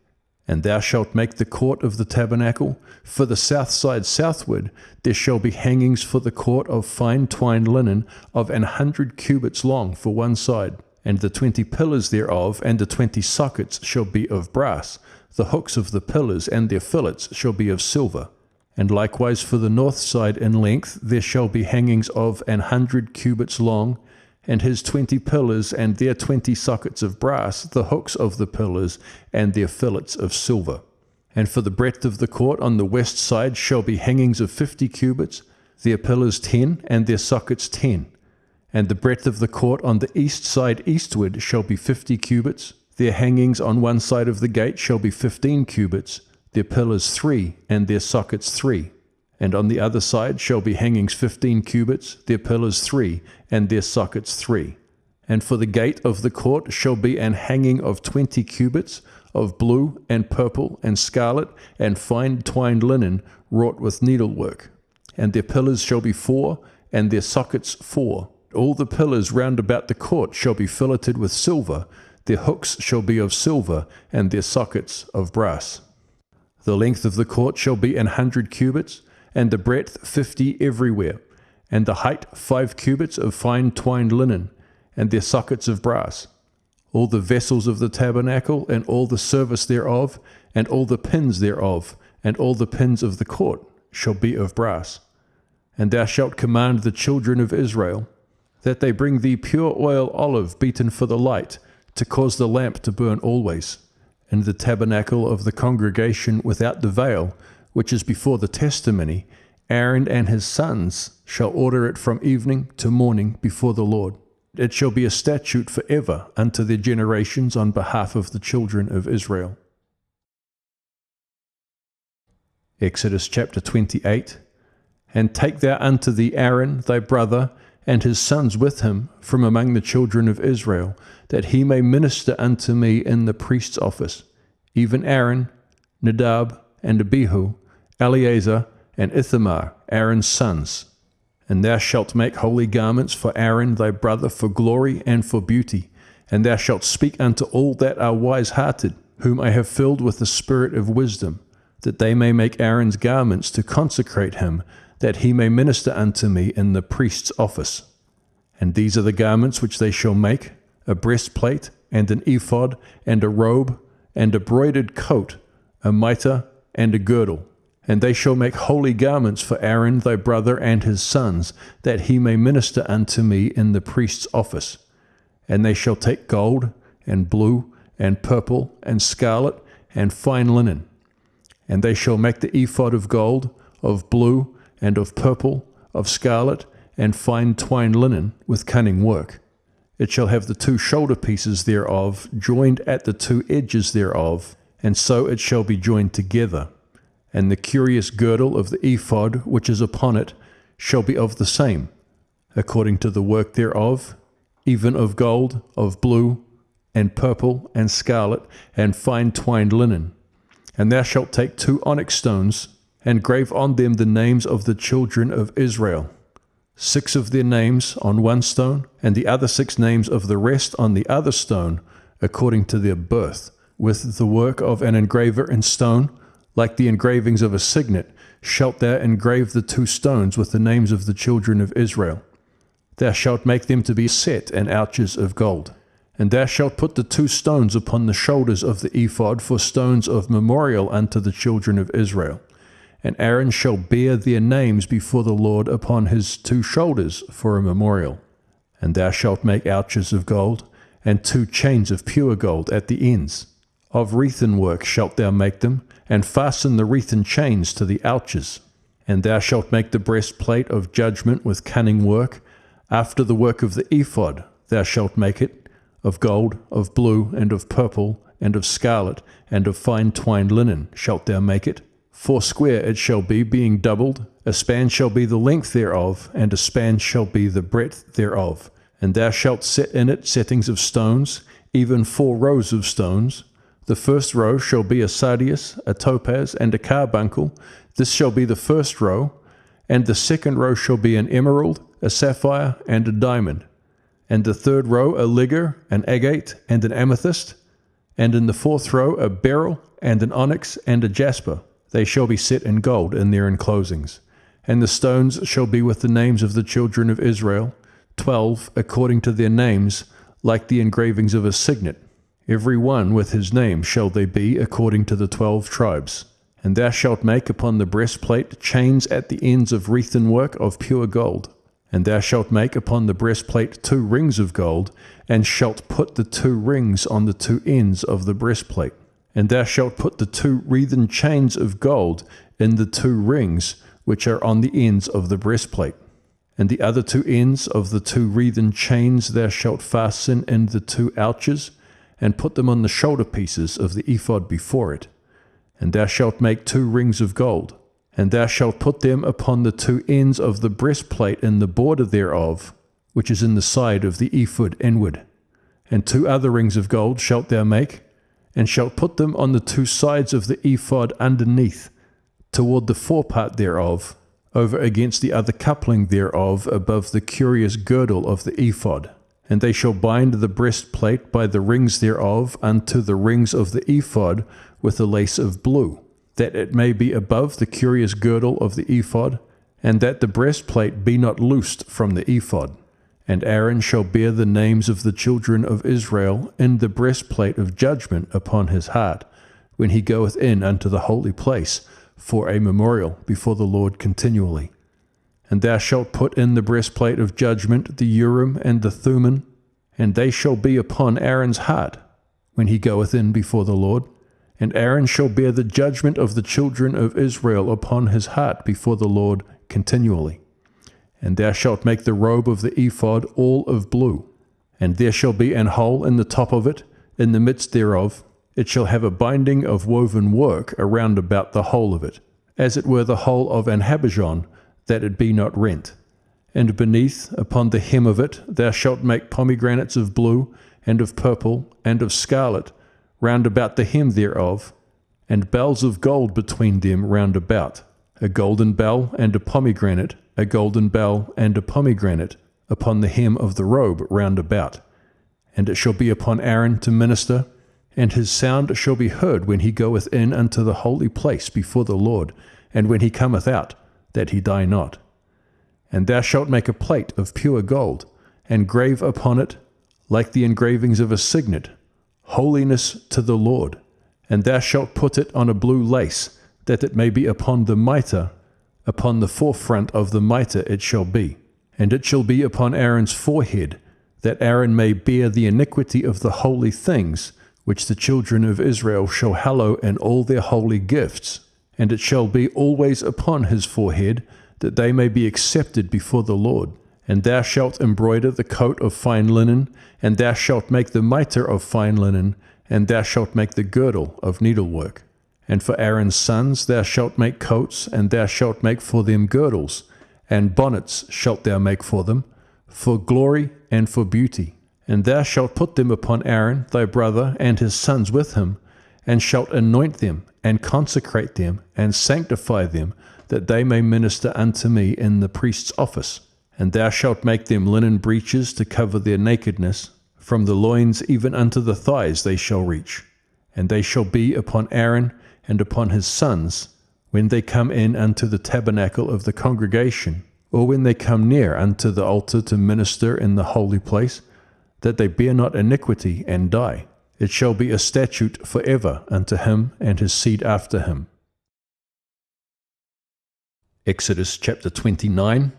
And thou shalt make the court of the tabernacle. For the south side southward there shall be hangings for the court of fine twined linen of 100 cubits long for one side. And the 20 pillars thereof and the 20 sockets shall be of brass. The hooks of the pillars and their fillets shall be of silver. And likewise for the north side in length there shall be hangings of 100 cubits long, and his 20 pillars and their 20 sockets of brass, the hooks of the pillars and their fillets of silver. And for the breadth of the court on the west side shall be hangings of 50 cubits, their pillars 10 and their sockets 10. And the breadth of the court on the east side eastward shall be 50 cubits, their hangings on one side of the gate shall be 15 cubits, their pillars 3 and their sockets 3. And on the other side shall be hangings 15 cubits, their pillars 3 and their sockets 3. And for the gate of the court shall be an hanging of 20 cubits, of blue and purple and scarlet and fine twined linen wrought with needlework. And their pillars shall be 4 and their sockets 4. All the pillars round about the court shall be filleted with silver, their hooks shall be of silver, and their sockets of brass. The length of the court shall be 100 cubits, and the breadth 50 everywhere, and the height 5 cubits of fine twined linen, and their sockets of brass. All the vessels of the tabernacle, and all the service thereof, and all the pins thereof, and all the pins of the court shall be of brass. And thou shalt command the children of Israel, that they bring thee pure oil olive beaten for the light, to cause the lamp to burn always. In the tabernacle of the congregation without the veil, which is before the testimony, Aaron and his sons shall order it from evening to morning before the Lord. It shall be a statute forever unto their generations on behalf of the children of Israel. Exodus chapter 28. And take thou unto thee Aaron thy brother, and his sons with him, from among the children of Israel, that he may minister unto me in the priest's office, even Aaron, Nadab, and Abihu, Eleazar, and Ithamar, Aaron's sons. And thou shalt make holy garments for Aaron thy brother for glory and for beauty, and thou shalt speak unto all that are wise-hearted, whom I have filled with the spirit of wisdom, that they may make Aaron's garments to consecrate him, that he may minister unto me in the priest's office. And these are the garments which they shall make: a breastplate, and an ephod, and a robe, and a broidered coat, a mitre, and a girdle. And they shall make holy garments for Aaron thy brother and his sons, that he may minister unto me in the priest's office. And they shall take gold, and blue, and purple, and scarlet, and fine linen. And they shall make the ephod of gold, of blue, and of purple, of scarlet, and fine twined linen, with cunning work. It shall have the 2 shoulder pieces thereof joined at the 2 edges thereof, and so it shall be joined together. And the curious girdle of the ephod which is upon it shall be of the same, according to the work thereof, even of gold, of blue, and purple, and scarlet, and fine twined linen. And thou shalt take 2 onyx stones, and grave on them the names of the children of Israel, 6 of their names on one stone, and the other 6 names of the rest on the other stone, according to their birth. With the work of an engraver in stone, like the engravings of a signet, shalt thou engrave the 2 stones with the names of the children of Israel. Thou shalt make them to be set in ouches of gold. And thou shalt put the 2 stones upon the shoulders of the ephod for stones of memorial unto the children of Israel. And Aaron shall bear their names before the Lord upon his 2 shoulders for a memorial. And thou shalt make ouches of gold, and 2 chains of pure gold at the ends. Of wreathen work shalt thou make them, and fasten the wreathen chains to the ouches. And thou shalt make the breastplate of judgment with cunning work. After the work of the ephod thou shalt make it, of gold, of blue, and of purple, and of scarlet, and of fine twined linen shalt thou make it. 4 square it shall be, being doubled. A span shall be the length thereof, and a span shall be the breadth thereof. And thou shalt set in it settings of stones, even 4 rows of stones. The first row shall be a sardius, a topaz, and a carbuncle. This shall be the first row. And the second row shall be an emerald, a sapphire, and a diamond. And the third row a ligure, an agate, and an amethyst. And in the 4th row a beryl, and an onyx, and a jasper. They shall be set in gold in their enclosings. And the stones shall be with the names of the children of Israel, 12 according to their names, like the engravings of a signet. Every one with his name shall they be, according to the 12 tribes. And thou shalt make upon the breastplate chains at the ends of wreathen work of pure gold. And thou shalt make upon the breastplate 2 rings of gold, and shalt put the 2 rings on the 2 ends of the breastplate. And thou shalt put the 2 wreathen chains of gold in the 2 rings which are on the ends of the breastplate. And the other 2 ends of the 2 wreathen chains thou shalt fasten in the 2 ouches, and put them on the shoulder pieces of the ephod before it. And thou shalt make 2 rings of gold. And thou shalt put them upon the 2 ends of the breastplate in the border thereof, which is in the side of the ephod inward. And 2 other rings of gold shalt thou make, and shalt put them on the 2 sides of the ephod underneath, toward the forepart thereof, over against the other coupling thereof above the curious girdle of the ephod. And they shall bind the breastplate by the rings thereof unto the rings of the ephod with a lace of blue. that it may be above the curious girdle of the ephod, and that the breastplate be not loosed from the ephod. And Aaron shall bear the names of the children of Israel in the breastplate of judgment upon his heart, when he goeth in unto the holy place, for a memorial before the Lord continually. And thou shalt put in the breastplate of judgment the Urim and the Thummim, and they shall be upon Aaron's heart, when he goeth in before the Lord. And Aaron shall bear the judgment of the children of Israel upon his heart before the Lord continually. And thou shalt make the robe of the ephod all of blue, and there shall be an hole in the top of it, in the midst thereof. It shall have a binding of woven work around about the whole of it, as it were the hole of an habergeon, that it be not rent. And beneath, upon the hem of it, thou shalt make pomegranates of blue, and of purple, and of scarlet, round about the hem thereof, and bells of gold between them round about, a golden bell and a pomegranate, a golden bell and a pomegranate, upon the hem of the robe round about. And it shall be upon Aaron to minister, and his sound shall be heard when he goeth in unto the holy place before the Lord, and when he cometh out, that he die not. And thou shalt make a plate of pure gold, and grave upon it, like the engravings of a signet, holiness to the Lord. And thou shalt put it on a blue lace, that it may be upon the mitre, upon the forefront of the mitre it shall be. And it shall be upon Aaron's forehead, that Aaron may bear the iniquity of the holy things, which the children of Israel shall hallow in all their holy gifts. And it shall be always upon his forehead, that they may be accepted before the Lord. And thou shalt embroider the coat of fine linen, and thou shalt make the mitre of fine linen, and thou shalt make the girdle of needlework. And for Aaron's sons thou shalt make coats, and thou shalt make for them girdles, and bonnets shalt thou make for them, for glory and for beauty. And thou shalt put them upon Aaron thy brother and his sons with him, and shalt anoint them, and consecrate them, and sanctify them, that they may minister unto me in the priest's office. And thou shalt make them linen breeches to cover their nakedness, from the loins even unto the thighs they shall reach. And they shall be upon Aaron and upon his sons, when they come in unto the tabernacle of the congregation, or when they come near unto the altar to minister in the holy place, that they bear not iniquity and die. It shall be a statute forever unto him and his seed after him. Exodus chapter 29.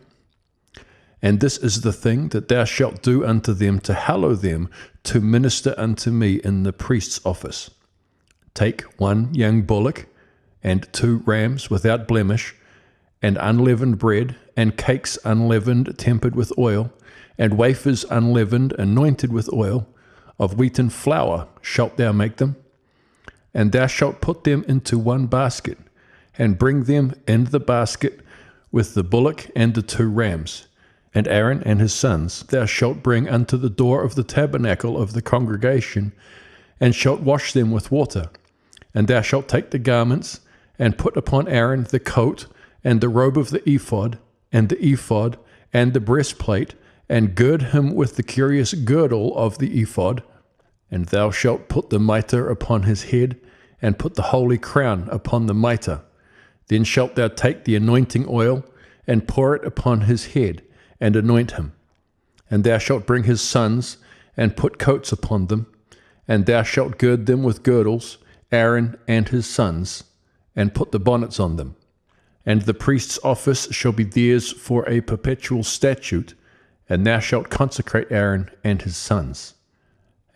And this is the thing that thou shalt do unto them to hallow them, to minister unto me in the priest's office. Take 1 young bullock, and 2 rams without blemish, and unleavened bread, and cakes unleavened tempered with oil, and wafers unleavened anointed with oil, of wheaten flour shalt thou make them. And thou shalt put them into 1 basket, and bring them in the basket with the bullock and the 2 rams. And Aaron and his sons thou shalt bring unto the door of the tabernacle of the congregation, and shalt wash them with water. And thou shalt take the garments, and put upon Aaron the coat, and the robe of the ephod, and the breastplate, and gird him with the curious girdle of the ephod. And thou shalt put the mitre upon his head, and put the holy crown upon the mitre. Then shalt thou take the anointing oil, and pour it upon his head, and anoint him. And thou shalt bring his sons, and put coats upon them, and thou shalt gird them with girdles, Aaron and his sons, and put the bonnets on them. And the priest's office shall be theirs for a perpetual statute, and thou shalt consecrate Aaron and his sons.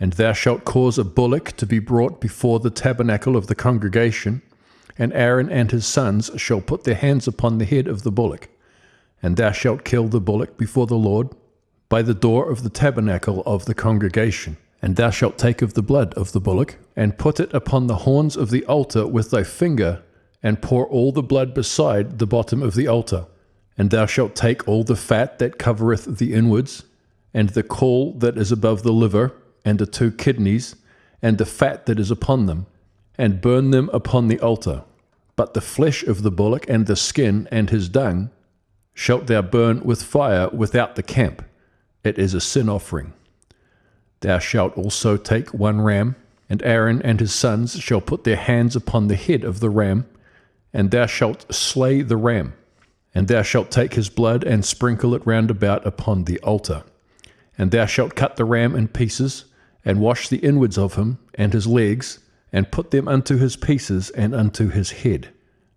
And thou shalt cause a bullock to be brought before the tabernacle of the congregation, and Aaron and his sons shall put their hands upon the head of the bullock. And thou shalt kill the bullock before the Lord by the door of the tabernacle of the congregation. And thou shalt take of the blood of the bullock, and put it upon the horns of the altar with thy finger, and pour all the blood beside the bottom of the altar. And thou shalt take all the fat that covereth the inwards, and the caul that is above the liver, and the 2 kidneys, and the fat that is upon them, and burn them upon the altar. But the flesh of the bullock, and the skin, and his dung, shalt thou burn with fire without the camp. It is a sin offering. Thou shalt also take 1 ram, and Aaron and his sons shall put their hands upon the head of the ram, and thou shalt slay the ram. And thou shalt take his blood, and sprinkle it round about upon the altar. And thou shalt cut the ram in pieces, and wash the inwards of him, and his legs, and put them unto his pieces, and unto his head.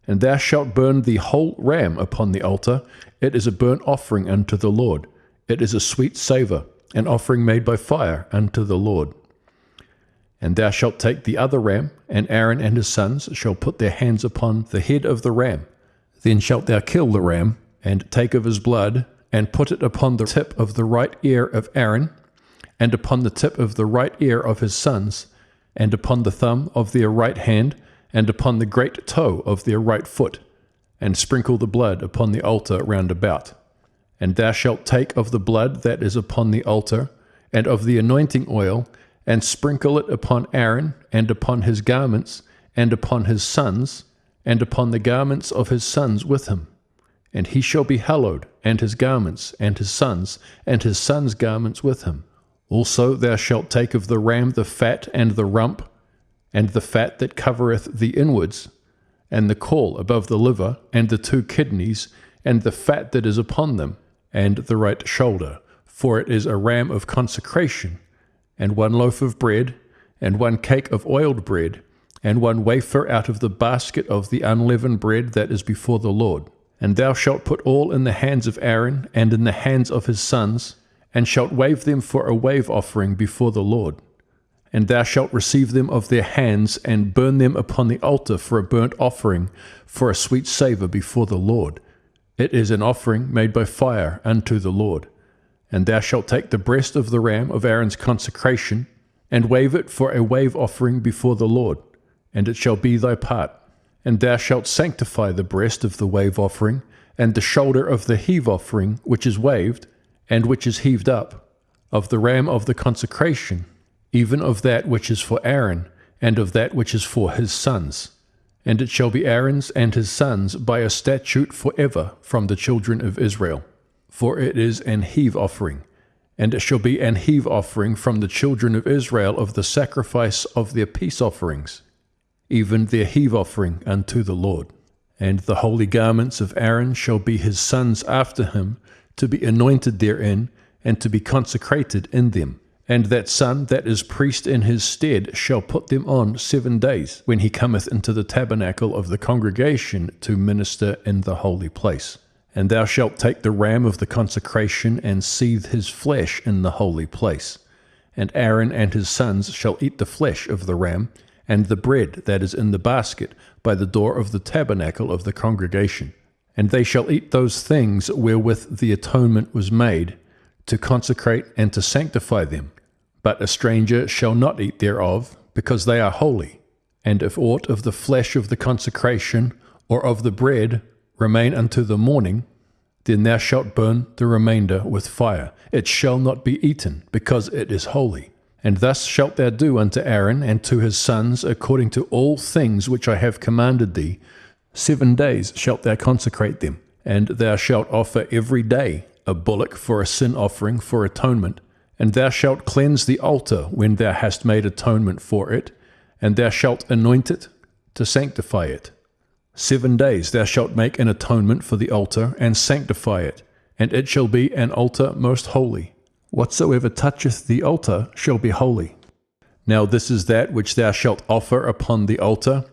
And thou shalt burn the whole ram upon the altar. It is a burnt offering unto the Lord. It is a sweet savour, an offering made by fire unto the Lord. And thou shalt take the other ram, and Aaron and his sons shall put their hands upon the head of the ram. Then shalt thou kill the ram, and take of his blood, and put it upon the tip of the right ear of Aaron, and upon the tip of the right ear of his sons, and upon the thumb of their right hand, and upon the great toe of their right foot, and sprinkle the blood upon the altar round about. And thou shalt take of the blood that is upon the altar, and of the anointing oil, and sprinkle it upon Aaron, and upon his garments, and upon his sons, and upon the garments of his sons with him. And he shall be hallowed, and his garments, and his sons' garments with him. Also thou shalt take of the ram the fat and the rump, and the fat that covereth the inwards, and the caul above the liver, and the 2 kidneys, and the fat that is upon them, and the right shoulder. For it is a ram of consecration, and 1 loaf of bread, and 1 cake of oiled bread, and 1 wafer out of the basket of the unleavened bread that is before the Lord. And thou shalt put all in the hands of Aaron, and in the hands of his sons, and shalt wave them for a wave offering before the Lord. And thou shalt receive them of their hands, and burn them upon the altar for a burnt offering, for a sweet savour before the Lord. It is an offering made by fire unto the Lord. And thou shalt take the breast of the ram of Aaron's consecration, and wave it for a wave offering before the Lord, and it shall be thy part. And thou shalt sanctify the breast of the wave offering, and the shoulder of the heave offering, which is waved, and which is heaved up, of the ram of the consecration, even of that which is for Aaron, and of that which is for his sons. And it shall be Aaron's and his sons by a statute forever from the children of Israel. For it is an heave offering, and it shall be an heave offering from the children of Israel of the sacrifice of their peace offerings, even their heave offering unto the Lord. And the holy garments of Aaron shall be his sons after him, to be anointed therein, and to be consecrated in them. And that son that is priest in his stead shall put them on 7 days, when he cometh into the tabernacle of the congregation to minister in the holy place. And thou shalt take the ram of the consecration, and seethe his flesh in the holy place. And Aaron and his sons shall eat the flesh of the ram, and the bread that is in the basket by the door of the tabernacle of the congregation. And they shall eat those things wherewith the atonement was made, to consecrate and to sanctify them. But a stranger shall not eat thereof, because they are holy. And if aught of the flesh of the consecration, or of the bread, remain unto the morning, then thou shalt burn the remainder with fire. It shall not be eaten, because it is holy. And thus shalt thou do unto Aaron and to his sons, according to all things which I have commanded thee. 7 days shalt thou consecrate them, and thou shalt offer every day a bullock for a sin offering for atonement. And thou shalt cleanse the altar when thou hast made atonement for it, and thou shalt anoint it to sanctify it. 7 days thou shalt make an atonement for the altar, and sanctify it, and it shall be an altar most holy. Whatsoever toucheth the altar shall be holy. Now this is that which thou shalt offer upon the altar: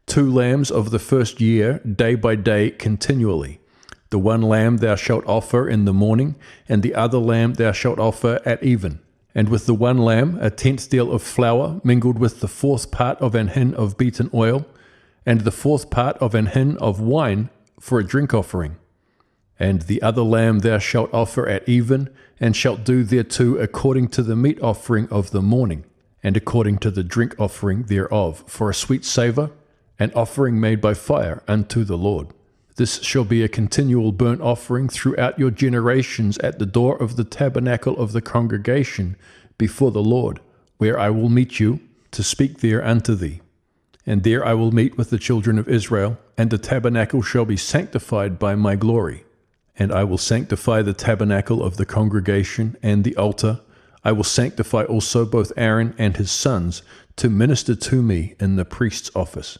2 lambs of the first year, day by day continually. The 1 lamb thou shalt offer in the morning, and the other lamb thou shalt offer at even. And with the 1 lamb 1/10 deal of flour, mingled with the 4th part of an hin of beaten oil, and the 4th part of an hin of wine for a drink offering. And the other lamb thou shalt offer at even, and shalt do thereto according to the meat offering of the morning, and according to the drink offering thereof, for a sweet savour, an offering made by fire unto the Lord. This shall be a continual burnt offering throughout your generations at the door of the tabernacle of the congregation before the Lord, where I will meet you, to speak there unto thee. And there I will meet with the children of Israel, and the tabernacle shall be sanctified by my glory. And I will sanctify the tabernacle of the congregation and the altar. I will sanctify also both Aaron and his sons, to minister to me in the priest's office.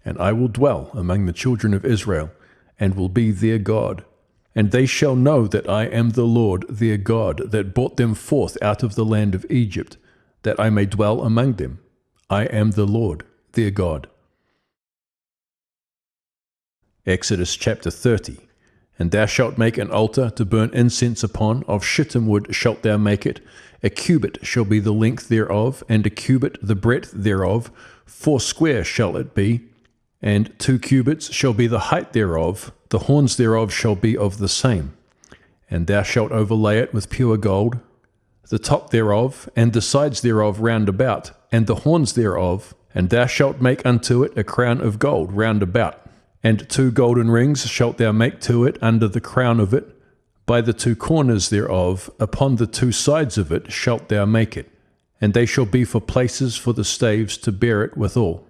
And I will dwell among the children of Israel, and will be their God. And they shall know that I am the Lord their God, that brought them forth out of the land of Egypt, that I may dwell among them. I am the Lord their God. Exodus chapter 30. And thou shalt make an altar to burn incense upon, of shittim wood shalt thou make it. A cubit shall be the length thereof, and a cubit the breadth thereof. 4 square shall it be, and 2 cubits shall be the height thereof. The horns thereof shall be of the same. And thou shalt overlay it with pure gold, the top thereof, and the sides thereof round about, and the horns thereof. And thou shalt make unto it a crown of gold round about. And 2 golden rings shalt thou make to it under the crown of it. By the 2 corners thereof, upon the 2 sides of it, shalt thou make it. And they shall be for places for the staves to bear it withal.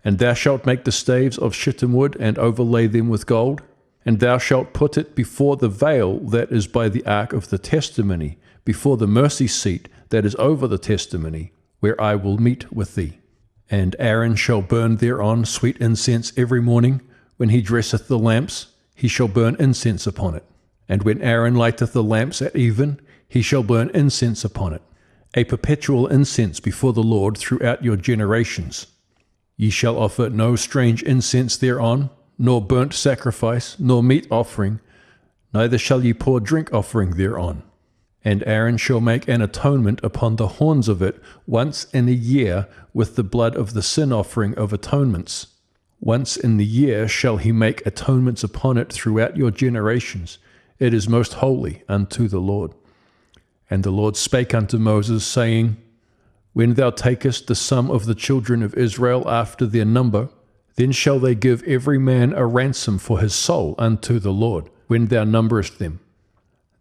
And thou shalt make the staves of shittim wood, and overlay them with gold. And thou shalt put it before the veil that is by the ark of the testimony, before the mercy seat that is over the testimony, where I will meet with thee. And Aaron shall burn thereon sweet incense every morning. When he dresseth the lamps, he shall burn incense upon it. And when Aaron lighteth the lamps at even, he shall burn incense upon it, a perpetual incense before the Lord throughout your generations. Ye shall offer no strange incense thereon, nor burnt sacrifice, nor meat offering, neither shall ye pour drink offering thereon. And Aaron shall make an atonement upon the horns of it once in a year with the blood of the sin offering of atonements. Once in the year shall he make atonements upon it throughout your generations. It is most holy unto the Lord. And the Lord spake unto Moses, saying, When thou takest the sum of the children of Israel after their number, then shall they give every man a ransom for his soul unto the Lord, when thou numberest them,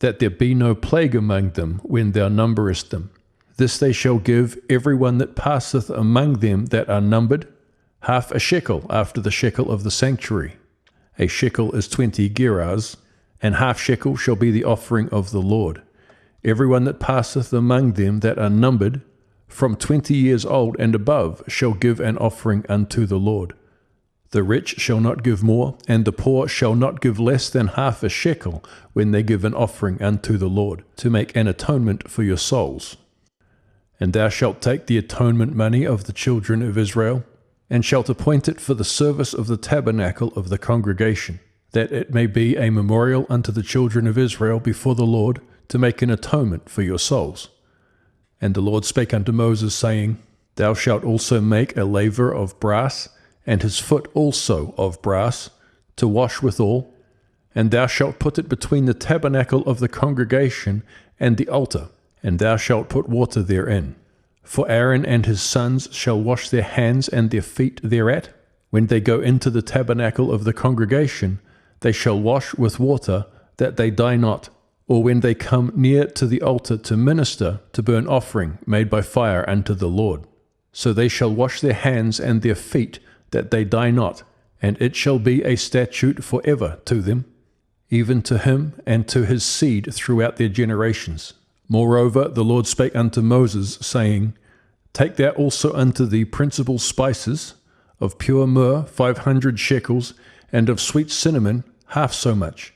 that there be no plague among them when thou numberest them. This they shall give every one that passeth among them that are numbered, half a shekel after the shekel of the sanctuary. A shekel is 20 gerahs, and half shekel shall be the offering of the Lord. Every one that passeth among them that are numbered, from 20 years old and above, shall give an offering unto the Lord. The rich shall not give more, and the poor shall not give less than half a shekel when they give an offering unto the Lord, to make an atonement for your souls. And thou shalt take the atonement money of the children of Israel, and shalt appoint it for the service of the tabernacle of the congregation, that it may be a memorial unto the children of Israel before the Lord, to make an atonement for your souls. And the Lord spake unto Moses, saying, Thou shalt also make a laver of brass, and his foot also of brass, to wash withal, and thou shalt put it between the tabernacle of the congregation and the altar, and thou shalt put water therein. For Aaron and his sons shall wash their hands and their feet thereat. When they go into the tabernacle of the congregation, they shall wash with water, that they die not. Or when they come near to the altar to minister, to burn offering made by fire unto the Lord. So they shall wash their hands and their feet, that they die not, and it shall be a statute forever to them, even to him and to his seed throughout their generations. Moreover, the Lord spake unto Moses, saying, Take thou also unto thee principal spices, of pure myrrh 500 shekels, and of sweet cinnamon half so much,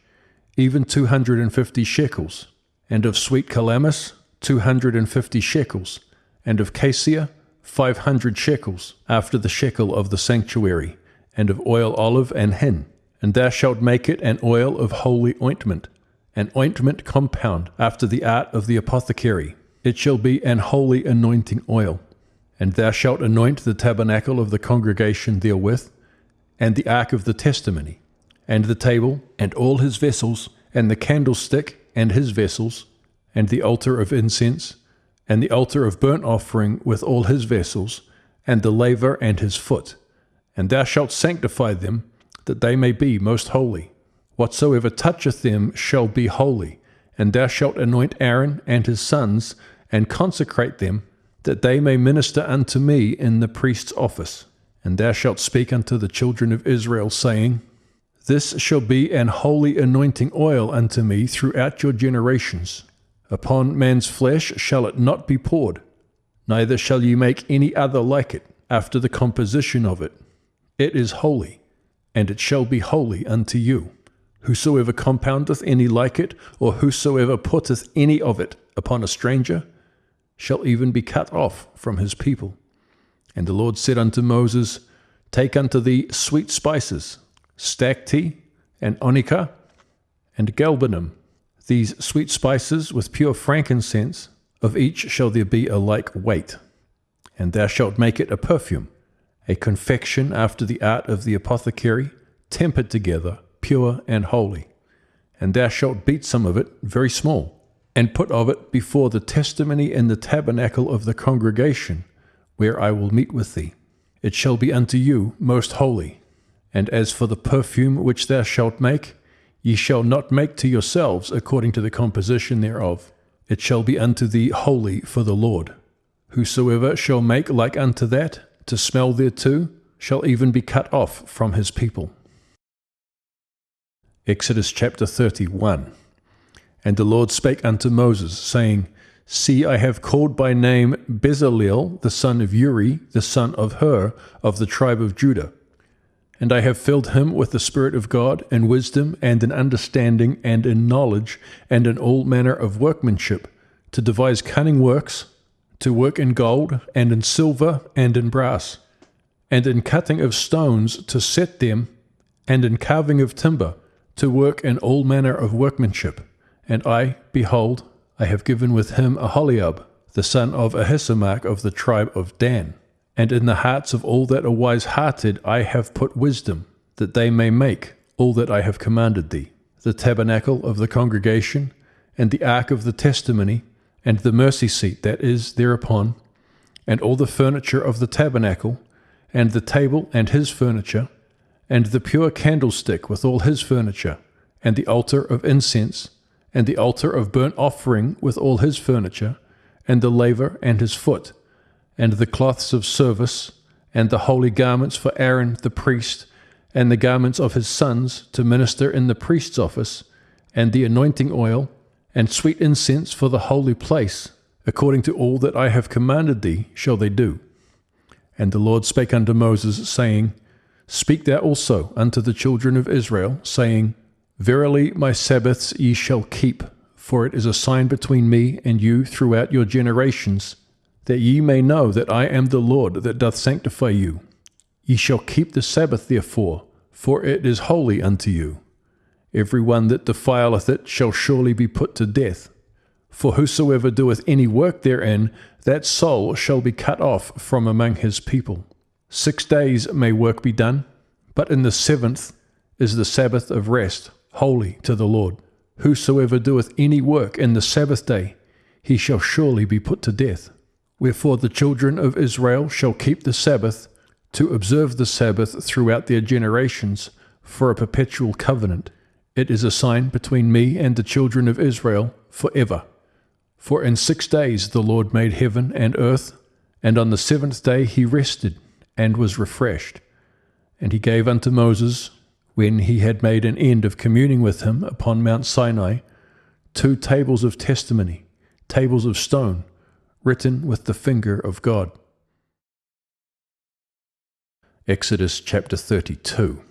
even 250 shekels, and of sweet calamus 250 shekels, and of cassia 500 shekels, after the shekel of the sanctuary, and of oil olive and hin. And thou shalt make it an oil of holy ointment, an ointment compound after the art of the apothecary. It shall be an holy anointing oil. And thou shalt anoint the tabernacle of the congregation therewith, and the ark of the testimony, and the table, and all his vessels, and the candlestick, and his vessels, and the altar of incense, and the altar of burnt offering with all his vessels, and the laver and his foot. And thou shalt sanctify them, that they may be most holy. Whatsoever toucheth them shall be holy, and thou shalt anoint Aaron and his sons, and consecrate them, that they may minister unto me in the priest's office. And thou shalt speak unto the children of Israel, saying, This shall be an holy anointing oil unto me throughout your generations. Upon man's flesh shall it not be poured, neither shall ye make any other like it, after the composition of it. It is holy, and it shall be holy unto you. Whosoever compoundeth any like it, or whosoever putteth any of it upon a stranger, shall even be cut off from his people. And the Lord said unto Moses, Take unto thee sweet spices, stacte, and onycha, and galbanum, these sweet spices with pure frankincense, of each shall there be a like weight. And thou shalt make it a perfume, a confection after the art of the apothecary, tempered together, pure and holy. And thou shalt beat some of it very small, and put of it before the testimony in the tabernacle of the congregation, where I will meet with thee. It shall be unto you most holy. And as for the perfume which thou shalt make, ye shall not make to yourselves according to the composition thereof. It shall be unto thee holy for the Lord. Whosoever shall make like unto that, to smell thereto, shall even be cut off from his people. Exodus chapter 31. And the Lord spake unto Moses, saying, See, I have called by name Bezaleel, the son of Uri, the son of Hur, of the tribe of Judah. And I have filled him with the Spirit of God, in wisdom, and in understanding, and in knowledge, and in all manner of workmanship, to devise cunning works, to work in gold, and in silver, and in brass, and in cutting of stones to set them, and in carving of timber, to work in all manner of workmanship. And I, behold, I have given with him Aholiab, the son of Ahisamach of the tribe of Dan. And in the hearts of all that are wise-hearted I have put wisdom, that they may make all that I have commanded thee, the tabernacle of the congregation, and the ark of the testimony, and the mercy seat that is thereupon, and all the furniture of the tabernacle, and the table and his furniture, and the pure candlestick with all his furniture, and the altar of incense, and the altar of burnt offering with all his furniture, and the laver and his foot, and the cloths of service, and the holy garments for Aaron the priest, and the garments of his sons to minister in the priest's office, and the anointing oil, and sweet incense for the holy place, according to all that I have commanded thee shall they do. And the Lord spake unto Moses, saying, Speak thou also unto the children of Israel, saying, Verily my Sabbaths ye shall keep, for it is a sign between me and you throughout your generations, that ye may know that I am the Lord that doth sanctify you. Ye shall keep the Sabbath therefore, for it is holy unto you. Every one that defileth it shall surely be put to death. For whosoever doeth any work therein, that soul shall be cut off from among his people. 6 days may work be done, but in the 7th is the Sabbath of rest, holy to the Lord. Whosoever doeth any work in the Sabbath day, he shall surely be put to death. Wherefore the children of Israel shall keep the Sabbath, to observe the Sabbath throughout their generations, for a perpetual covenant. It is a sign between me and the children of Israel forever. For in 6 days the Lord made heaven and earth, and on the 7th day he rested, and was refreshed. And he gave unto Moses, when he had made an end of communing with him upon Mount Sinai, 2 tables of testimony, tables of stone, written with the finger of God. Exodus chapter 32.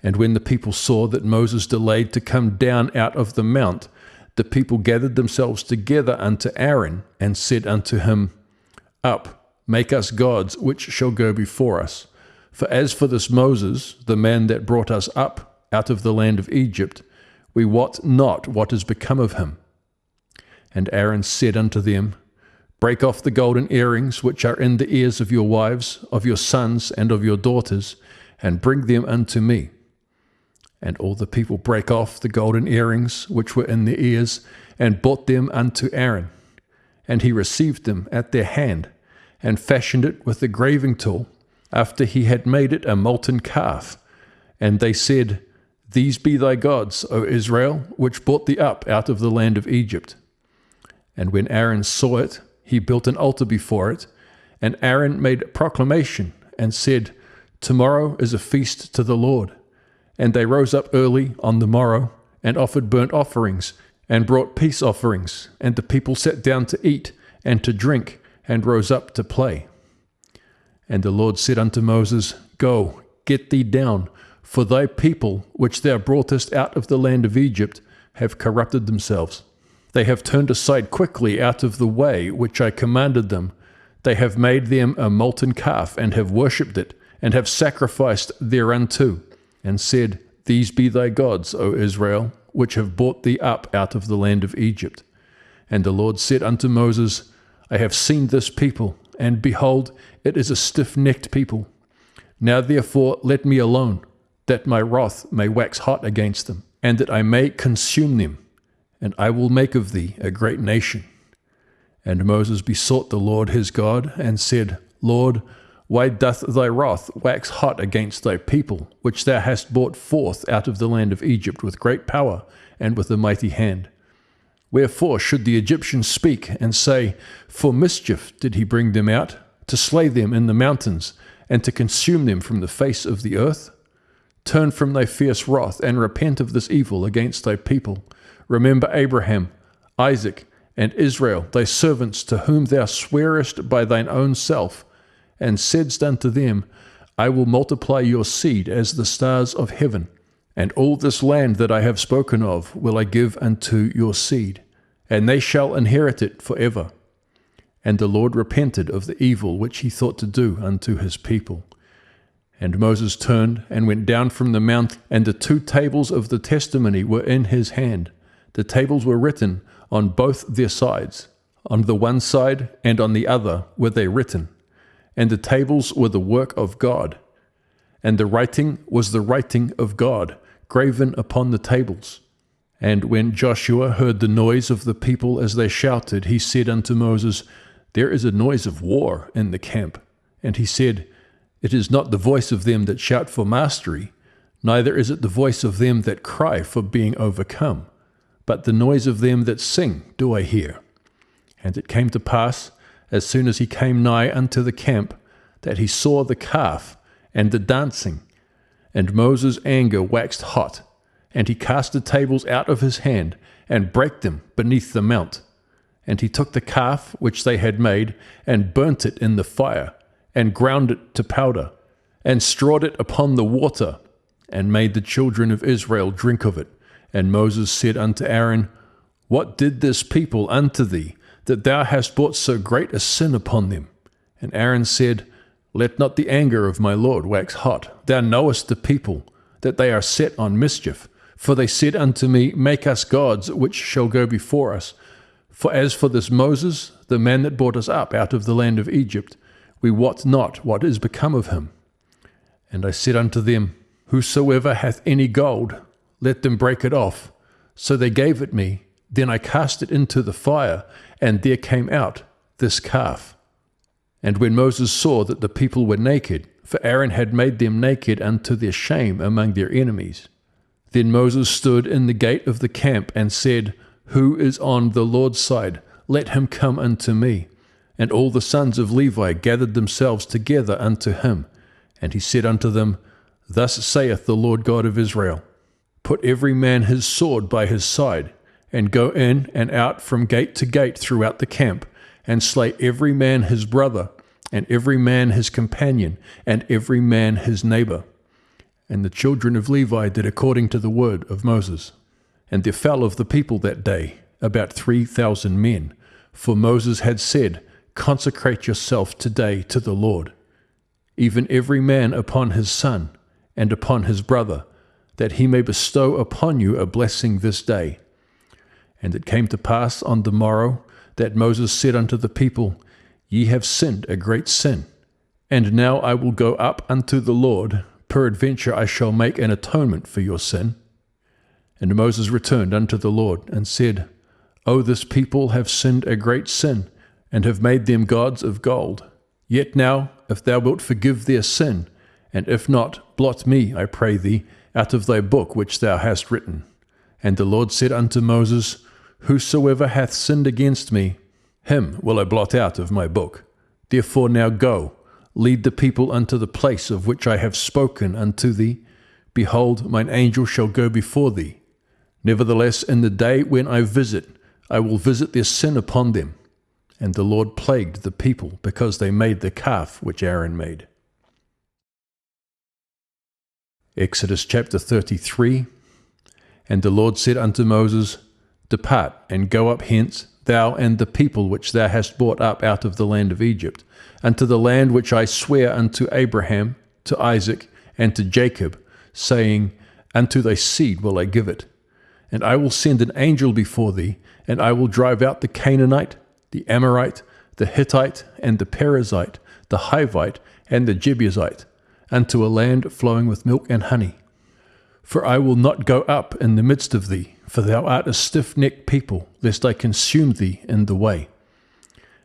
And when the people saw that Moses delayed to come down out of the mount, the people gathered themselves together unto Aaron, and said unto him, Up, make us gods which shall go before us. For as for this Moses, the man that brought us up out of the land of Egypt, we wot not what is become of him. And Aaron said unto them, Break off the golden earrings which are in the ears of your wives, of your sons, and of your daughters, and bring them unto me. And all the people brake off the golden earrings which were in their ears, and brought them unto Aaron. And he received them at their hand, and fashioned it with the graving tool, after he had made it a molten calf. And they said, These be thy gods, O Israel, which brought thee up out of the land of Egypt. And when Aaron saw it, he built an altar before it, and Aaron made proclamation, and said, Tomorrow is a feast to the Lord. And they rose up early on the morrow, and offered burnt offerings, and brought peace offerings, and the people sat down to eat, and to drink, and rose up to play. And the Lord said unto Moses, Go, get thee down, for thy people, which thou broughtest out of the land of Egypt, have corrupted themselves. They have turned aside quickly out of the way which I commanded them. They have made them a molten calf, and have worshipped it, and have sacrificed thereunto, and said, These be thy gods, O Israel, which have brought thee up out of the land of Egypt. And the Lord said unto Moses, I have seen this people, and behold, it is a stiff-necked people. Now therefore let me alone, that my wrath may wax hot against them, and that I may consume them, and I will make of thee a great nation. And Moses besought the Lord his God, and said, Lord, why doth thy wrath wax hot against thy people, which thou hast brought forth out of the land of Egypt with great power and with a mighty hand? Wherefore should the Egyptians speak and say, For mischief did he bring them out, to slay them in the mountains, and to consume them from the face of the earth? Turn from thy fierce wrath, and repent of this evil against thy people. Remember Abraham, Isaac, and Israel, thy servants, to whom thou swearest by thine own self, and saidst unto them, I will multiply your seed as the stars of heaven, and all this land that I have spoken of will I give unto your seed, and they shall inherit it forever. And the Lord repented of the evil which he thought to do unto his people. And Moses turned and went down from the mount, and the 2 tables of the testimony were in his hand. The tables were written on both their sides. On the one side and on the other were they written. And the tables were the work of God. And the writing was the writing of God, graven upon the tables. And when Joshua heard the noise of the people as they shouted, he said unto Moses, There is a noise of war in the camp. And he said, It is not the voice of them that shout for mastery, neither is it the voice of them that cry for being overcome, but the noise of them that sing do I hear. And it came to pass, as soon as he came nigh unto the camp, that he saw the calf and the dancing. And Moses' anger waxed hot, and he cast the tables out of his hand, and brake them beneath the mount. And he took the calf which they had made, and burnt it in the fire, and ground it to powder, and strawed it upon the water, and made the children of Israel drink of it. And Moses said unto Aaron, What did this people unto thee, that thou hast brought so great a sin upon them? And Aaron said, Let not the anger of my Lord wax hot. Thou knowest the people, that they are set on mischief. For they said unto me, Make us gods which shall go before us. For as for this Moses, the man that brought us up out of the land of Egypt, we wot not what is become of him. And I said unto them, Whosoever hath any gold, let them break it off. So they gave it me. Then I cast it into the fire, and there came out this calf. And when Moses saw that the people were naked, for Aaron had made them naked unto their shame among their enemies, then Moses stood in the gate of the camp and said, Who is on the Lord's side? Let him come unto me. And all the sons of Levi gathered themselves together unto him. And he said unto them, Thus saith the Lord God of Israel, Put every man his sword by his side, and go in and out from gate to gate throughout the camp, and slay every man his brother, and every man his companion, and every man his neighbor. And the children of Levi did according to the word of Moses. And there fell of the people that day about 3,000 men, for Moses had said, Consecrate yourself today to the Lord, even every man upon his son, and upon his brother, that he may bestow upon you a blessing this day. And it came to pass on the morrow that Moses said unto the people, Ye have sinned a great sin. And now I will go up unto the Lord, peradventure I shall make an atonement for your sin. And Moses returned unto the Lord, and said, O this people have sinned a great sin, and have made them gods of gold. Yet now, if thou wilt forgive their sin, and if not, blot me, I pray thee, out of thy book which thou hast written. And the Lord said unto Moses, Whosoever hath sinned against me, him will I blot out of my book. Therefore now go, lead the people unto the place of which I have spoken unto thee. Behold, mine angel shall go before thee. Nevertheless, in the day when I will visit their sin upon them. And the Lord plagued the people, because they made the calf which Aaron made. Exodus chapter 33. And the Lord said unto Moses, Depart, and go up hence, thou and the people which thou hast brought up out of the land of Egypt, unto the land which I swear unto Abraham, to Isaac, and to Jacob, saying, Unto thy seed will I give it. And I will send an angel before thee, and I will drive out the Canaanite, the Amorite, the Hittite, and the Perizzite, the Hivite, and the Jebusite, unto a land flowing with milk and honey. For I will not go up in the midst of thee, for thou art a stiff-necked people, lest I consume thee in the way.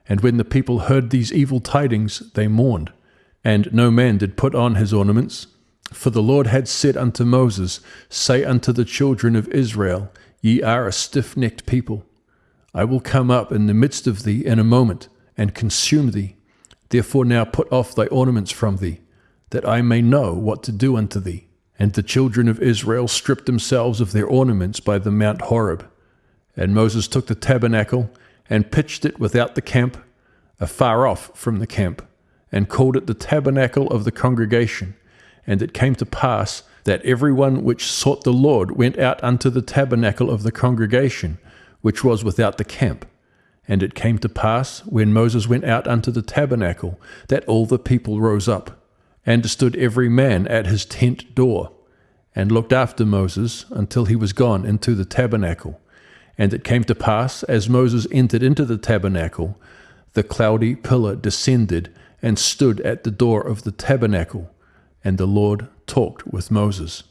And when the people heard these evil tidings, they mourned, and no man did put on his ornaments. For the Lord had said unto Moses, Say unto the children of Israel, Ye are a stiff-necked people. I will come up in the midst of thee in a moment, and consume thee. Therefore now put off thy ornaments from thee, that I may know what to do unto thee. And the children of Israel stripped themselves of their ornaments by the Mount Horeb. And Moses took the tabernacle, and pitched it without the camp, afar off from the camp, and called it the tabernacle of the congregation. And it came to pass that every one which sought the Lord went out unto the tabernacle of the congregation, which was without the camp. And it came to pass, when Moses went out unto the tabernacle, that all the people rose up, and stood every man at his tent door, and looked after Moses until he was gone into the tabernacle. And it came to pass, as Moses entered into the tabernacle, the cloudy pillar descended and stood at the door of the tabernacle, and the Lord talked with Moses.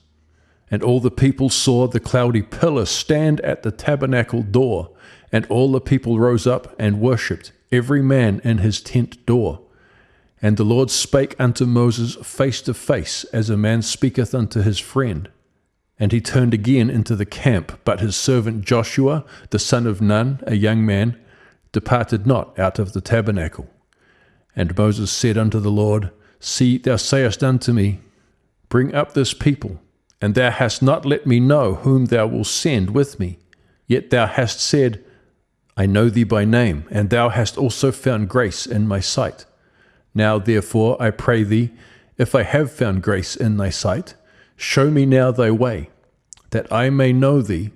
And all the people saw the cloudy pillar stand at the tabernacle door, and all the people rose up and worshipped, every man in his tent door. And the Lord spake unto Moses face to face, as a man speaketh unto his friend. And he turned again into the camp, but his servant Joshua, the son of Nun, a young man, departed not out of the tabernacle. And Moses said unto the Lord, See, thou sayest unto me, Bring up this people, and thou hast not let me know whom thou wilt send with me. Yet thou hast said, I know thee by name, and thou hast also found grace in my sight. Now therefore, I pray thee, if I have found grace in thy sight, show me now thy way, that I may know thee,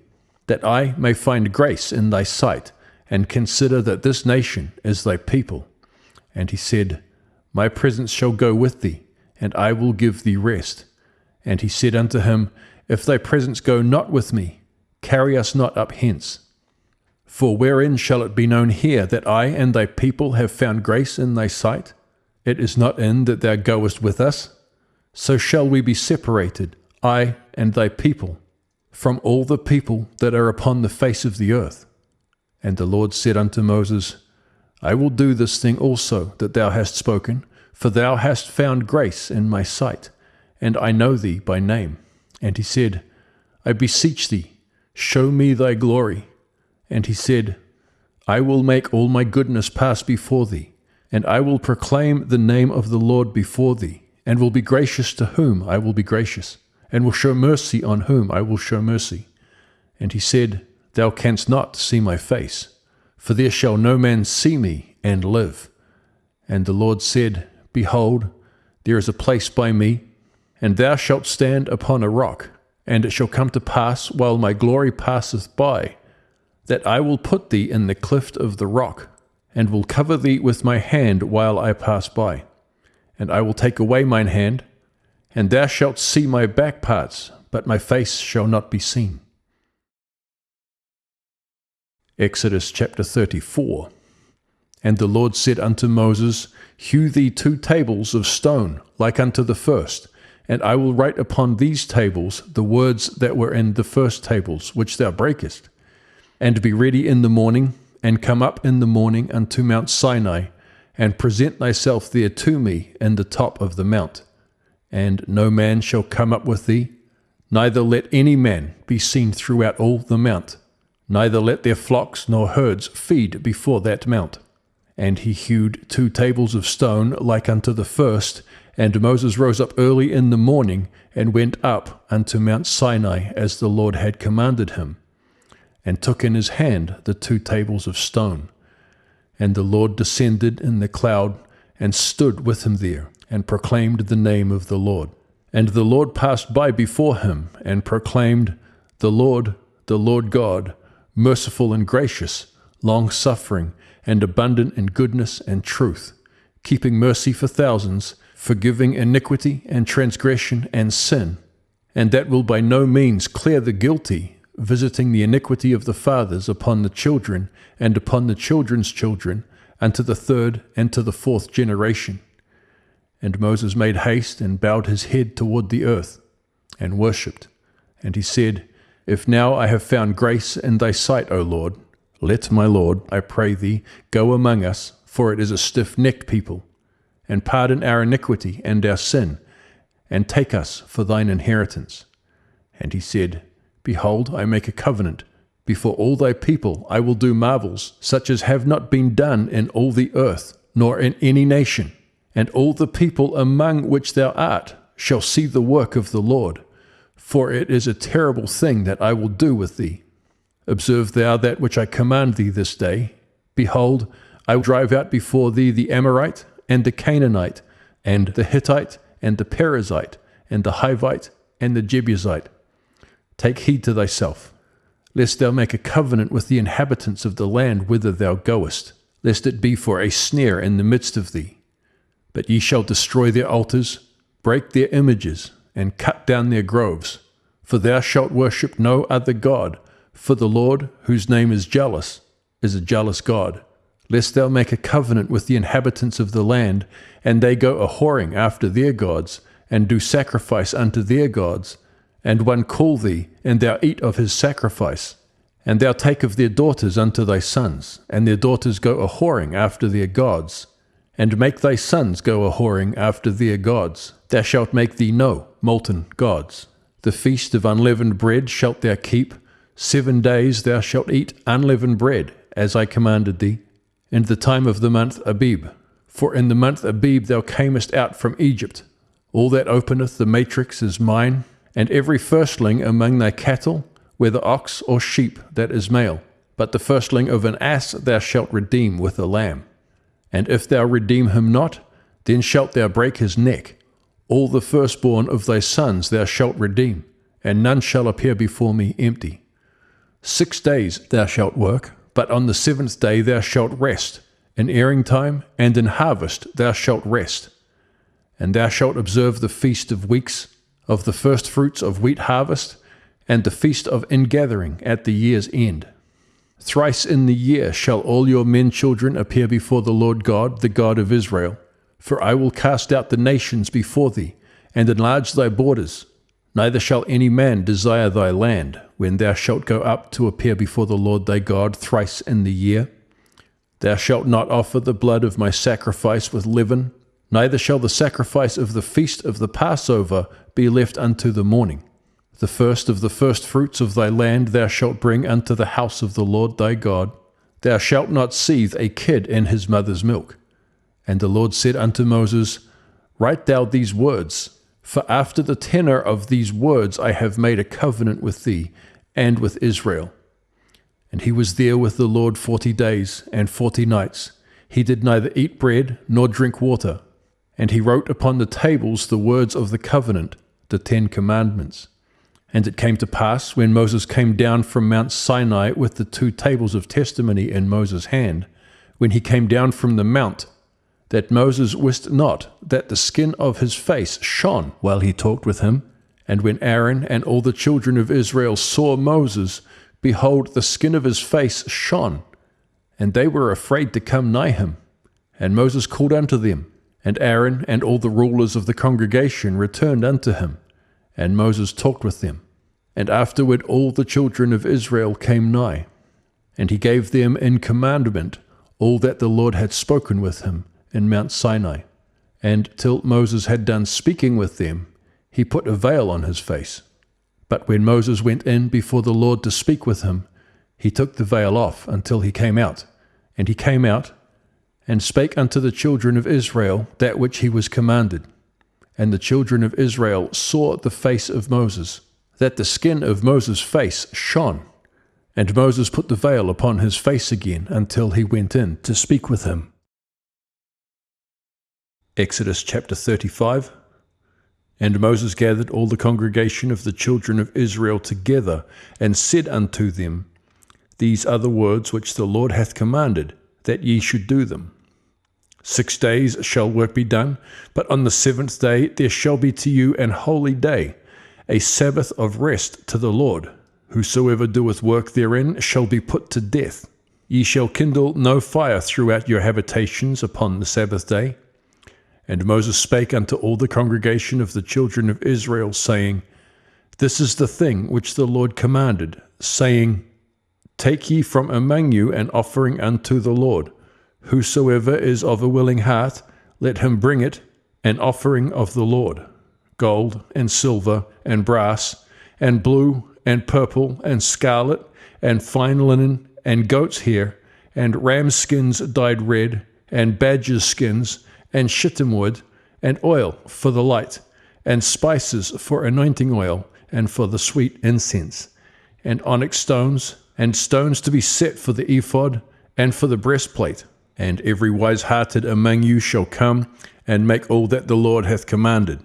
that I may find grace in thy sight, and consider that this nation is thy people. And he said, My presence shall go with thee, and I will give thee rest. And he said unto him, If thy presence go not with me, carry us not up hence. For wherein shall it be known here that I and thy people have found grace in thy sight? It is not in that thou goest with us. So shall we be separated, I and thy people, from all the people that are upon the face of the earth. And the Lord said unto Moses, I will do this thing also that thou hast spoken, for thou hast found grace in my sight, and I know thee by name. And he said, I beseech thee, show me thy glory. And he said, I will make all my goodness pass before thee, and I will proclaim the name of the Lord before thee, and will be gracious to whom I will be gracious, and will show mercy on whom I will show mercy. And he said, Thou canst not see my face, for there shall no man see me and live. And the Lord said, Behold, there is a place by me, and thou shalt stand upon a rock. And it shall come to pass, while my glory passeth by, that I will put thee in the cleft of the rock, and will cover thee with my hand while I pass by. And I will take away mine hand, and thou shalt see my back parts, but my face shall not be seen. Exodus chapter 34. And the Lord said unto Moses, Hew thee 2 tables of stone, like unto the first, and I will write upon these tables the words that were in the first tables, which thou breakest. And be ready in the morning, and come up in the morning unto Mount Sinai, and present thyself there to me in the top of the mount. And no man shall come up with thee, neither let any man be seen throughout all the mount, neither let their flocks nor herds feed before that mount. And he hewed 2 tables of stone like unto the first, and Moses rose up early in the morning, and went up unto Mount Sinai as the Lord had commanded him, and took in his hand the 2 tables of stone. And the Lord descended in the cloud, and stood with him there, and proclaimed the name of the Lord. And the Lord passed by before him, and proclaimed, the Lord God, merciful and gracious, long-suffering, and abundant in goodness and truth, keeping mercy for thousands, forgiving iniquity and transgression and sin, and that will by no means clear the guilty, visiting the iniquity of the fathers upon the children and upon the children's children, unto the third and to the fourth generation. And Moses made haste and bowed his head toward the earth, and worshipped. And he said, If now I have found grace in thy sight, O Lord, let my Lord, I pray thee, go among us, for it is a stiff-necked people, and pardon our iniquity and our sin, and take us for thine inheritance. And he said, Behold, I make a covenant. Before all thy people I will do marvels, such as have not been done in all the earth, nor in any nation. And all the people among which thou art shall see the work of the Lord, for it is a terrible thing that I will do with thee. Observe thou that which I command thee this day. Behold, I will drive out before thee the Amorite, and the Canaanite, and the Hittite, and the Perizzite, and the Hivite, and the Jebusite. Take heed to thyself, lest thou make a covenant with the inhabitants of the land whither thou goest, lest it be for a snare in the midst of thee. But ye shall destroy their altars, break their images, and cut down their groves. For thou shalt worship no other God, for the Lord, whose name is jealous, is a jealous God. Lest thou make a covenant with the inhabitants of the land, and they go a-whoring after their gods, and do sacrifice unto their gods, and one call thee, and thou eat of his sacrifice. And thou take of their daughters unto thy sons, and their daughters go a-whoring after their gods, and make thy sons go a-whoring after their gods. Thou shalt make thee no molten gods. The feast of unleavened bread shalt thou keep. 7 days thou shalt eat unleavened bread, as I commanded thee, in the time of the month Abib. For in the month Abib thou camest out from Egypt. All that openeth the matrix is mine, and every firstling among thy cattle, whether ox or sheep, that is male. But the firstling of an ass thou shalt redeem with a lamb. And if thou redeem him not, then shalt thou break his neck. All the firstborn of thy sons thou shalt redeem, and none shall appear before me empty. 6 days thou shalt work, but on the 7th day thou shalt rest. In airing time and in harvest thou shalt rest. And thou shalt observe the feast of weeks, of the firstfruits of wheat harvest, and the feast of ingathering at the year's end. Thrice in the year shall all your men children appear before the Lord God, the God of Israel. For I will cast out the nations before thee, and enlarge thy borders. Neither shall any man desire thy land, when thou shalt go up to appear before the Lord thy God thrice in the year. Thou shalt not offer the blood of my sacrifice with leaven, neither shall the sacrifice of the feast of the Passover be left unto the morning. The first of the firstfruits of thy land thou shalt bring unto the house of the Lord thy God. Thou shalt not seethe a kid in his mother's milk. And the Lord said unto Moses, Write thou these words, for after the tenor of these words I have made a covenant with thee and with Israel. And he was there with the Lord 40 days and 40 nights. He did neither eat bread nor drink water. And he wrote upon the tables the words of the covenant, the 10 commandments. And it came to pass, when Moses came down from Mount Sinai with the 2 tables of testimony in Moses' hand, when he came down from the mount, that Moses wist not that the skin of his face shone while he talked with him. And when Aaron and all the children of Israel saw Moses, behold, the skin of his face shone, and they were afraid to come nigh him. And Moses called unto them, and Aaron and all the rulers of the congregation returned unto him, and Moses talked with them. And afterward all the children of Israel came nigh, and he gave them in commandment all that the Lord had spoken with him in Mount Sinai. And till Moses had done speaking with them, he put a veil on his face. But when Moses went in before the Lord to speak with him, he took the veil off until he came out. And he came out, and spake unto the children of Israel that which he was commanded. And the children of Israel saw the face of Moses, that the skin of Moses' face shone. And Moses put the veil upon his face again until he went in to speak with him. Exodus chapter 35. And Moses gathered all the congregation of the children of Israel together, and said unto them, These are the words which the Lord hath commanded, that ye should do them. 6 days shall work be done, but on the 7th day there shall be to you an holy day, a Sabbath of rest to the Lord. Whosoever doeth work therein shall be put to death. Ye shall kindle no fire throughout your habitations upon the Sabbath day. And Moses spake unto all the congregation of the children of Israel, saying, This is the thing which the Lord commanded, saying, Take ye from among you an offering unto the Lord. Whosoever is of a willing heart, let him bring it, an offering of the Lord, gold and silver and brass, and blue and purple and scarlet, and fine linen, and goat's hair, and ram's skins dyed red, and badger's skins, and shittim wood, and oil for the light, and spices for anointing oil, and for the sweet incense, and onyx stones, and stones to be set for the ephod, and for the breastplate. And every wise-hearted among you shall come, and make all that the Lord hath commanded: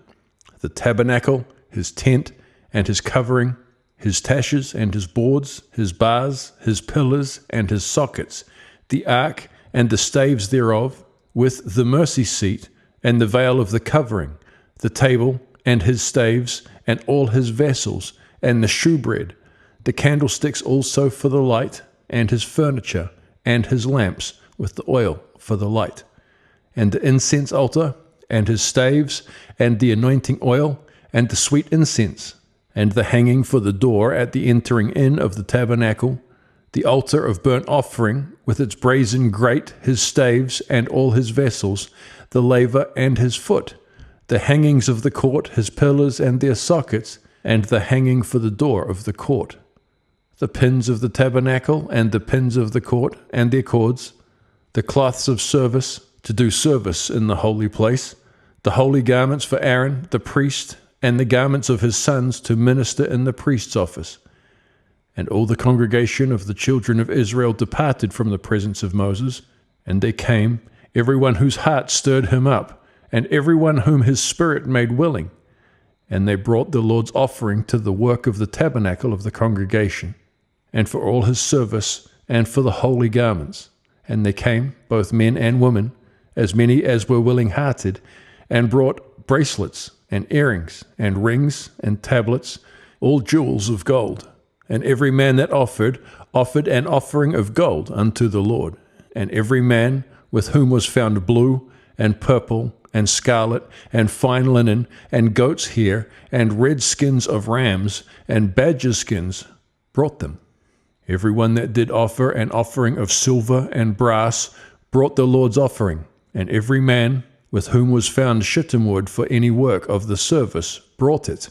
the tabernacle, his tent, and his covering, his taches, and his boards, his bars, his pillars, and his sockets, the ark, and the staves thereof, with the mercy seat, and the veil of the covering, the table, and his staves, and all his vessels, and the shewbread, the candlesticks also for the light, and his furniture, and his lamps, with the oil for the light, and the incense altar, and his staves, and the anointing oil, and the sweet incense, and the hanging for the door at the entering in of the tabernacle, the altar of burnt offering, with its brazen grate, his staves, and all his vessels, the laver and his foot, the hangings of the court, his pillars and their sockets, and the hanging for the door of the court, the pins of the tabernacle, and the pins of the court, and their cords, the cloths of service, to do service in the holy place, the holy garments for Aaron the priest, and the garments of his sons to minister in the priest's office. And all the congregation of the children of Israel departed from the presence of Moses, and they came, every one whose heart stirred him up, and every one whom his spirit made willing. And they brought the Lord's offering to the work of the tabernacle of the congregation, and for all his service, and for the holy garments. And they came, both men and women, as many as were willing-hearted, and brought bracelets, and earrings, and rings, and tablets, all jewels of gold. And every man that offered an offering of gold unto the Lord. And every man with whom was found blue, and purple, and scarlet, and fine linen, and goat's hair, and red skins of rams, and badger skins, brought them. Every one that did offer an offering of silver and brass brought the Lord's offering. And every man with whom was found shittim wood for any work of the service brought it.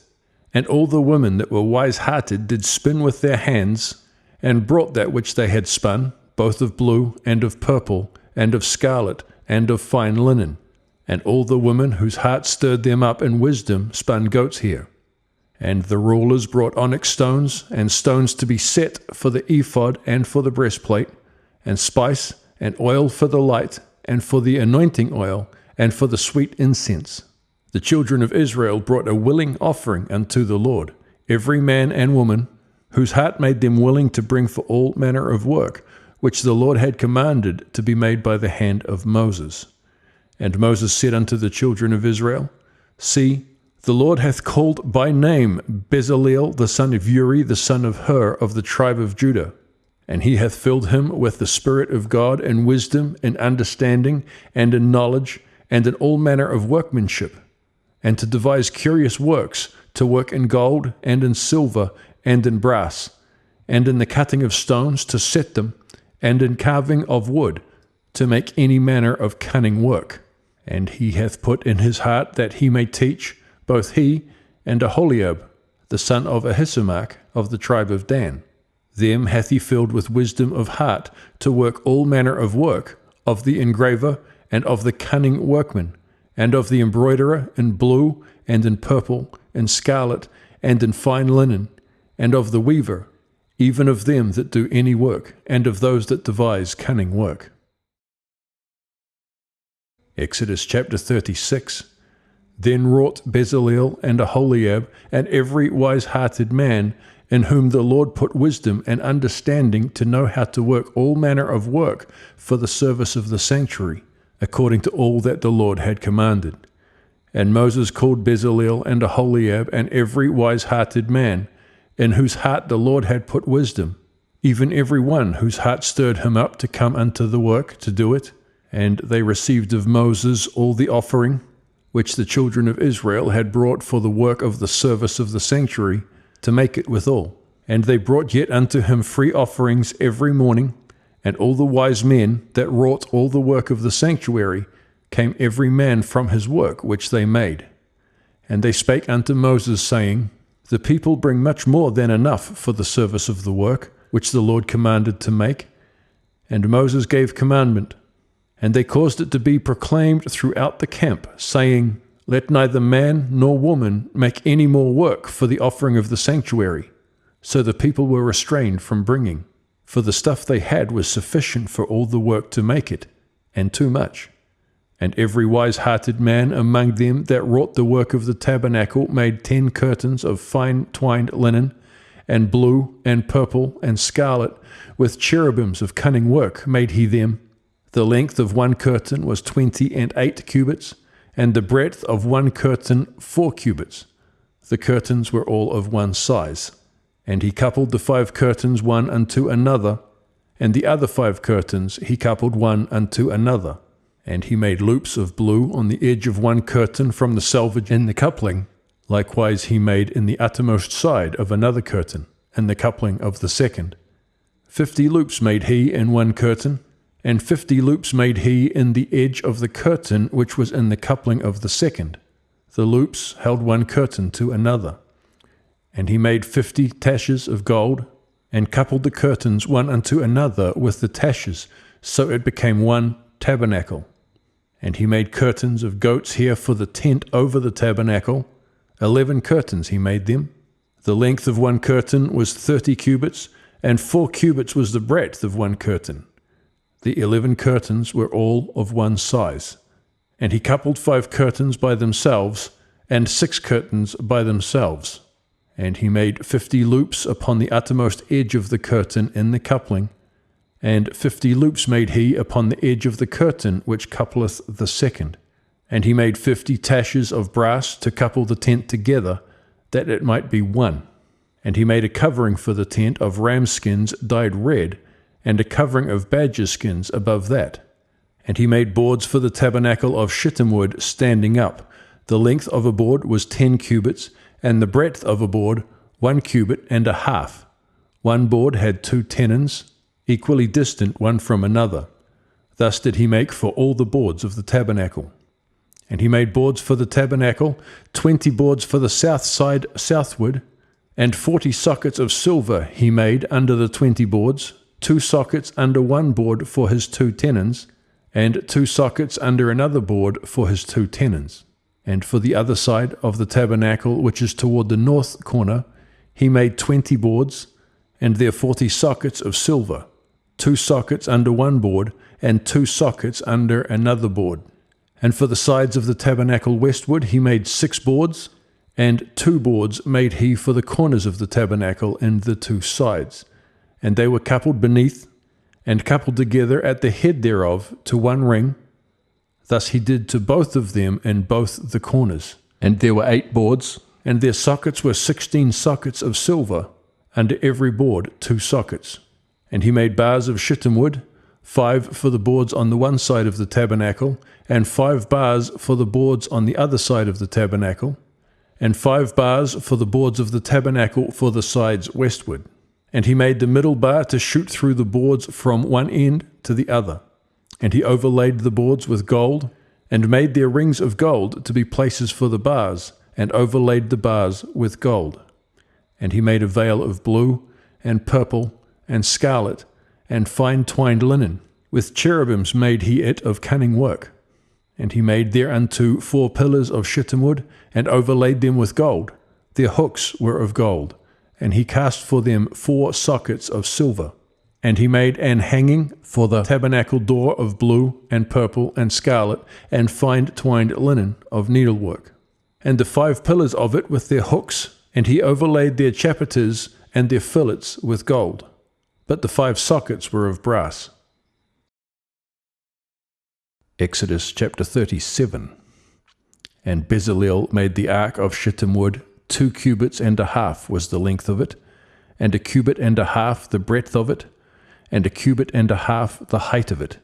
And all the women that were wise-hearted did spin with their hands, and brought that which they had spun, both of blue, and of purple, and of scarlet, and of fine linen. And all the women whose hearts stirred them up in wisdom spun goat's hair. And the rulers brought onyx stones, and stones to be set for the ephod and for the breastplate, and spice, and oil for the light, and for the anointing oil, and for the sweet incense. The children of Israel brought a willing offering unto the Lord, every man and woman, whose heart made them willing to bring for all manner of work, which the Lord had commanded to be made by the hand of Moses. And Moses said unto the children of Israel, See, the Lord hath called by name Bezaleel the son of Uri, the son of Hur, of the tribe of Judah. And he hath filled him with the Spirit of God in wisdom, in understanding, and in knowledge, and in all manner of workmanship, and to devise curious works, to work in gold, and in silver, and in brass, and in the cutting of stones, to set them, and in carving of wood, to make any manner of cunning work. And he hath put in his heart that he may teach, both he and Aholiab, the son of Ahisamach, of the tribe of Dan. Them hath he filled with wisdom of heart, to work all manner of work, of the engraver, and of the cunning workman, and of the embroiderer in blue, and in purple, and scarlet, and in fine linen, and of the weaver, even of them that do any work, and of those that devise cunning work. Exodus chapter 36. Then wrought Bezaleel and Aholiab, and every wise-hearted man, in whom the Lord put wisdom and understanding to know how to work all manner of work for the service of the sanctuary, according to all that the Lord had commanded. And Moses called Bezaleel and Aholiab and every wise-hearted man, in whose heart the Lord had put wisdom, even every one whose heart stirred him up to come unto the work to do it. And they received of Moses all the offering which the children of Israel had brought for the work of the service of the sanctuary, to make it withal. And they brought yet unto him free offerings every morning, and all the wise men that wrought all the work of the sanctuary came every man from his work which they made. And they spake unto Moses, saying, The people bring much more than enough for the service of the work which the Lord commanded to make. And Moses gave commandment, and they caused it to be proclaimed throughout the camp, saying, Let neither man nor woman make any more work for the offering of the sanctuary. So the people were restrained from bringing, for the stuff they had was sufficient for all the work to make it, and too much. And every wise-hearted man among them that wrought the work of the tabernacle made 10 curtains of fine twined linen, and blue, and purple, and scarlet, with cherubims of cunning work made he them. The length of one curtain was 28 cubits, and the breadth of one curtain 4 cubits. The curtains were all of one size. And he coupled the 5 curtains one unto another, and the other 5 curtains he coupled one unto another. And he made loops of blue on the edge of one curtain from the selvage in the coupling. Likewise he made in the uttermost side of another curtain, and the coupling of the second. 50 loops made he in one curtain, and 50 loops made he in the edge of the curtain which was in the coupling of the second. The loops held one curtain to another. And he made 50 taches of gold, and coupled the curtains one unto another with the taches, so it became one tabernacle. And he made curtains of goat's hair for the tent over the tabernacle. 11 curtains he made them. The length of one curtain was 30 cubits, and 4 cubits was the breadth of one curtain. The 11 curtains were all of one size. And he coupled 5 curtains by themselves, and 6 curtains by themselves. And he made 50 loops upon the uttermost edge of the curtain in the coupling, and 50 loops made he upon the edge of the curtain which coupleth the second. And he made 50 taches of brass to couple the tent together, that it might be one. And he made a covering for the tent of ram skins dyed red, and a covering of badger skins above that. And he made boards for the tabernacle of shittim wood standing up. The length of a board was 10 cubits, and the breadth of a board 1 cubit and a half. One board had 2 tenons, equally distant one from another. Thus did he make for all the boards of the tabernacle. And he made boards for the tabernacle, 20 boards for the south side southward, and 40 sockets of silver he made under the 20 boards, 2 sockets under one board for his 2 tenons, and 2 sockets under another board for his 2 tenons. And for the other side of the tabernacle, which is toward the north corner, he made 20 boards, and their 40 sockets of silver, 2 sockets under one board, and 2 sockets under another board. And for the sides of the tabernacle westward he made 6 boards, and 2 boards made he for the corners of the tabernacle and the 2 sides. And they were coupled beneath, and coupled together at the head thereof to one ring. Thus he did to both of them in both the corners. And there were 8 boards, and their sockets were 16 sockets of silver, under every board 2 sockets. And he made bars of shittim wood, 5 for the boards on the one side of the tabernacle, and 5 bars for the boards on the other side of the tabernacle, and 5 bars for the boards of the tabernacle for the sides westward. And he made the middle bar to shoot through the boards from one end to the other. And he overlaid the boards with gold, and made their rings of gold to be places for the bars, and overlaid the bars with gold. And he made a veil of blue, and purple, and scarlet, and fine twined linen. With cherubims made he it of cunning work. And he made thereunto 4 pillars of shittim wood, and overlaid them with gold. Their hooks were of gold. And he cast for them 4 sockets of silver. And he made an hanging for the tabernacle door of blue, and purple, and scarlet, and fine twined linen of needlework. and the 5 pillars of it with their hooks, and he overlaid their chapiters and their fillets with gold. But the 5 sockets were of brass. Exodus chapter 37. And Bezaleel made the ark of shittim wood. 2 cubits and a half was the length of it, and 1 cubit and a half the breadth of it, and 1 cubit and a half the height of it.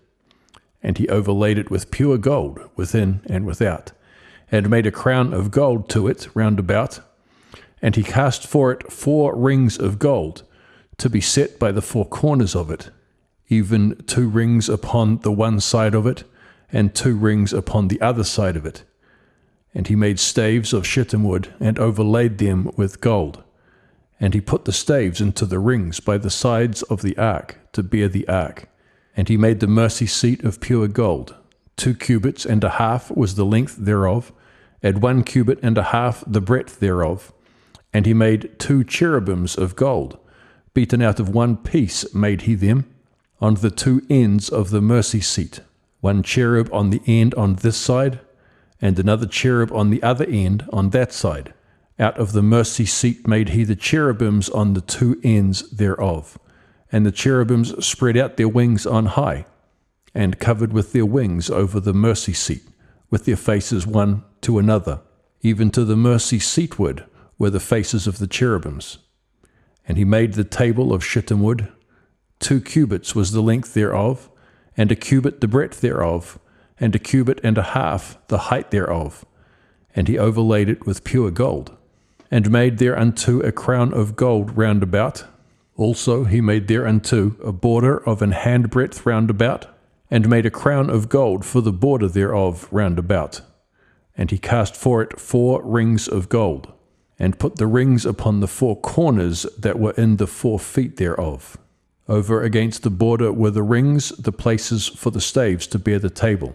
And he overlaid it with pure gold within and without, and made a crown of gold to it round about. And he cast for it 4 rings of gold, to be set by the 4 corners of it, even 2 rings upon the one side of it, and 2 rings upon the other side of it. And he made staves of shittim wood, and overlaid them with gold. And he put the staves into the rings by the sides of the ark, to bear the ark. And he made the mercy seat of pure gold. 2 cubits and a half was the length thereof, and 1 cubit and a half the breadth thereof. And he made 2 cherubims of gold. Beaten out of 1 piece made he them, on the 2 ends of the mercy seat, 1 cherub on the end on this side, and another cherub on the other end on that side. Out of the mercy seat made he the cherubims on the 2 ends thereof. And the cherubims spread out their wings on high, and covered with their wings over the mercy seat, with their faces one to another. Even to the mercy seatward were the faces of the cherubims. And he made the table of shittim wood. 2 cubits was the length thereof, and 1 cubit the breadth thereof, and 1 cubit and a half the height thereof. And he overlaid it with pure gold, and made thereunto a crown of gold round about. Also he made thereunto a border of an handbreadth round about, and made a crown of gold for the border thereof round about. And he cast for it 4 rings of gold, and put the rings upon the 4 corners that were in the 4 feet thereof. Over against the border were the rings, the places for the staves to bear the table.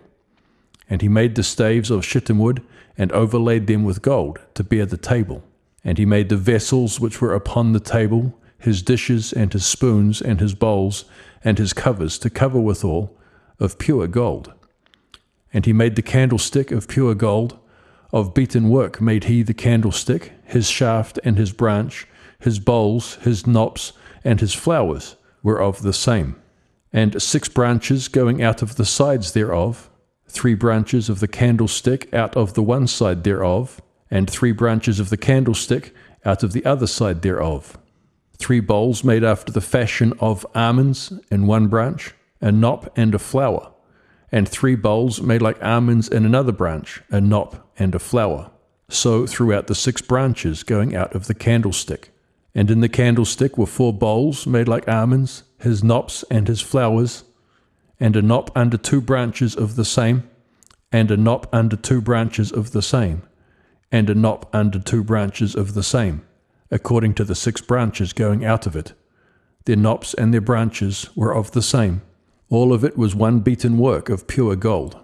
And he made the staves of shittim wood, and overlaid them with gold, to bear the table. And he made the vessels which were upon the table, his dishes, and his spoons, and his bowls, and his covers, to cover withal, of pure gold. And he made the candlestick of pure gold. Of beaten work made he the candlestick, his shaft and his branch, his bowls, his knops, and his flowers were of the same. And 6 branches going out of the sides thereof, 3 branches of the candlestick out of the one side thereof, and 3 branches of the candlestick out of the other side thereof. 3 bowls made after the fashion of almonds in one branch, a knop and a flower, and 3 bowls made like almonds in another branch, a knop and a flower. So throughout the 6 branches going out of the candlestick. And in the candlestick were 4 bowls made like almonds, his knops and his flowers, and a knop under 2 branches of the same, and a knop under 2 branches of the same, and a knop under 2 branches of the same, according to the 6 branches going out of it. Their knops and their branches were of the same. All of it was one beaten work of pure gold.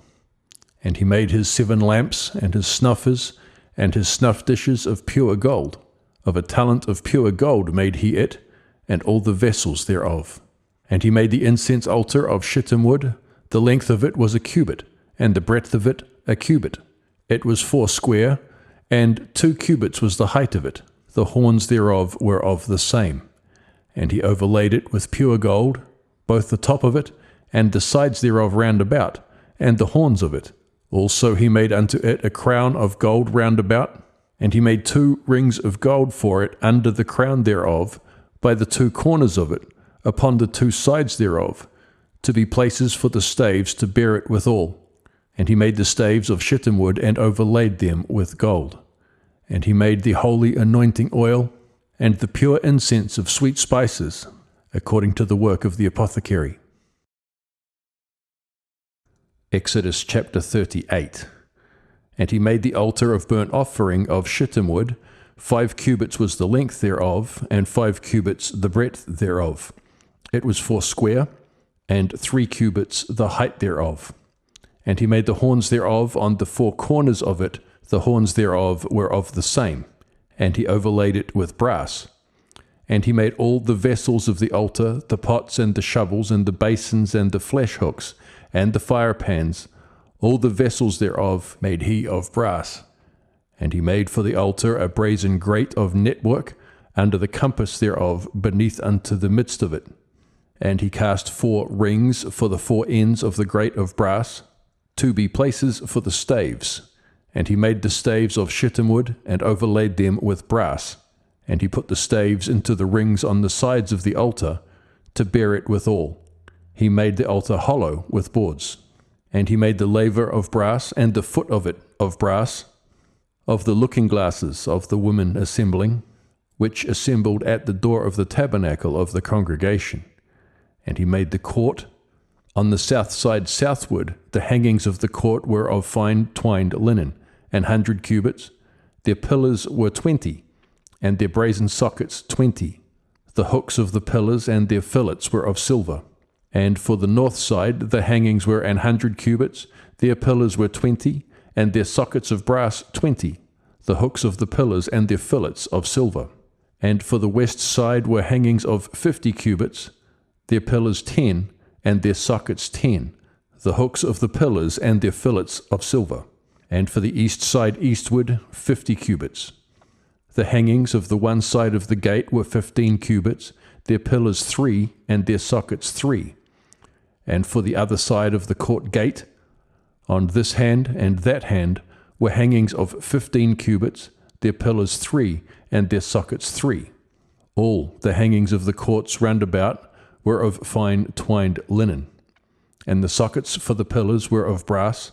And he made his 7 lamps, and his snuffers, and his snuff dishes of pure gold. Of a talent of pure gold made he it, and all the vessels thereof. And he made the incense altar of shittim wood. The length of it was 1 cubit, and the breadth of it 1 cubit. It was 4 square, and 2 cubits was the height of it. The horns thereof were of the same. And he overlaid it with pure gold, both the top of it, and the sides thereof round about, and the horns of it. Also he made unto it a crown of gold round about, and he made 2 rings of gold for it under the crown thereof, by the 2 corners of it, upon the 2 sides thereof, to be places for the staves to bear it withal. And he made the staves of shittim wood, and overlaid them with gold. And he made the holy anointing oil, and the pure incense of sweet spices, according to the work of the apothecary. Exodus chapter 38. And he made the altar of burnt offering of shittim wood. 5 cubits was the length thereof, and 5 cubits the breadth thereof. It was 4 square, and 3 cubits the height thereof. And he made the horns thereof on the 4 corners of it. The horns thereof were of the same. And he overlaid it with brass. And he made all the vessels of the altar, the pots and the shovels, and the basins and the flesh hooks, and the fire pans. All the vessels thereof made he of brass. And he made for the altar a brazen grate of network, under the compass thereof, beneath unto the midst of it. And he cast 4 rings for the 4 ends of the grate of brass, to be places for the staves. And he made the staves of shittim wood, and overlaid them with brass. And he put the staves into the rings on the sides of the altar, to bear it withal. He made the altar hollow with boards. And he made the laver of brass, and the foot of it of brass, of the looking glasses of the women assembling, which assembled at the door of the tabernacle of the congregation. And he made the court. On the south side southward, the hangings of the court were of fine twined linen, 100 cubits. Their pillars were 20, and their brazen sockets 20. The hooks of the pillars and their fillets were of silver. And for the north side, the hangings were 100 cubits. Their pillars were 20, and their sockets of brass 20. The hooks of the pillars and their fillets of silver. And for the west side were hangings of 50 cubits. Their pillars 10, and their sockets 10. The hooks of the pillars and their fillets of silver. And for the east side eastward 50 cubits. The hangings of the one side of the gate were 15 cubits, their pillars 3, and their sockets 3. And for the other side of the court gate, on this hand and that hand, were hangings of 15 cubits, their pillars 3, and their sockets 3. All the hangings of the courts round about were of fine twined linen. And the sockets for the pillars were of brass,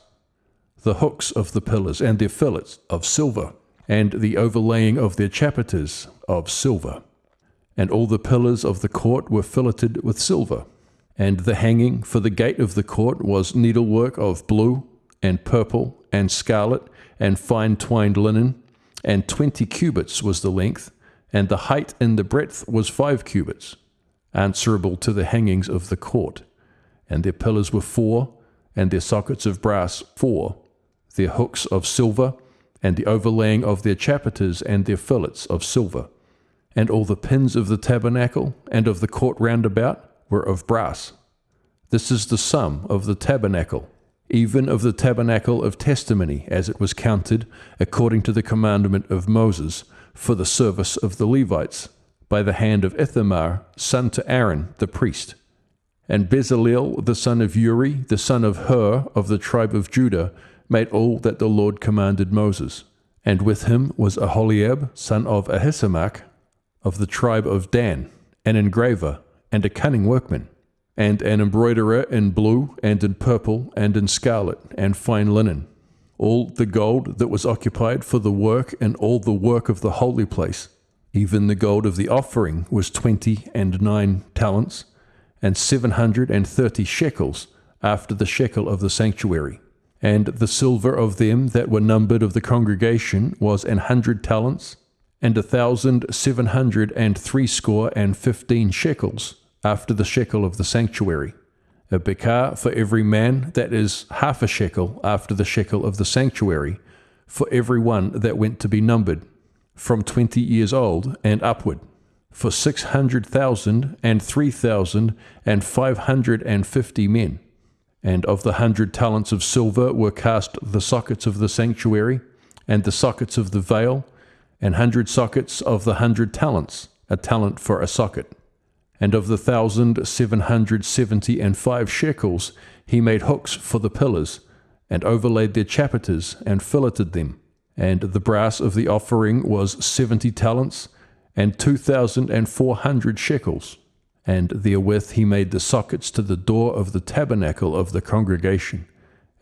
the hooks of the pillars and their fillets of silver, and the overlaying of their chapiters of silver. And all the pillars of the court were filleted with silver. And the hanging for the gate of the court was needlework of blue and purple and scarlet and fine twined linen, and 20 cubits was the length, and the height in the breadth was 5 cubits, answerable to the hangings of the court. And their pillars were 4, and their sockets of brass 4, their hooks of silver, and the overlaying of their chapiters and their fillets of silver. And all the pins of the tabernacle and of the court round about were of brass. This is the sum of the tabernacle, even of the tabernacle of testimony, as it was counted, according to the commandment of Moses, for the service of the Levites, by the hand of Ithamar, son to Aaron the priest. And Bezaleel, the son of Uri, the son of Hur, of the tribe of Judah, made all that the Lord commanded Moses. And with him was Aholiab, son of Ahisamach, of the tribe of Dan, an engraver, and a cunning workman, and an embroiderer in blue, and in purple, and in scarlet, and fine linen. All the gold that was occupied for the work, and all the work of the holy place, even the gold of the offering, was 29 talents, and 730 shekels, after the shekel of the sanctuary. And the silver of them that were numbered of the congregation was 100 talents, and 1,760 shekels, after the shekel of the sanctuary. A bekah for every man, that is half a shekel, after the shekel of the sanctuary, for every one that went to be numbered, from 20 years old and upward, for 600,000 and 3,550 men. And of the 100 talents of silver were cast the sockets of the sanctuary, and the sockets of the veil, and 100 sockets of the 100 talents, a talent for a socket. And of the 1,775 shekels he made hooks for the pillars, and overlaid their chapiters, and filleted them. And the brass of the offering was 70 talents, and 2,400 shekels. And therewith he made the sockets to the door of the tabernacle of the congregation,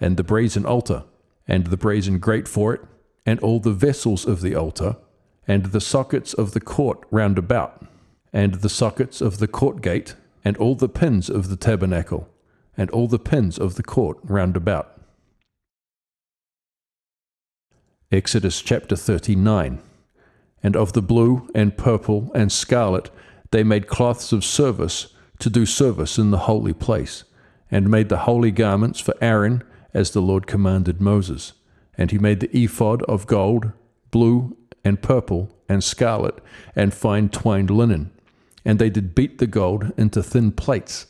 and the brazen altar, and the brazen grate for it, and all the vessels of the altar, and the sockets of the court round about, and the sockets of the court gate, and all the pins of the tabernacle, and all the pins of the court round about. Exodus chapter 39. And of the blue and purple and scarlet they made cloths of service to do service in the holy place, and made the holy garments for Aaron, as the Lord commanded Moses. And he made the ephod of gold, blue and purple and scarlet, and fine twined linen. And they did beat the gold into thin plates,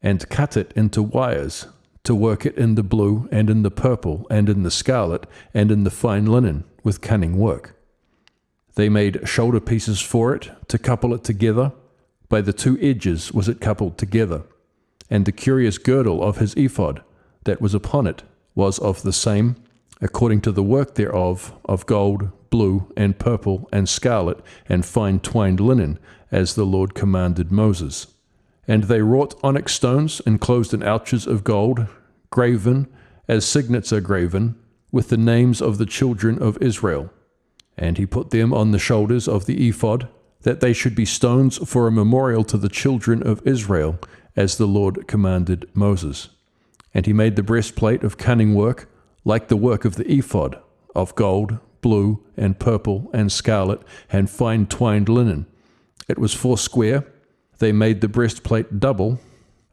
and cut it into wires, to work it in the blue, and in the purple, and in the scarlet, and in the fine linen, with cunning work. They made shoulder pieces for it to couple it together. By the two edges was it coupled together. And the curious girdle of his ephod that was upon it was of the same, according to the work thereof, of gold, blue, and purple, and scarlet, and fine twined linen, as the Lord commanded Moses. And they wrought onyx stones enclosed in ouches of gold, graven, as signets are graven, with the names of the children of Israel. And he put them on the shoulders of the ephod, that they should be stones for a memorial to the children of Israel, as the Lord commanded Moses. And he made the breastplate of cunning work, like the work of the ephod, of gold, blue, and purple, and scarlet, and fine twined linen. It was 4 square. They made the breastplate double.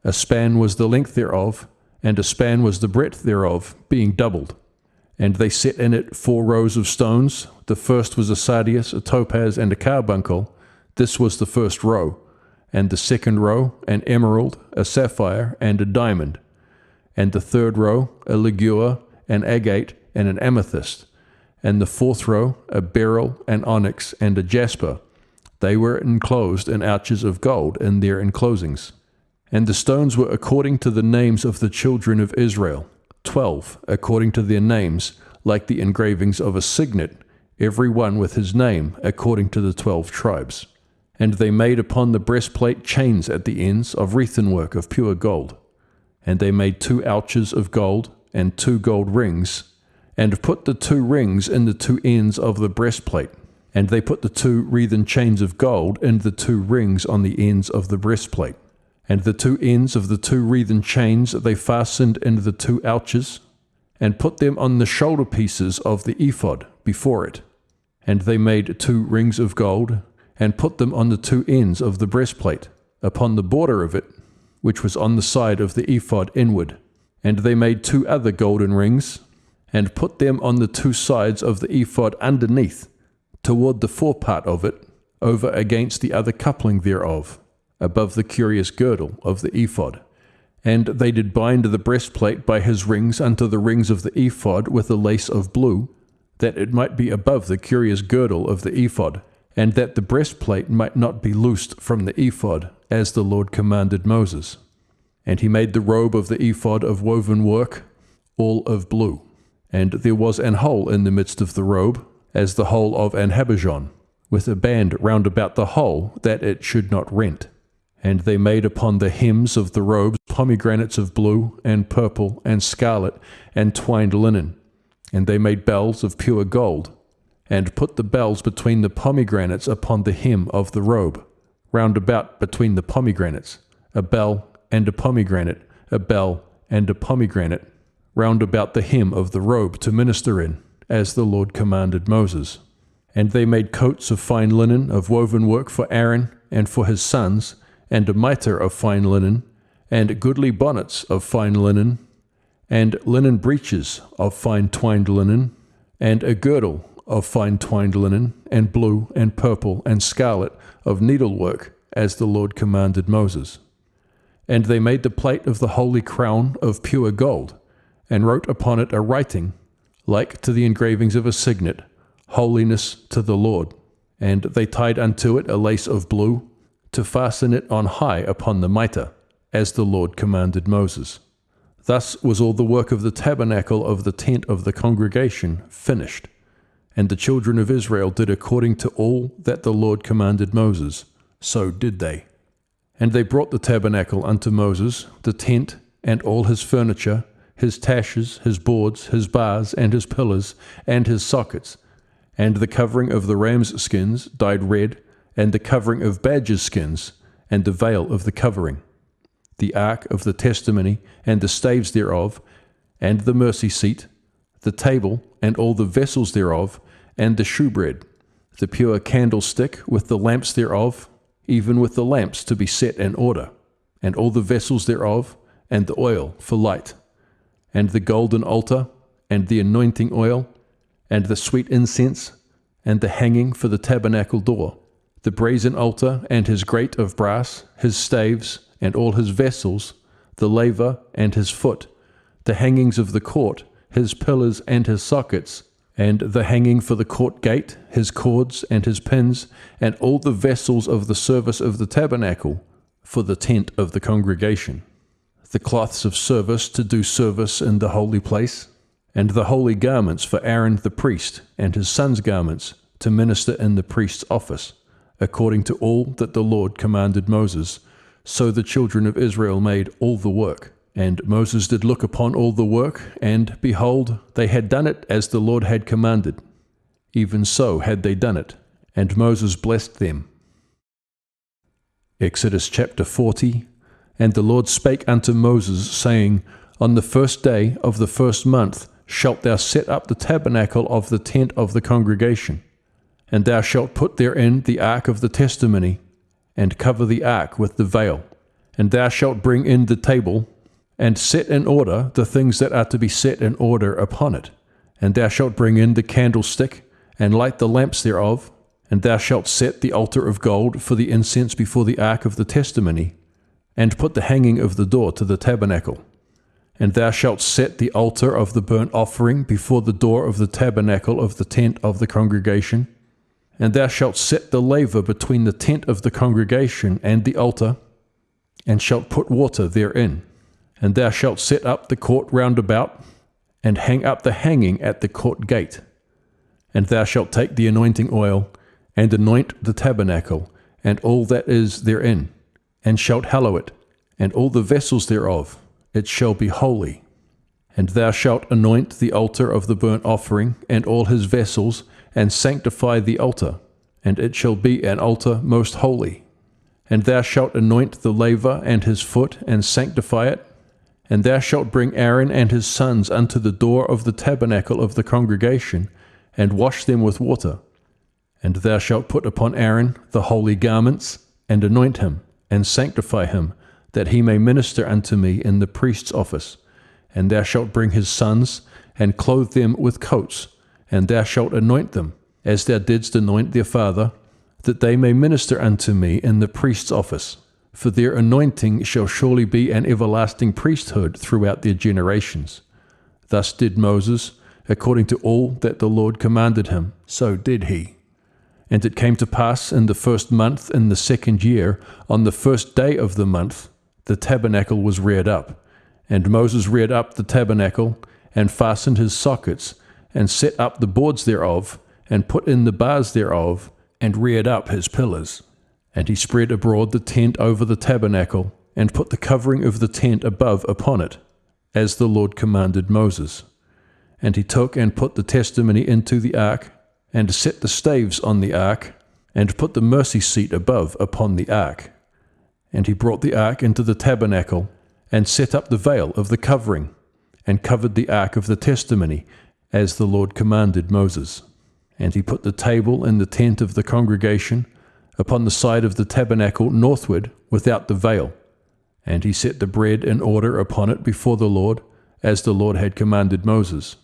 A span was the length thereof, and a span was the breadth thereof, being doubled. And they set in it 4 rows of stones. The first was a sardius, a topaz, and a carbuncle. This was the first row. And the second row, an emerald, a sapphire, and a diamond. And the third row, a ligure, an agate, and an amethyst. And the fourth row, a beryl, an onyx, and a jasper. They were enclosed in ouches of gold in their enclosings. And the stones were according to the names of the children of Israel, 12, according to their names, like the engravings of a signet, every one with his name, according to the 12 tribes. And they made upon the breastplate chains at the ends of wreathen work of pure gold. And they made 2 ouches of gold, and 2 gold rings, and put the 2 rings in the 2 ends of the breastplate. And they put the 2 wreathen chains of gold in the 2 rings on the ends of the breastplate. And the 2 ends of the 2 wreathen chains they fastened in the 2 ouches, and put them on the shoulder pieces of the ephod before it. And they made 2 rings of gold, and put them on the 2 ends of the breastplate, upon the border of it, which was on the side of the ephod inward. And they made 2 other golden rings, and put them on the 2 sides of the ephod underneath, toward the forepart of it, over against the other coupling thereof, above the curious girdle of the ephod. And they did bind the breastplate by his rings unto the rings of the ephod with a lace of blue, that it might be above the curious girdle of the ephod, and that the breastplate might not be loosed from the ephod, as the Lord commanded Moses. And he made the robe of the ephod of woven work, all of blue. And there was an hole in the midst of the robe, as the hole of an habergeon, with a band round about the hole, that it should not rent. And they made upon the hems of the robes pomegranates of blue, and purple, and scarlet, and twined linen. And they made bells of pure gold, and put the bells between the pomegranates upon the hem of the robe, round about between the pomegranates, a bell and a pomegranate, a bell and a pomegranate, round about the hem of the robe to minister in, as the Lord commanded Moses. And they made coats of fine linen of woven work for Aaron and for his sons, and a mitre of fine linen, and goodly bonnets of fine linen, and linen breeches of fine twined linen, and a girdle of fine twined linen, and blue, and purple, and scarlet, of needlework, as the Lord commanded Moses. And they made the plate of the holy crown of pure gold, and wrote upon it a writing, like to the engravings of a signet, Holiness to the Lord. And they tied unto it a lace of blue, to fasten it on high upon the mitre, as the Lord commanded Moses. Thus was all the work of the tabernacle of the tent of the congregation finished. And the children of Israel did according to all that the Lord commanded Moses, so did they. And they brought the tabernacle unto Moses, the tent, and all his furniture, his taches, his boards, his bars, and his pillars, and his sockets, and the covering of the ram's skins dyed red, and the covering of badgers' skins, and the veil of the covering, the ark of the testimony, and the staves thereof, and the mercy seat, the table, and all the vessels thereof, and the shewbread, the pure candlestick with the lamps thereof, even with the lamps to be set in order, and all the vessels thereof, and the oil for light, and the golden altar, and the anointing oil, and the sweet incense, and the hanging for the tabernacle door, the brazen altar, and his grate of brass, his staves, and all his vessels, the laver, and his foot, the hangings of the court, his pillars and his sockets, and the hanging for the court gate, his cords and his pins, and all the vessels of the service of the tabernacle, for the tent of the congregation, the cloths of service to do service in the holy place, and the holy garments for Aaron the priest, and his sons' garments, to minister in the priest's office, according to all that the Lord commanded Moses. So the children of Israel made all the work. And Moses did look upon all the work, and, behold, they had done it as the Lord had commanded. Even so had they done it, and Moses blessed them. Exodus chapter 40. And the Lord spake unto Moses, saying, On the first day of the first month shalt thou set up the tabernacle of the tent of the congregation, and thou shalt put therein the ark of the testimony, and cover the ark with the veil. And thou shalt bring in the table, and set in order the things that are to be set in order upon it. And thou shalt bring in the candlestick, and light the lamps thereof. And thou shalt set the altar of gold for the incense before the ark of the testimony, and put the hanging of the door to the tabernacle. And thou shalt set the altar of the burnt offering before the door of the tabernacle of the tent of the congregation. And thou shalt set the laver between the tent of the congregation and the altar, and shalt put water therein. And thou shalt set up the court round about, and hang up the hanging at the court gate. And thou shalt take the anointing oil, and anoint the tabernacle, and all that is therein, and shalt hallow it, and all the vessels thereof. It shall be holy. And thou shalt anoint the altar of the burnt offering, and all his vessels, and sanctify the altar, and it shall be an altar most holy. And thou shalt anoint the laver and his foot, and sanctify it. And thou shalt bring Aaron and his sons unto the door of the tabernacle of the congregation, and wash them with water. And thou shalt put upon Aaron the holy garments, and anoint him, and sanctify him, that he may minister unto me in the priest's office. And thou shalt bring his sons, and clothe them with coats, and thou shalt anoint them, as thou didst anoint their father, that they may minister unto me in the priest's office. For their anointing shall surely be an everlasting priesthood throughout their generations. Thus did Moses, according to all that the Lord commanded him, so did he. And it came to pass in the first month in the second year, on the first day of the month, the tabernacle was reared up. And Moses reared up the tabernacle, and fastened his sockets, and set up the boards thereof, and put in the bars thereof, and reared up his pillars. And he spread abroad the tent over the tabernacle, and put the covering of the tent above upon it, as the Lord commanded Moses. And he took and put the testimony into the ark, and set the staves on the ark, and put the mercy seat above upon the ark. And he brought the ark into the tabernacle, and set up the veil of the covering, and covered the ark of the testimony, as the Lord commanded Moses. And he put the table in the tent of the congregation, upon the side of the tabernacle northward, without the veil. And he set the bread in order upon it before the Lord, as the Lord had commanded Moses.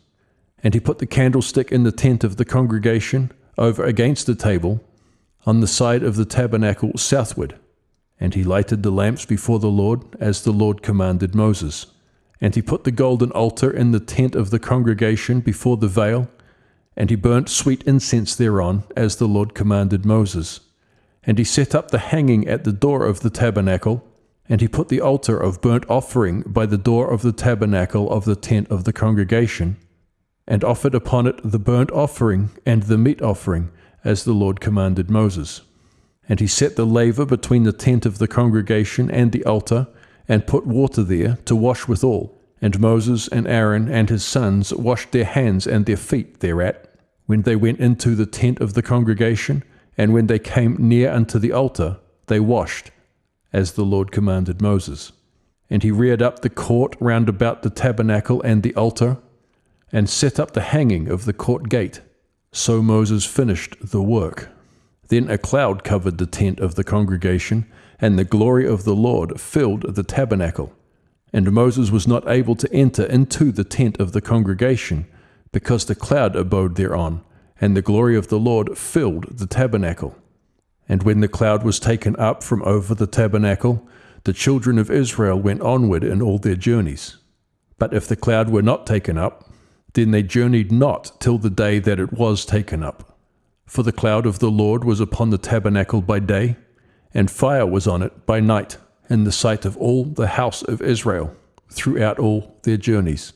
And he put the candlestick in the tent of the congregation, over against the table, on the side of the tabernacle southward. And he lighted the lamps before the Lord, as the Lord commanded Moses. And he put the golden altar in the tent of the congregation before the veil, and he burnt sweet incense thereon, as the Lord commanded Moses. And he set up the hanging at the door of the tabernacle, and he put the altar of burnt offering by the door of the tabernacle of the tent of the congregation, and offered upon it the burnt offering and the meat offering, as the Lord commanded Moses. And he set the laver between the tent of the congregation and the altar, and put water there to wash withal. And Moses and Aaron and his sons washed their hands and their feet thereat, when they went into the tent of the congregation, and when they came near unto the altar, they washed, as the Lord commanded Moses. And he reared up the court round about the tabernacle and the altar, and set up the hanging of the court gate. So Moses finished the work. Then a cloud covered the tent of the congregation, and the glory of the Lord filled the tabernacle. And Moses was not able to enter into the tent of the congregation, because the cloud abode thereon, and the glory of the Lord filled the tabernacle. And when the cloud was taken up from over the tabernacle, the children of Israel went onward in all their journeys. But if the cloud were not taken up, Then they journeyed not till the day that it was taken up. For the cloud of the Lord was upon the tabernacle by day, and fire was on it by night, in the sight of all the house of Israel, throughout all their journeys.